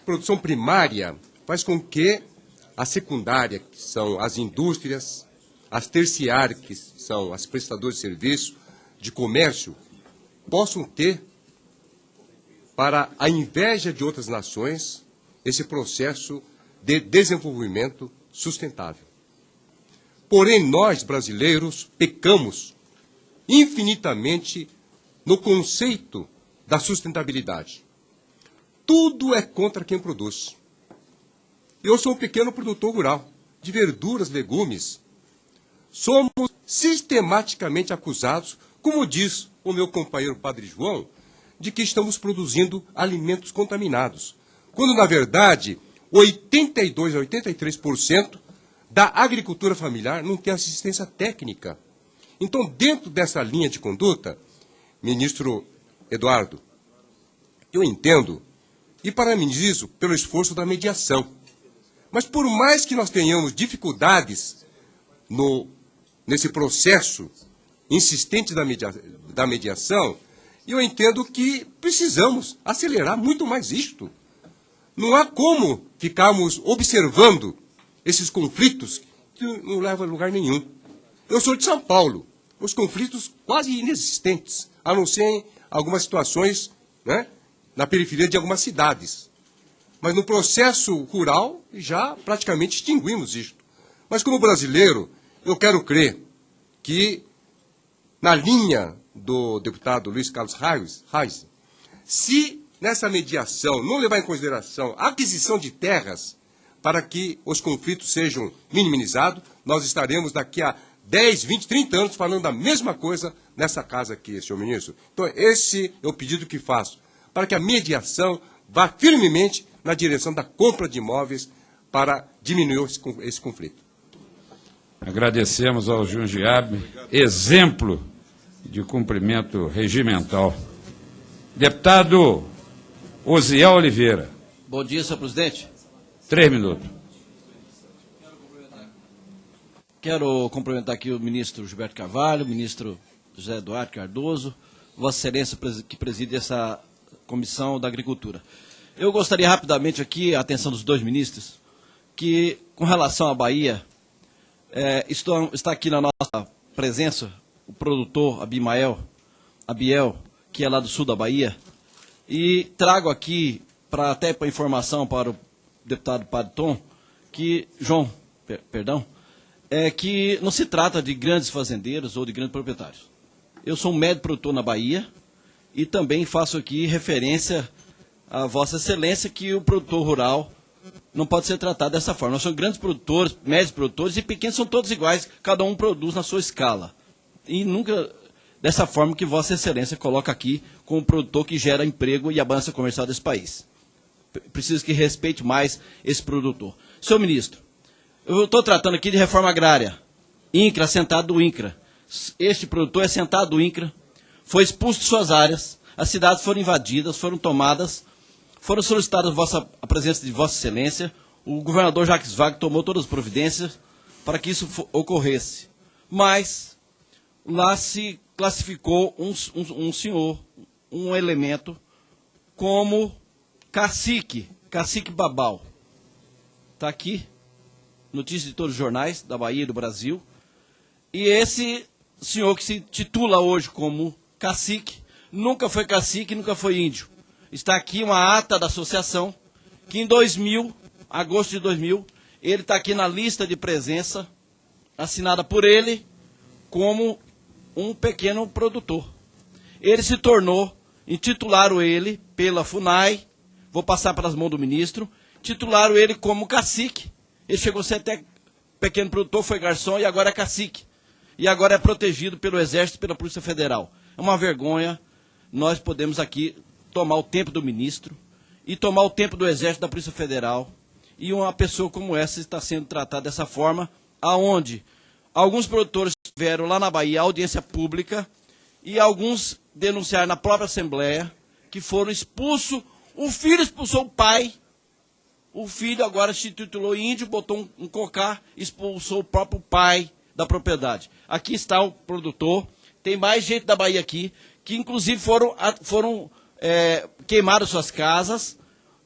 S14: produção primária faz com que a secundária, que são as indústrias, as terciárias, que são as prestadoras de serviço, de comércio, possam ter, para a inveja de outras nações, esse processo de desenvolvimento sustentável. Porém, nós, brasileiros, pecamos infinitamente no conceito da sustentabilidade. Tudo é contra quem produz. Eu sou um pequeno produtor rural, de verduras, legumes. Somos sistematicamente acusados, como diz o meu companheiro Padre João, de que estamos produzindo alimentos contaminados, quando, na verdade, 82% a 83% da agricultura familiar não tem assistência técnica. Então, dentro dessa linha de conduta, ministro Eduardo, eu entendo e parabenizo pelo esforço da mediação. Mas por mais que nós tenhamos dificuldades nesse processo insistente da mediação, eu entendo que precisamos acelerar muito mais isto. Não há como ficarmos observando esses conflitos que não levam a lugar nenhum. Eu sou de São Paulo. Os conflitos quase inexistentes, a não ser em algumas situações, né, na periferia de algumas cidades. Mas no processo rural já praticamente extinguimos isto. Mas como brasileiro, eu quero crer que, na linha do deputado Luiz Carlos Reis, se nessa mediação não levar em consideração a aquisição de terras para que os conflitos sejam minimizados, nós estaremos daqui a 10, 20, 30 anos falando a mesma coisa nessa casa aqui, senhor ministro. Então, esse é o pedido que faço, para que a mediação vá firmemente na direção da compra de imóveis para diminuir esse conflito.
S1: Agradecemos ao Jundiabe, exemplo de cumprimento regimental. Deputado Osiel Oliveira.
S15: Bom dia, senhor presidente.
S1: 3 minutos.
S15: Quero cumprimentar aqui o ministro Gilberto Carvalho, o ministro José Eduardo Cardoso, Vossa Excelência que preside essa Comissão da Agricultura. Eu gostaria rapidamente aqui, a atenção dos dois ministros, que com relação à Bahia, está aqui na nossa presença o produtor Abiel, que é lá do sul da Bahia, e trago aqui, até para informação para o deputado Padre João, que não se trata de grandes fazendeiros ou de grandes proprietários. Eu sou um médio produtor na Bahia e também faço aqui referência a Vossa Excelência que o produtor rural não pode ser tratado dessa forma. Nós somos grandes produtores, médios produtores e pequenos são todos iguais, cada um produz na sua escala. E nunca dessa forma que Vossa Excelência coloca aqui como produtor que gera emprego e a balança comercial desse país. Preciso que respeite mais esse produtor. Senhor ministro, eu estou tratando aqui de reforma agrária. INCRA, assentado do INCRA. Este produtor é assentado do INCRA, foi expulso de suas áreas, as cidades foram invadidas, foram tomadas, foram solicitadas a presença de Vossa Excelência, o governador Jacques Wagner tomou todas as providências para que isso ocorresse. Mas lá se classificou um senhor, um elemento, como cacique Babau. Está aqui, notícia de todos os jornais da Bahia e do Brasil. E esse senhor que se titula hoje como cacique, nunca foi cacique, nunca foi índio. Está aqui uma ata da associação, que em 2000, agosto de 2000, ele está aqui na lista de presença, assinada por ele, como um pequeno produtor. Ele se tornou, intitularam ele pela FUNAI, vou passar pelas mãos do ministro, titularam ele como cacique. Ele chegou a ser até pequeno produtor, foi garçom e agora é cacique. E agora é protegido pelo Exército e pela Polícia Federal. É uma vergonha. Nós podemos aqui tomar o tempo do ministro e tomar o tempo do Exército e da Polícia Federal e uma pessoa como essa está sendo tratada dessa forma, aonde alguns produtores tiveram lá na Bahia audiência pública e alguns denunciaram na própria Assembleia que foram expulsos, o filho expulsou o pai, o filho agora se titulou índio, botou um cocá, expulsou o próprio pai da propriedade. Aqui está o produtor, tem mais gente da Bahia aqui, que inclusive queimaram suas casas,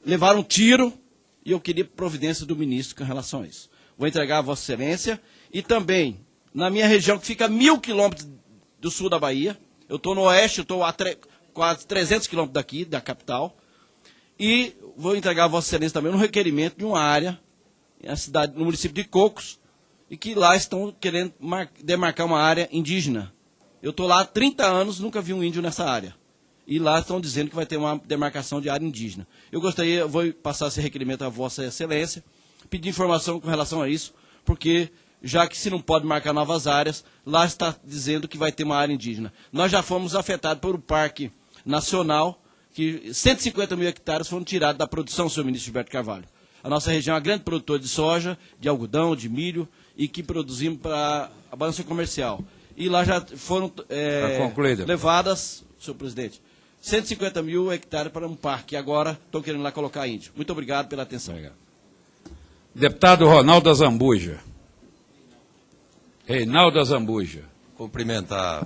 S15: levaram um tiro, e eu queria providência do ministro com relação a isso. Vou entregar a Vossa Excelência, e também, na minha região, que fica a 1.000 quilômetros do sul da Bahia, eu estou no oeste, eu estou a quase 300 quilômetros daqui, da capital, e vou entregar a Vossa Excelência também um requerimento de uma área, no município de Cocos, e que lá estão querendo demarcar uma área indígena. Eu estou lá há 30 anos, nunca vi um índio nessa área. E lá estão dizendo que vai ter uma demarcação de área indígena. Eu vou passar esse requerimento à Vossa Excelência, pedir informação com relação a isso, porque já que se não pode marcar novas áreas, lá está dizendo que vai ter uma área indígena. Nós já fomos afetados por um parque nacional, que 150 mil hectares foram tirados da produção, senhor ministro Gilberto Carvalho. A nossa região é uma grande produtora de soja, de algodão, de milho, e que produzimos para a balança comercial. E lá já foram levadas, senhor presidente, 150 mil hectares para um parque. E agora estão querendo lá colocar índio. Muito obrigado pela atenção. Obrigado.
S1: Deputado Ronaldo Azambuja. Reinaldo Azambuja.
S16: Cumprimentar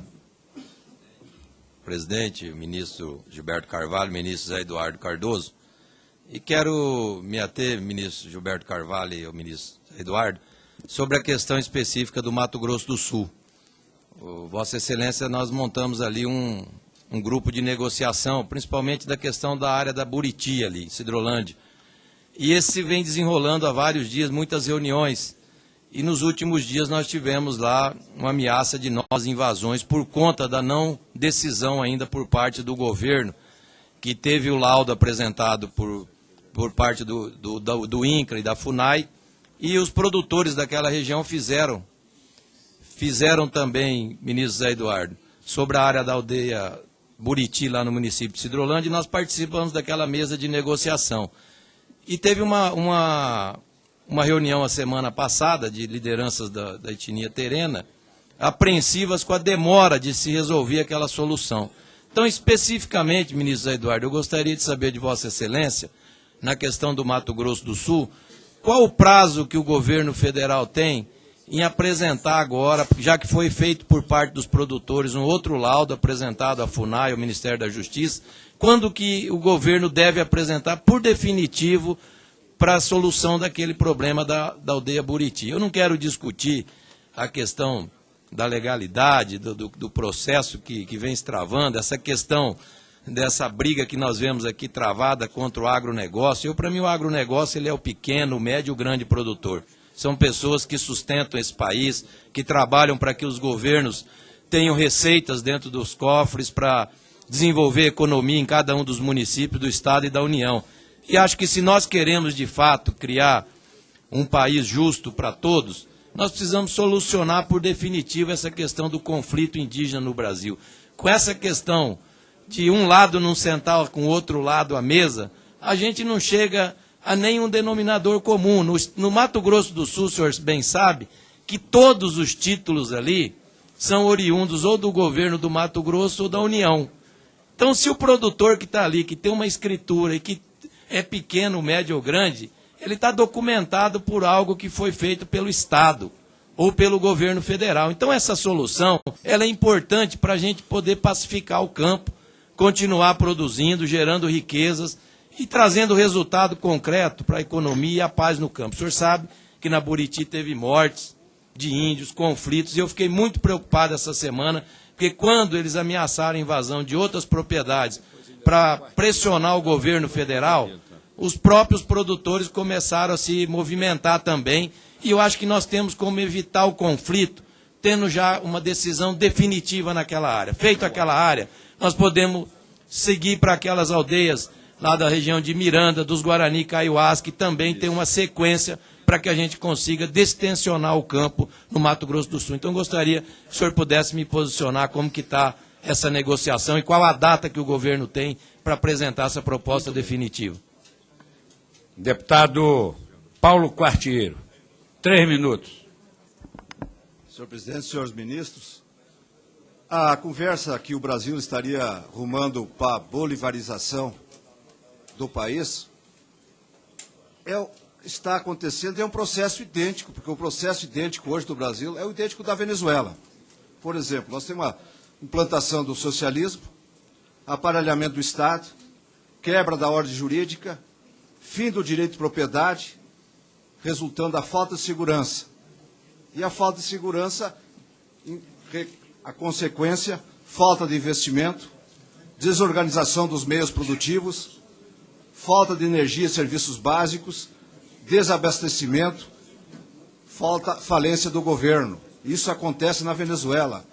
S16: o presidente, o ministro Gilberto Carvalho, o ministro Zé Eduardo Cardoso. E quero me ater, ministro Gilberto Carvalho e o ministro Zé Eduardo, sobre a questão específica do Mato Grosso do Sul. Vossa Excelência, nós montamos ali um grupo de negociação, principalmente da questão da área da Buriti ali, Sidrolândia. E esse vem desenrolando há vários dias, muitas reuniões. E nos últimos dias nós tivemos lá uma ameaça de novas invasões por conta da não decisão ainda por parte do governo, que teve o laudo apresentado por parte do INCRA e da FUNAI, e os produtores daquela região fizeram também, ministro Zé Eduardo, sobre a área da aldeia Buriti, lá no município de Sidrolândia, e nós participamos daquela mesa de negociação. E teve uma reunião a semana passada de lideranças da etnia terena, apreensivas com a demora de se resolver aquela solução. Então, especificamente, ministro Zé Eduardo, eu gostaria de saber de Vossa Excelência, na questão do Mato Grosso do Sul, qual o prazo que o governo federal tem em apresentar agora, já que foi feito por parte dos produtores um outro laudo apresentado à FUNAI, ao Ministério da Justiça, quando que o governo deve apresentar por definitivo para a solução daquele problema da aldeia Buriti. Eu não quero discutir a questão da legalidade, do processo que vem se travando, essa questão dessa briga que nós vemos aqui travada contra o agronegócio. Para mim, o agronegócio ele é o pequeno, o médio e o grande produtor. São pessoas que sustentam esse país, que trabalham para que os governos tenham receitas dentro dos cofres para desenvolver economia em cada um dos municípios do Estado e da União. E acho que se nós queremos, de fato, criar um país justo para todos, nós precisamos solucionar por definitivo essa questão do conflito indígena no Brasil. Com essa questão de um lado não sentar com o outro lado à mesa, a gente não chega a nenhum denominador comum. No Mato Grosso do Sul, o senhor bem sabe, que todos os títulos ali são oriundos ou do governo do Mato Grosso ou da União. Então, se o produtor que está ali, que tem uma escritura e que é pequeno, médio ou grande, ele está documentado por algo que foi feito pelo Estado ou pelo governo federal. Então, essa solução ela é importante para a gente poder pacificar o campo, continuar produzindo, gerando riquezas e trazendo resultado concreto para a economia e a paz no campo. O senhor sabe que na Buriti teve mortes de índios, conflitos, e eu fiquei muito preocupado essa semana, porque quando eles ameaçaram a invasão de outras propriedades para pressionar o governo federal, os próprios produtores começaram a se movimentar também, e eu acho que nós temos como evitar o conflito, tendo já uma decisão definitiva naquela área. Feito aquela área, nós podemos seguir para aquelas aldeias lá da região de Miranda, dos Guarani Kaiowás, que também tem uma sequência para que a gente consiga destensionar o campo no Mato Grosso do Sul. Então, gostaria que o senhor pudesse me posicionar como que está essa negociação e qual a data que o governo tem para apresentar essa proposta definitiva.
S1: Deputado Paulo Quartiero. 3 minutos.
S17: Senhor presidente, senhores ministros, a conversa que o Brasil estaria rumando para a bolivarização do país está acontecendo, é um processo idêntico, porque o processo idêntico hoje do Brasil é o idêntico da Venezuela. Por exemplo, nós temos a implantação do socialismo, aparelhamento do Estado, quebra da ordem jurídica, fim do direito de propriedade, resultando da falta de segurança. E a falta de segurança, a consequência, falta de investimento, desorganização dos meios produtivos, falta de energia e serviços básicos, desabastecimento, falência do governo. Isso acontece na Venezuela.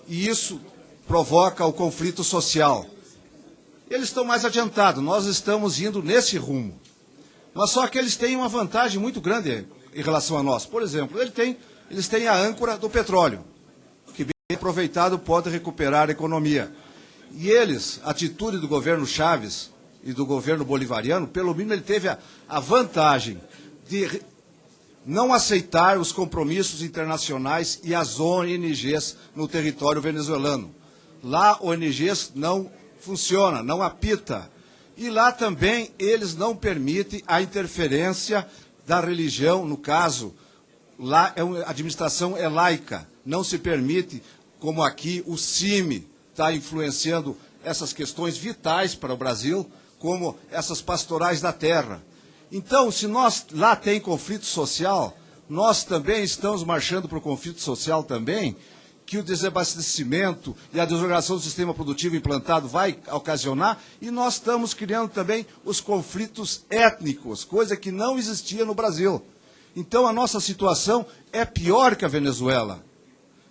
S17: E isso provoca o conflito social. Eles estão mais adiantados, nós estamos indo nesse rumo. Mas só que eles têm uma vantagem muito grande em relação a nós. Por exemplo, eles têm a âncora do petróleo, que bem aproveitado pode recuperar a economia. E eles, a atitude do governo Chávez e do governo bolivariano, pelo mínimo ele teve a vantagem de não aceitar os compromissos internacionais e as ONGs no território venezuelano. Lá, ONGs não funciona, não apita. E lá também eles não permitem a interferência da religião, no caso, lá a administração é laica, não se permite, como aqui o CIMI está influenciando essas questões vitais para o Brasil, como essas pastorais da terra. Então, se nós lá tem conflito social, nós também estamos marchando para o conflito social também, que o desabastecimento e a desorganização do sistema produtivo implantado vai ocasionar, e nós estamos criando também os conflitos étnicos, coisa que não existia no Brasil. Então a nossa situação é pior que a Venezuela,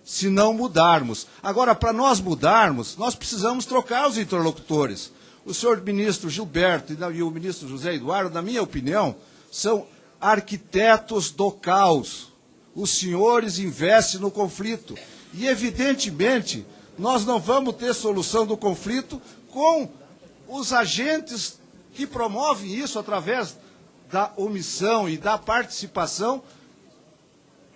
S17: se não mudarmos. Agora, para nós mudarmos, nós precisamos trocar os interlocutores. O senhor ministro Gilberto e o ministro José Eduardo, na minha opinião, são arquitetos do caos. Os senhores investem no conflito. E, evidentemente, nós não vamos ter solução do conflito com os agentes que promovem isso através da omissão e da participação,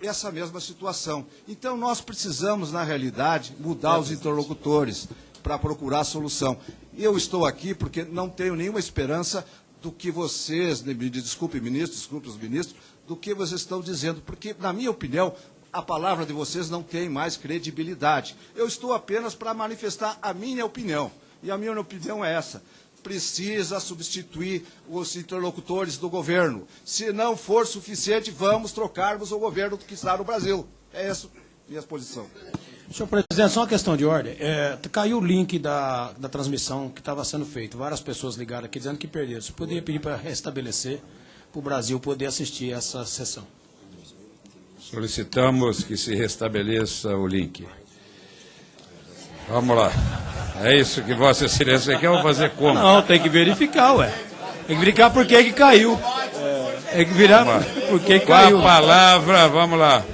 S17: essa mesma situação. Então, nós precisamos, na realidade, mudar os interlocutores para procurar a solução. Eu estou aqui porque não tenho nenhuma esperança do que vocês, desculpe, ministro, desculpe os ministros, do que vocês estão dizendo, porque, na minha opinião, a palavra de vocês não tem mais credibilidade. Eu estou apenas para manifestar a minha opinião. E a minha opinião é essa. Precisa substituir os interlocutores do governo. Se não for suficiente, vamos trocarmos o governo que está no Brasil. É essa a minha posição.
S8: Senhor presidente, só uma questão de ordem. Caiu o link da transmissão que estava sendo feito. Várias pessoas ligaram aqui dizendo que perderam. Você poderia pedir para restabelecer, para o Brasil poder assistir essa sessão.
S1: Solicitamos que se restabeleça o link. Vamos lá. É isso que Vossa Excelência quer, ou fazer como?
S8: Não, tem que verificar, ué. Tem que verificar por que caiu. Tem que virar por que caiu.
S1: Com a palavra, vamos lá.